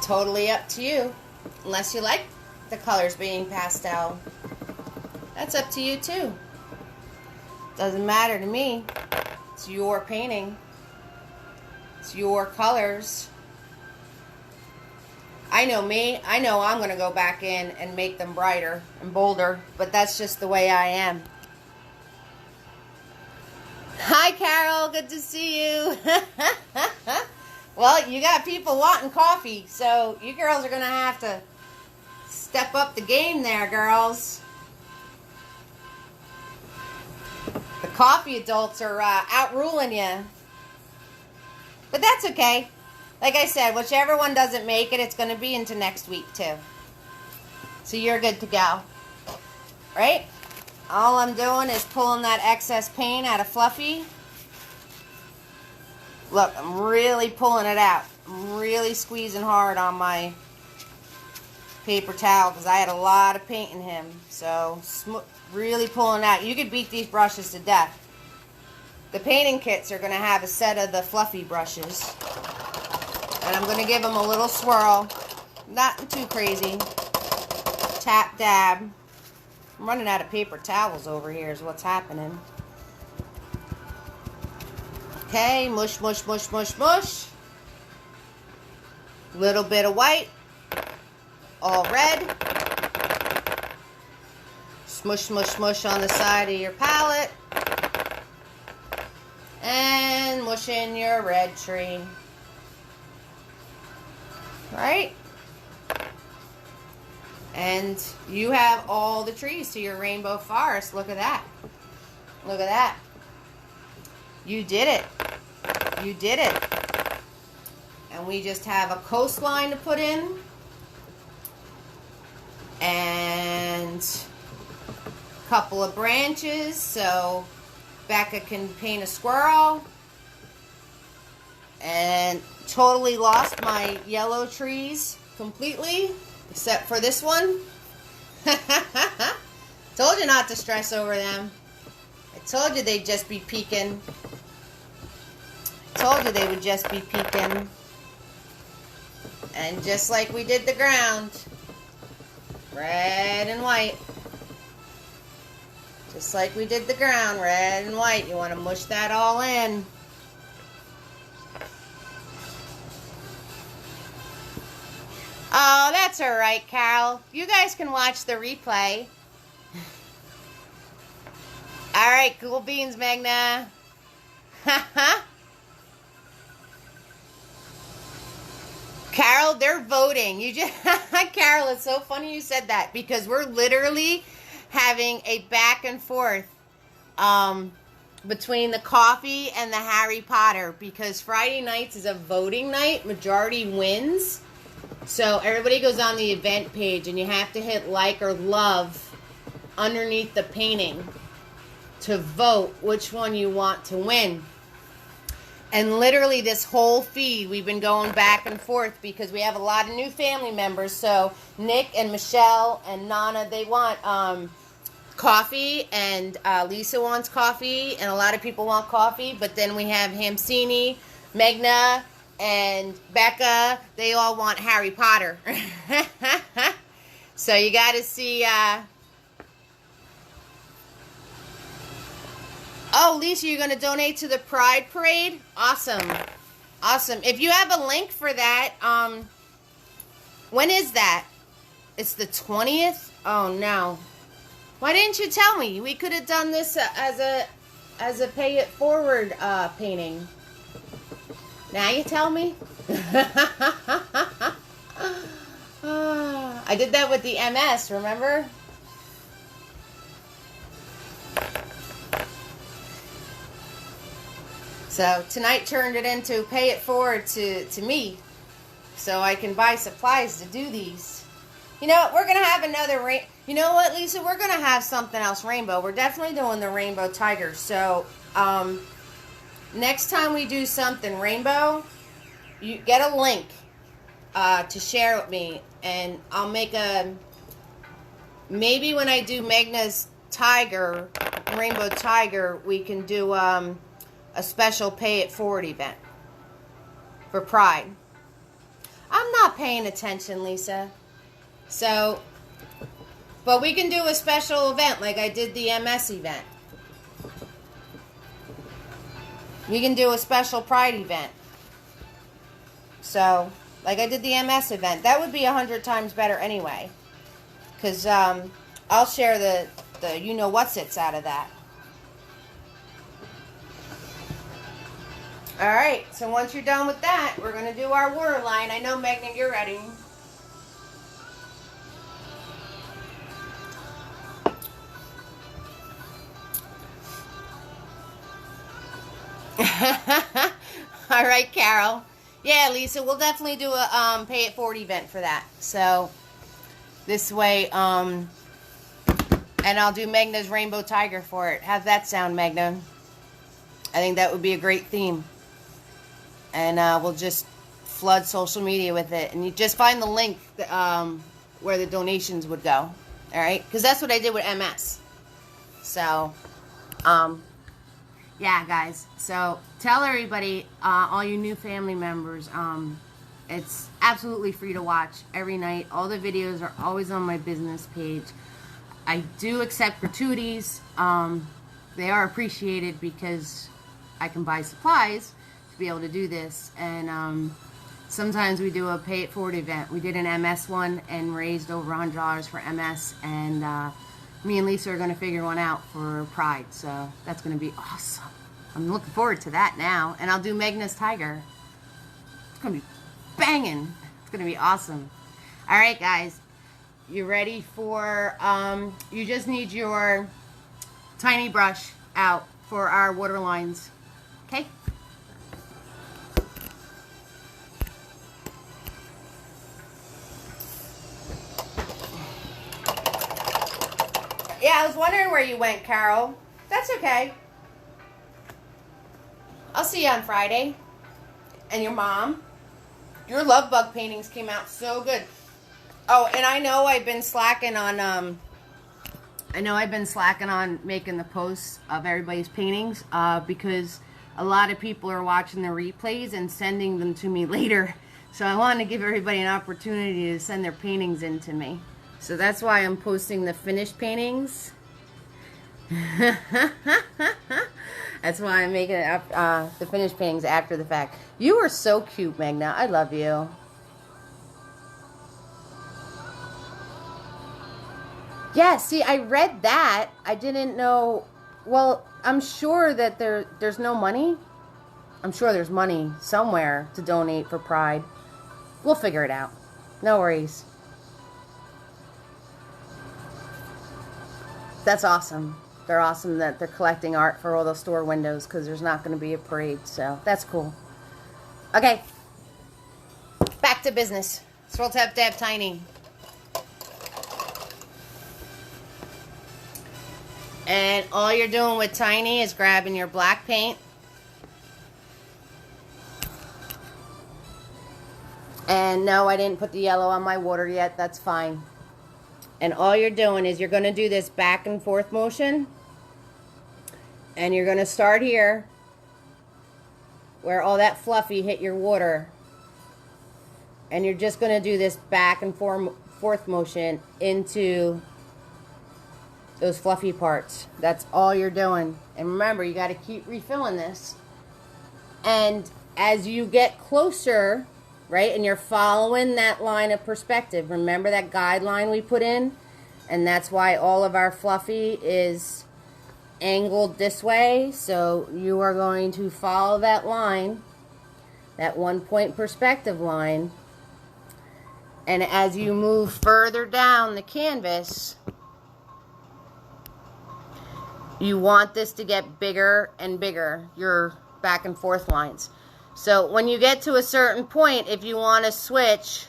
Totally up to you. Unless you like the colors being pastel. That's up to you too. Doesn't matter to me. It's your painting. It's your colors. I know me. I know I'm going to go back in and make them brighter and bolder. But that's just the way I am. Hi, Carol. Good to see you. Well, you got people wanting coffee. So you girls are going to have to step up the game there, girls. The coffee adults are outruling you. But that's okay. Like I said, whichever one doesn't make it, it's going to be into next week too. So you're good to go. Right? All I'm doing is pulling that excess paint out of Fluffy. Look, I'm really pulling it out. I'm really squeezing hard on my paper towel because I had a lot of paint in him. So really pulling out. You could beat these brushes to death. The painting kits are going to have a set of the Fluffy brushes. And I'm going to give them a little swirl. Not too crazy. Tap, dab. I'm running out of paper towels over here is what's happening. Okay, mush, mush, mush, mush, mush. Little bit of white. All red. Smush, smush, smush on the side of your palette. And mush in your red tree. Right? And you have all the trees to your rainbow forest. Look at that. Look at that. You did it. You did it. And we just have a coastline to put in. And a couple of branches so Becca can paint a squirrel. And totally lost my yellow trees completely, except for this one. Told you not to stress over them. I told you they'd just be peeking. Told you they would just be peeking. And just like we did the ground, red and white. Just like we did the ground, red and white. You want to mush that all in. Oh, that's all right, Carol. You guys can watch the replay. All right, cool beans, Magna. Carol, they're voting. You just Carol, it's so funny you said that because we're literally having a back and forth between the coffee and the Harry Potter because Friday nights is a voting night. Majority wins. So everybody goes on the event page and you have to hit like or love underneath the painting to vote which one you want to win. And literally this whole feed, we've been going back and forth because we have a lot of new family members. So Nick and Michelle and Nana, they want coffee, and Lisa wants coffee, and a lot of people want coffee. But then we have Hamsini, Megna, and Becca. They all want Harry Potter. So you got to see... Oh, Lisa, you're going to donate to the Pride Parade? Awesome. Awesome. If you have a link for that, when is that? It's the 20th? Oh, no. Why didn't you tell me? We could have done this as a pay it forward painting. Now you tell me? I did that with the MS, remember? So tonight turned it into pay it forward to me so I can buy supplies to do these. You know what? We're going to have another you know what, Lisa? We're going to have something else rainbow. We're definitely doing the rainbow tiger. So next time we do something rainbow, you get a link to share with me, and I'll make a maybe when I do Magna's Tiger, Rainbow Tiger, we can do a special pay it forward event for Pride. I'm not paying attention, Lisa. So, but we can do a special event like I did the MS event. We can do a special Pride event. So, like I did the MS event. That would be 100 times better anyway. Because I'll share the you-know-what-sits out of that. Alright, so once you're done with that, we're going to do our waterline. I know, Magna, you're ready. Alright, Carol. Yeah, Lisa, we'll definitely do a pay it forward event for that. So, this way, and I'll do Magna's Rainbow Tiger for it. How's that sound, Magna? I think that would be a great theme. And we'll just flood social media with it. And you just find the link where the donations would go. Alright? Because that's what I did with MS. So, yeah, guys. So, tell everybody, all you new family members, it's absolutely free to watch every night. All the videos are always on my business page. I do accept gratuities. They are appreciated because I can buy supplies to be able to do this. And sometimes we do a pay it forward event. We did an MS one and raised over $100 for MS. And me and Lisa are going to figure one out for Pride. So that's going to be awesome. I'm looking forward to that now. And I'll do Magna's Tiger. It's going to be banging. It's going to be awesome. Alright, guys. You ready for, you just need your tiny brush out for our water lines. Okay? Yeah, I was wondering where you went, Carol. That's okay. I'll see you on Friday. And your mom. Your love bug paintings came out so good. Oh, and I know I've been slacking on making the posts of everybody's paintings because a lot of people are watching the replays and sending them to me later. So I want to give everybody an opportunity to send their paintings in to me. So that's why I'm posting the finished paintings. That's why I'm making it the finished paintings after the fact. You are so cute, Magna. I love you. Yeah, see, I read that. I didn't know. Well, I'm sure that there's no money. I'm sure there's money somewhere to donate for Pride. We'll figure it out. No worries. That's awesome. They're awesome that they're collecting art for all those store windows because there's not going to be a parade. So that's cool. Okay. Back to business. Swirl Tap Dab Tiny. And all you're doing with Tiny is grabbing your black paint. And no, I didn't put the yellow on my water yet. That's fine. And all you're doing is you're going to do this back and forth motion. And you're going to start here where all that fluffy hit your water. And you're just going to do this back and forth motion into those fluffy parts. That's all you're doing. And remember, you got to keep refilling this. And as you get closer, right, and you're following that line of perspective, remember that guideline we put in? And that's why all of our fluffy is angled this way. So you are going to follow that line, that 1 point perspective line. And as you move further down the canvas, you want this to get bigger and bigger, your back and forth lines. So when you get to a certain point, if you want to switch,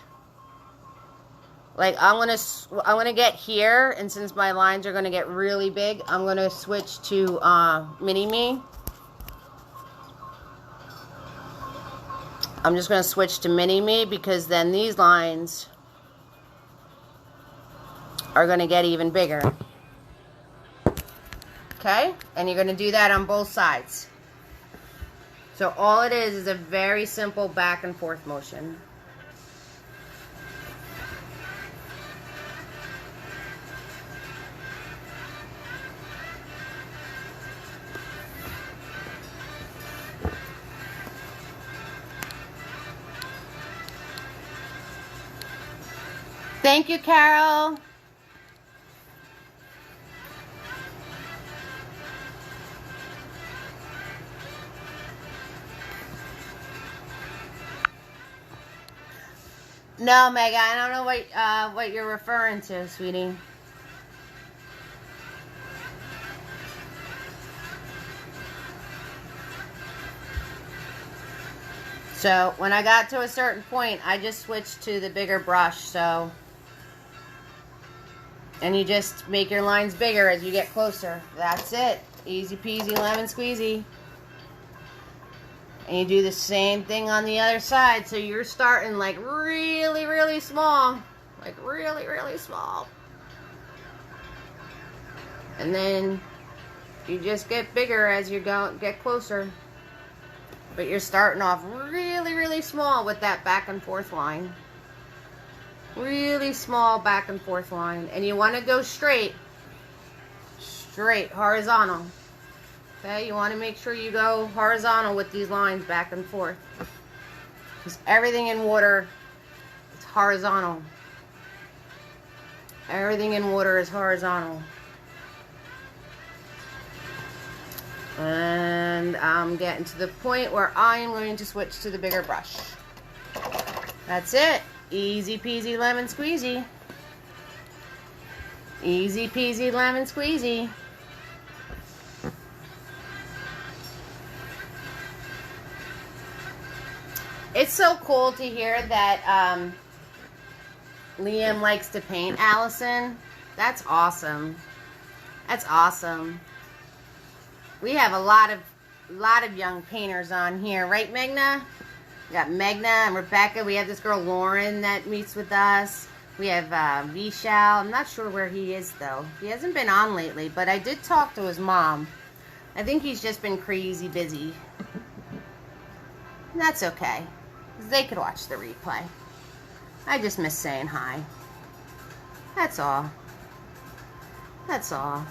like I'm gonna get here, and since my lines are gonna get really big, I'm gonna switch to Mini Me. I'm just gonna switch to Mini Me because then these lines are going to get even bigger. Okay? And you're going to do that on both sides. So all it is a very simple back and forth motion. Thank you, Carol. No, Mega, I don't know what you're referring to, sweetie. So when I got to a certain point, I just switched to the bigger brush. So, and you just make your lines bigger as you get closer. That's it. Easy peasy lemon squeezy. And you do the same thing on the other side. So you're starting like really, really small. Like really, really small. And then you just get bigger as you get closer. But you're starting off really, really small with that back and forth line. Really small back and forth line. And you want to go straight. Straight, horizontal. Okay, you want to make sure you go horizontal with these lines back and forth. Because everything in water is horizontal. Everything in water is horizontal. And I'm getting to the point where I am going to switch to the bigger brush. That's it. Easy peasy lemon squeezy. Easy peasy lemon squeezy. It's so cool to hear that Liam likes to paint, Allison. That's awesome. That's awesome. We have a lot of young painters on here, right, Megna? We got Megna and Rebecca. We have this girl Lauren that meets with us. We have Vishal. I'm not sure where he is though. He hasn't been on lately, but I did talk to his mom. I think he's just been crazy busy. And that's okay. They could watch the replay. I just miss saying hi. That's all. That's all.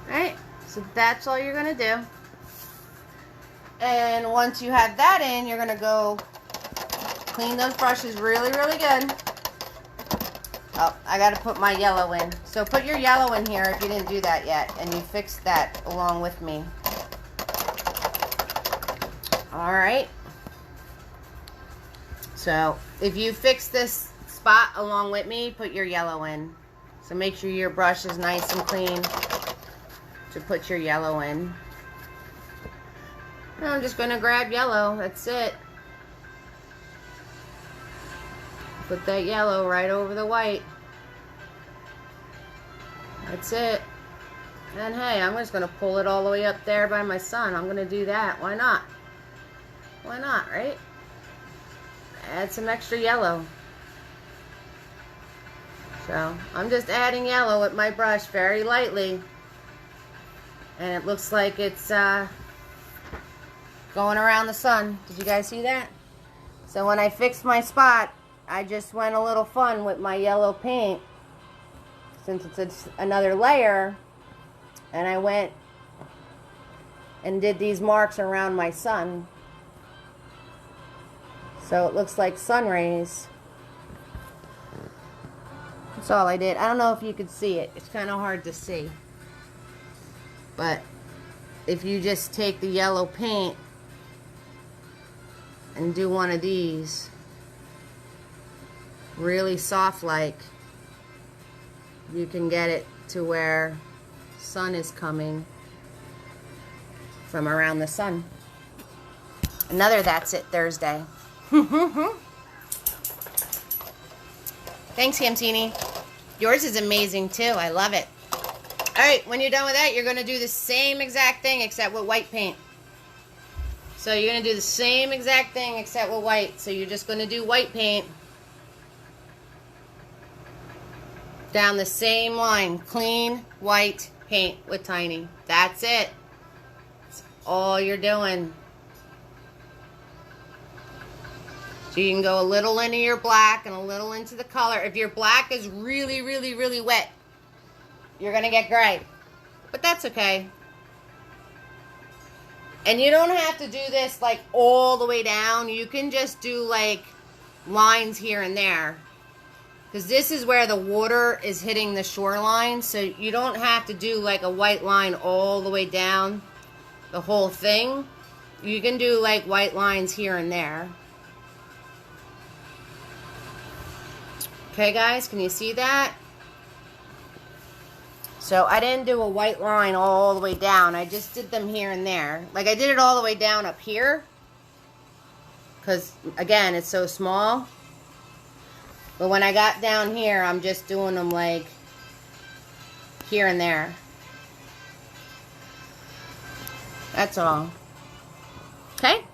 Alright, so that's all you're going to do. And once you have that in, you're going to go clean those brushes really, really good. Oh, I got to put my yellow in. So put your yellow in here if you didn't do that yet. And you fixed that along with me. Alright. So, if you fix this spot along with me, put your yellow in. So make sure your brush is nice and clean to put your yellow in. And I'm just going to grab yellow. That's it. Put that yellow right over the white. That's it. And hey, I'm just going to pull it all the way up there by my sun. I'm going to do that. Why not? Why not, right? Add some extra yellow. So, I'm just adding yellow with my brush very lightly. And it looks like it's going around the sun. Did you guys see that? So when I fixed my spot, I just went a little fun with my yellow paint. Since it's another layer. And I went and did these marks around my sun. So it looks like sun rays. That's all I did. I don't know if you could see it. It's kind of hard to see. But if you just take the yellow paint and do one of these, really soft like, you can get it to where sun is coming from around the sun. Another That's It Thursday. Thanks, Hamtini. Yours is amazing too. I love it. Alright, when you're done with that, you're going to do the same exact thing except with white paint. So you're going to do the same exact thing except with white. So you're just going to do white paint. Down the same line. Clean white paint with Tiny. That's it. That's all you're doing. So you can go a little into your black and a little into the color. If your black is really, really, really wet, you're going to get gray. But that's okay. And you don't have to do this like all the way down. You can just do like lines here and there. Because this is where the water is hitting the shoreline. So you don't have to do like a white line all the way down the whole thing. You can do like white lines here and there. Okay, guys, can you see that? So I didn't do a white line all the way down. I just did them here and there. Like I did it all the way down up here. Because, again, it's so small. But when I got down here, I'm just doing them like here and there. That's all. Okay?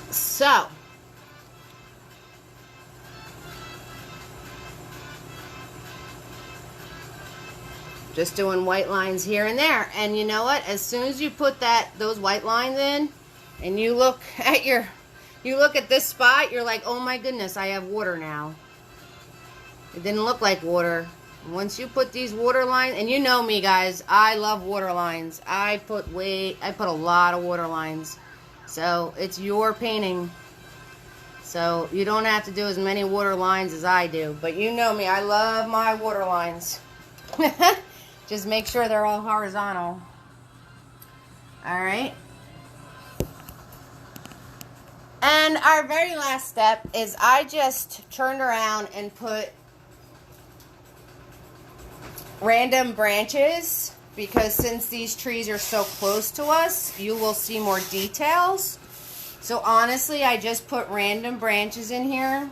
So, just doing white lines here and there. And you know what? As soon as you put those white lines in, and you look at this spot, you're like, oh my goodness, I have water now. It didn't look like water. Once you put these water lines, and you know me, guys, I love water lines. I put a lot of water lines. So it's your painting. So you don't have to do as many water lines as I do. But you know me, I love my water lines. Just make sure they're all horizontal. Alright. And our very last step is I just turned around and put random branches, because since these trees are so close to us, you will see more details. So honestly, I just put random branches in here.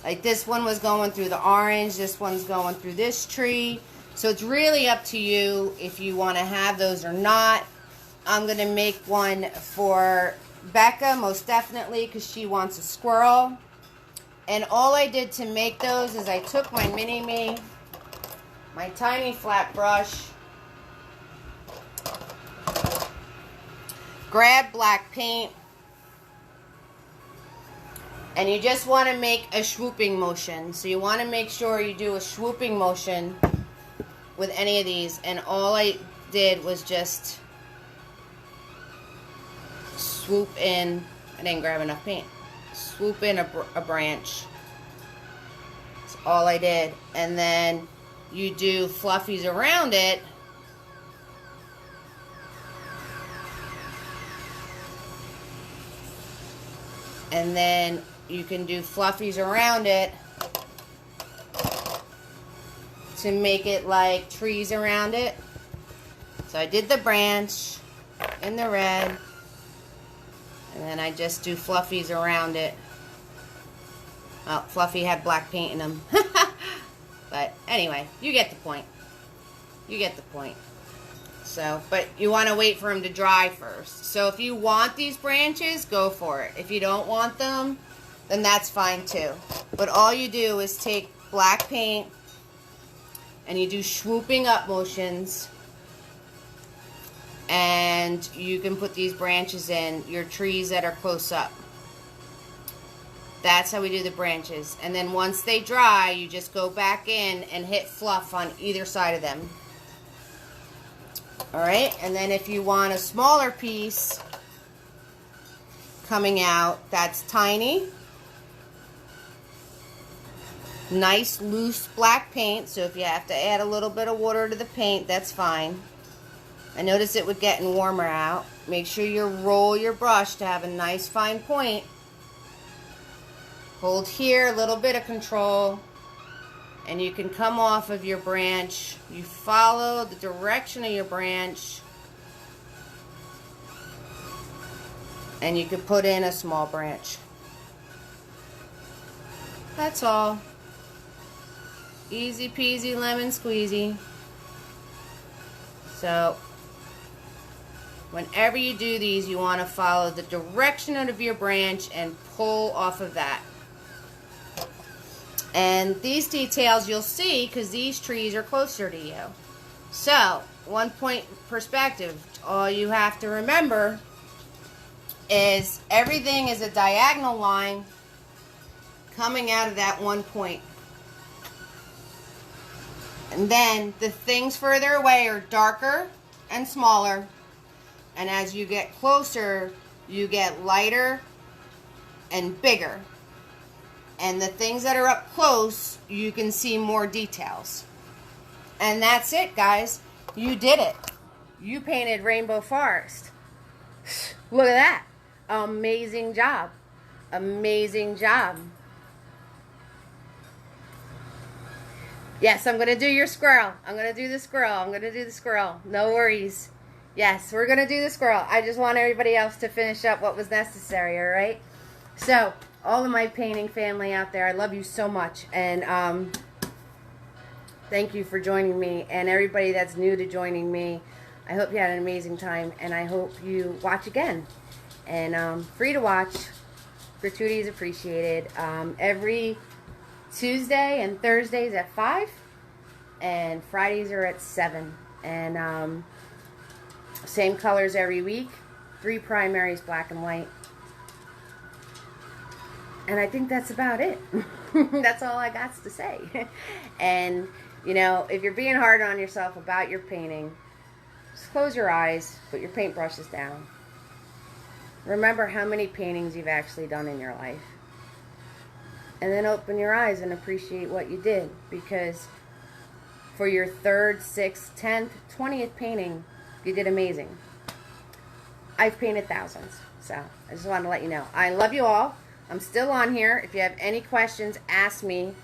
Like this one was going through the orange, this one's going through this tree. So it's really up to you if you want to have those or not. I'm going to make one for Becca, most definitely, because she wants a squirrel. And all I did to make those is I took my mini-me, my tiny flat brush, grab black paint, and you just want to make a swooping motion. So you want to make sure you do a swooping motion with any of these. And all I did was just swoop in. I didn't grab enough paint. Swoop in a branch. That's all I did. And then you do fluffies around it. And then you can do fluffies around it to make it like trees around it. So I did the branch in the red, and then I just do fluffies around it. Well, Fluffy had black paint in them. But anyway, you get the point. You get the point. So, but you want to wait for them to dry first. So if you want these branches, go for it. If you don't want them, then that's fine too. But all you do is take black paint and you do swooping up motions, and you can put these branches in your trees that are close up. That's how we do the branches. And then once they dry, you just go back in and hit fluff on either side of them. Alright, and then if you want a smaller piece coming out, that's tiny. Nice loose black paint, so if you have to add a little bit of water to the paint, that's fine. I noticed it was getting warmer out. Make sure you roll your brush to have a nice fine point. Hold here, a little bit of control, and you can come off of your branch. You follow the direction of your branch, and you can put in a small branch. That's all. Easy peasy lemon squeezy. So whenever you do these, you want to follow the direction of your branch and pull off of that. And these details you'll see because these trees are closer to you. So, 1 point perspective, all you have to remember is everything is a diagonal line coming out of that 1 point. And then the things further away are darker and smaller. And as you get closer, you get lighter and bigger. And the things that are up close, you can see more details. And that's it, guys. You did it. You painted Rainbow Forest. Look at that. Amazing job. Amazing job. Yes, I'm going to do your squirrel. I'm going to do the squirrel. I'm going to do the squirrel. No worries. Yes, we're going to do the squirrel. I just want everybody else to finish up what was necessary, all right? So, all of my painting family out there, I love you so much. And thank you for joining me. And everybody that's new to joining me, I hope you had an amazing time. And I hope you watch again. And free to watch. Gratuity is appreciated. Every Tuesday and Thursdays at 5, and Fridays are at 7, and same colors every week, 3 primaries, black and white, and I think that's about it. That's all I got to say. And you know, if you're being hard on yourself about your painting, just close your eyes, put your paintbrushes down, remember how many paintings you've actually done in your life. And then open your eyes and appreciate what you did. Because for your 3rd, 6th, 10th, 20th painting, you did amazing. I've painted thousands. So I just wanted to let you know. I love you all. I'm still on here. If you have any questions, ask me.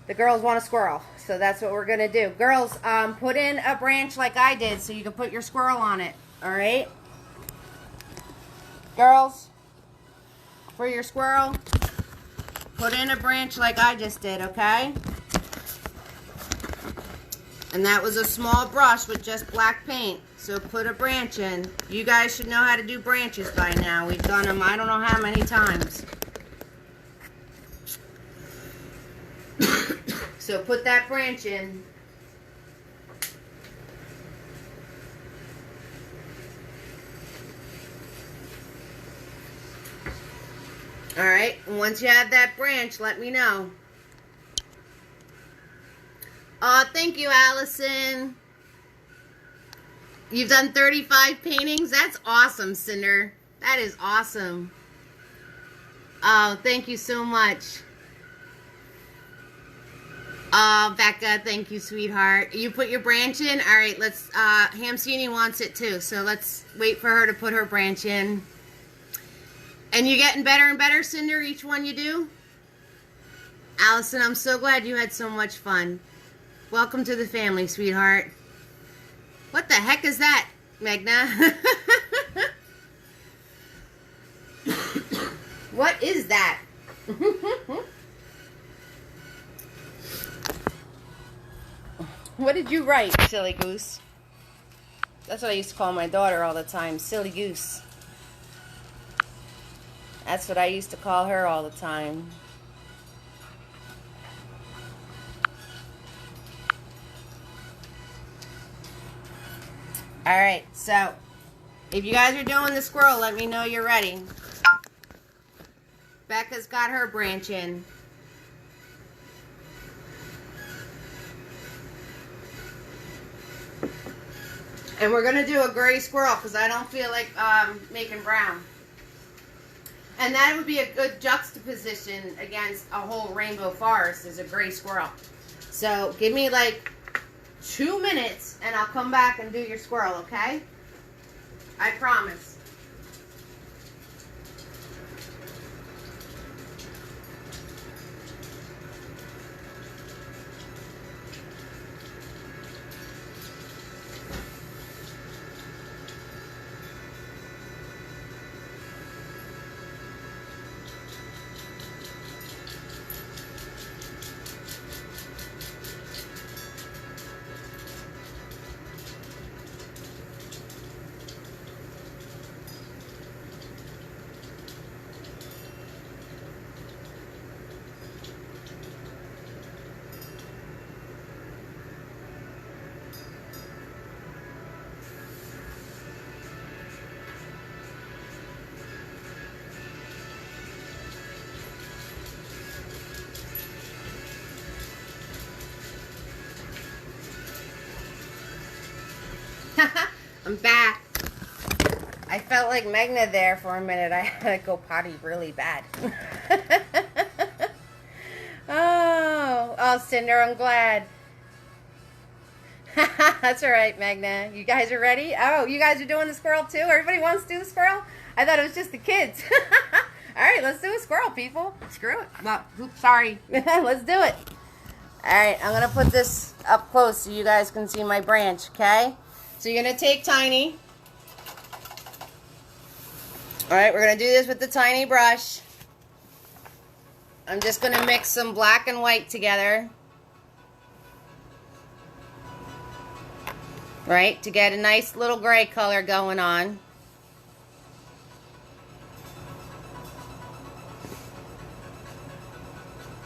The girls want a squirrel. So that's what we're going to do. Girls, put in a branch like I did so you can put your squirrel on it. Alright? Girls, for your squirrel, put in a branch like I just did, okay? And that was a small brush with just black paint. So put a branch in. You guys should know how to do branches by now. We've done them I don't know how many times. So put that branch in. Alright, and once you have that branch, let me know. Oh, thank you, Allison. You've done 35 paintings? That's awesome, Cinder. That is awesome. Oh, thank you so much. Oh, Becca, thank you, sweetheart. You put your branch in? Alright, let's, Hamsini wants it too, so let's wait for her to put her branch in. And you getting better and better, Cinder, each one you do? Allison, I'm so glad you had so much fun. Welcome to the family, sweetheart. What the heck is that, Megna? What is that? What did you write, silly goose? That's what I used to call my daughter all the time, silly goose. That's what I used to call her all the time. Alright, so if you guys are doing the squirrel, let me know you're ready. Becca's got her branch in. And we're going to do a gray squirrel because I don't feel like making brown. And that would be a good juxtaposition against a whole rainbow forest is a gray squirrel. So give me like 2 minutes and I'll come back and do your squirrel, okay? I promise. I'm back. I felt like Magna there for a minute. I had to go potty really bad. Oh, Cinder, I'm glad. That's all right, Magna. You guys are ready? Oh, you guys are doing the squirrel too? Everybody wants to do the squirrel? I thought it was just the kids. All right, let's do a squirrel, people. Screw it. Well, oops, sorry. Let's do it. All right, I'm going to put this up close so you guys can see my branch, okay? So you're going to take Tiny. All right, we're going to do this with the tiny brush. I'm just going to mix some black and white together. Right, to get a nice little gray color going on.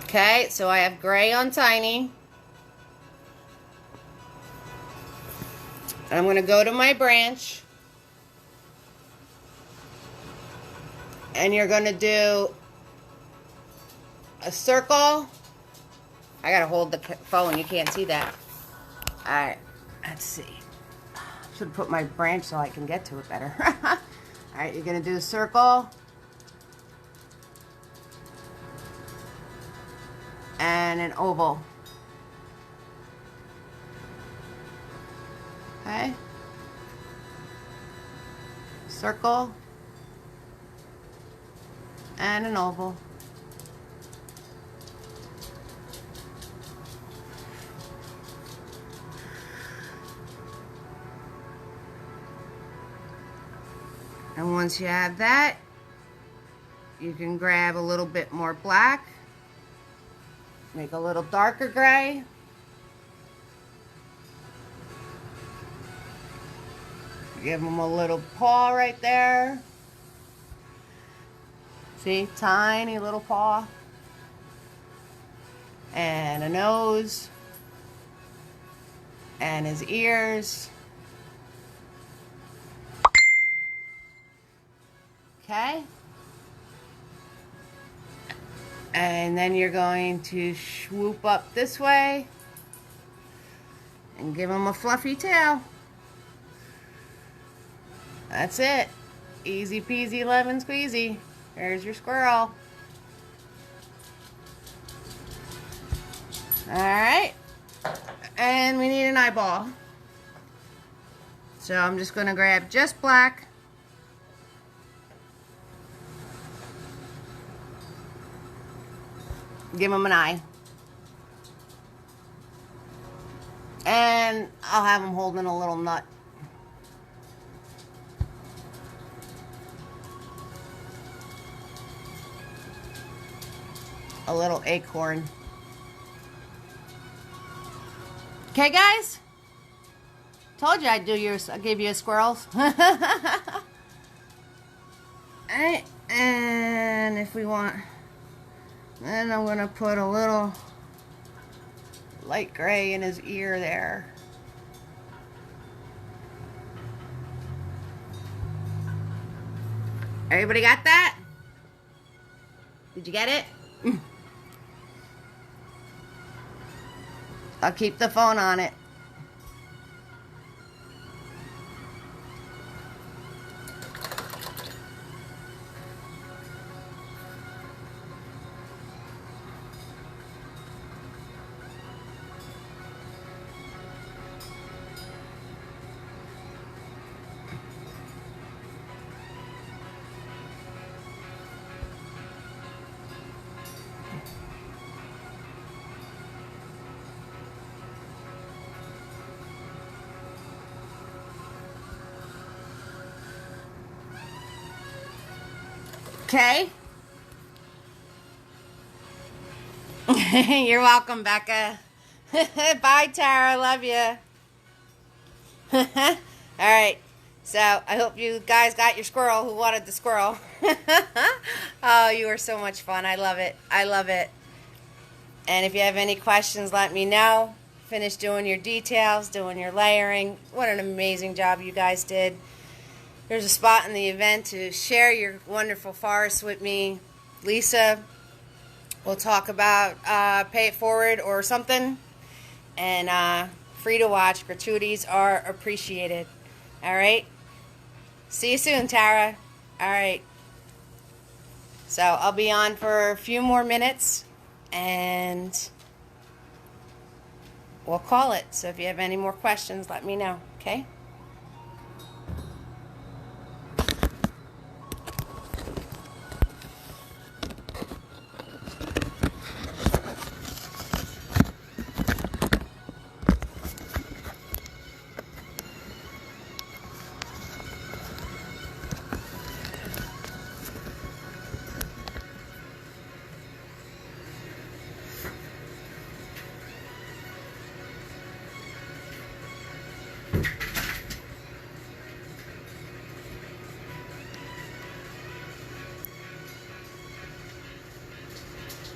Okay, so I have gray on Tiny. I'm going to go to my branch. And you're going to do a circle. I got to hold the phone. You can't see that. All right, let's see. Should put my branch so I can get to it better. All right, you're going to do a circle. And an oval. Okay. Circle. And an oval. And once you have that, you can grab a little bit more black. Make a little darker gray. Give them a little paw right there. See, tiny little paw. And a nose. And his ears. Okay. And then you're going to swoop up this way and give him a fluffy tail. That's it. Easy peasy lemon squeezy. There's your squirrel. Alright. And we need an eyeball. So I'm just going to grab just black. Give him an eye. And I'll have him holding a little nut. A little acorn. Okay, guys? Told you I'd give you a squirrels. Alright, and if we want... Then I'm going to put a little light gray in his ear there. Everybody got that? Did you get it? I'll keep the phone on it. Okay. You're welcome, Becca. Bye, Tara. Love you. All right. So I hope you guys got your squirrel who wanted the squirrel. Oh, you were so much fun. I love it. I love it. And if you have any questions, let me know. Finish doing your details, doing your layering. What an amazing job you guys did. There's a spot in the event to share your wonderful forests with me. Lisa will talk about pay it forward or something. And free to watch. Gratuities are appreciated. All right. See you soon, Tara. All right. So I'll be on for a few more minutes, and we'll call it. So if you have any more questions, let me know, okay?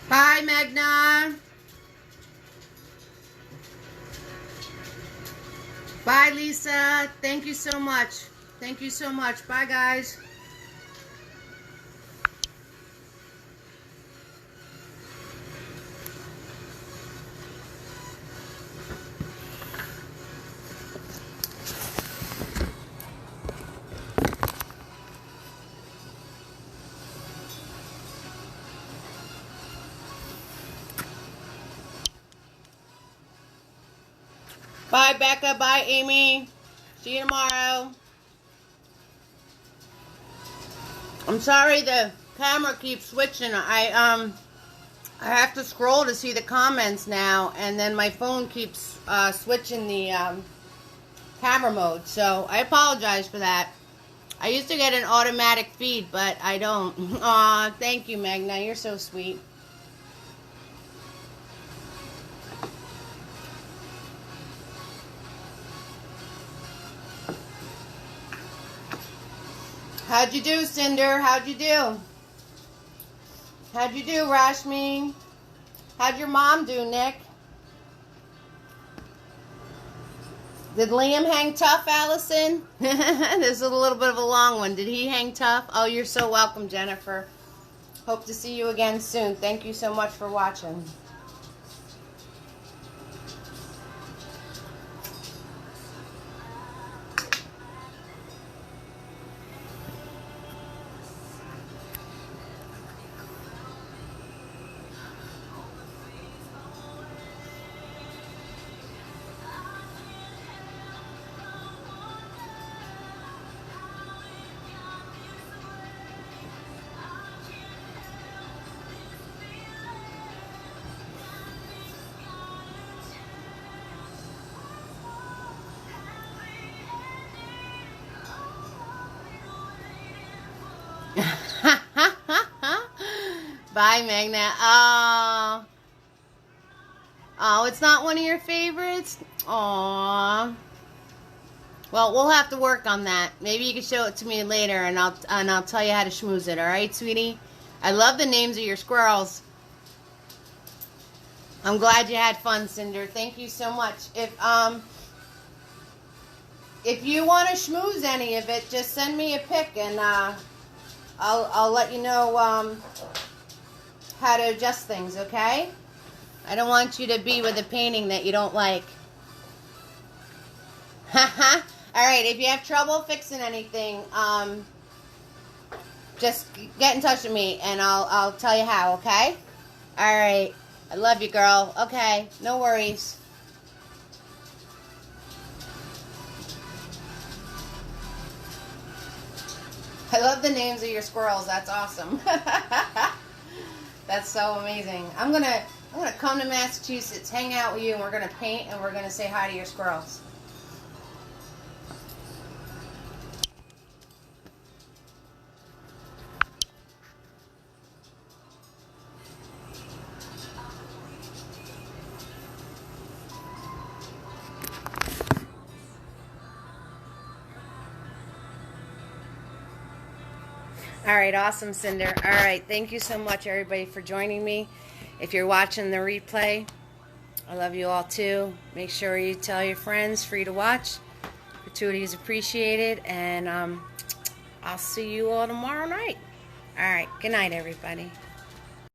Bye, Magna. Bye, Lisa. Thank you so much. Thank you so much. Bye, guys. Bye, Becca. Bye, Amy. See you tomorrow. I'm sorry the camera keeps switching. I have to scroll to see the comments now, and then my phone keeps switching the camera mode. So I apologize for that. I used to get an automatic feed, but I don't. Aw, thank you, Magna. You're so sweet. How'd you do, Cinder? How'd you do? How'd you do, Rashmi? How'd your mom do, Nick? Did Liam hang tough, Allison? This is a little bit of a long one. Did he hang tough? Oh, you're so welcome, Jennifer. Hope to see you again soon. Thank you so much for watching. Bye, Magna. Oh, it's not one of your favorites? Aw. Well, we'll have to work on that. Maybe you can show it to me later, and I'll tell you how to schmooze it. All right, sweetie? I love the names of your squirrels. I'm glad you had fun, Cinder. Thank you so much. If you want to schmooze any of it, just send me a pic, and I'll let you know how to adjust things, okay? I don't want you to be with a painting that you don't like. Haha. All right, if you have trouble fixing anything, just get in touch with me, and I'll tell you how, okay? All right. I love you, girl. Okay, no worries. I love the names of your squirrels. That's awesome. That's so amazing. I'm gonna come to Massachusetts, hang out with you, and we're gonna paint, and we're gonna say hi to your squirrels. All right, awesome, Cinder. All right, thank you so much, everybody, for joining me. If you're watching the replay, I love you all, too. Make sure you tell your friends, free to watch. Gratuity is appreciated, and I'll see you all tomorrow night. All right, good night, everybody.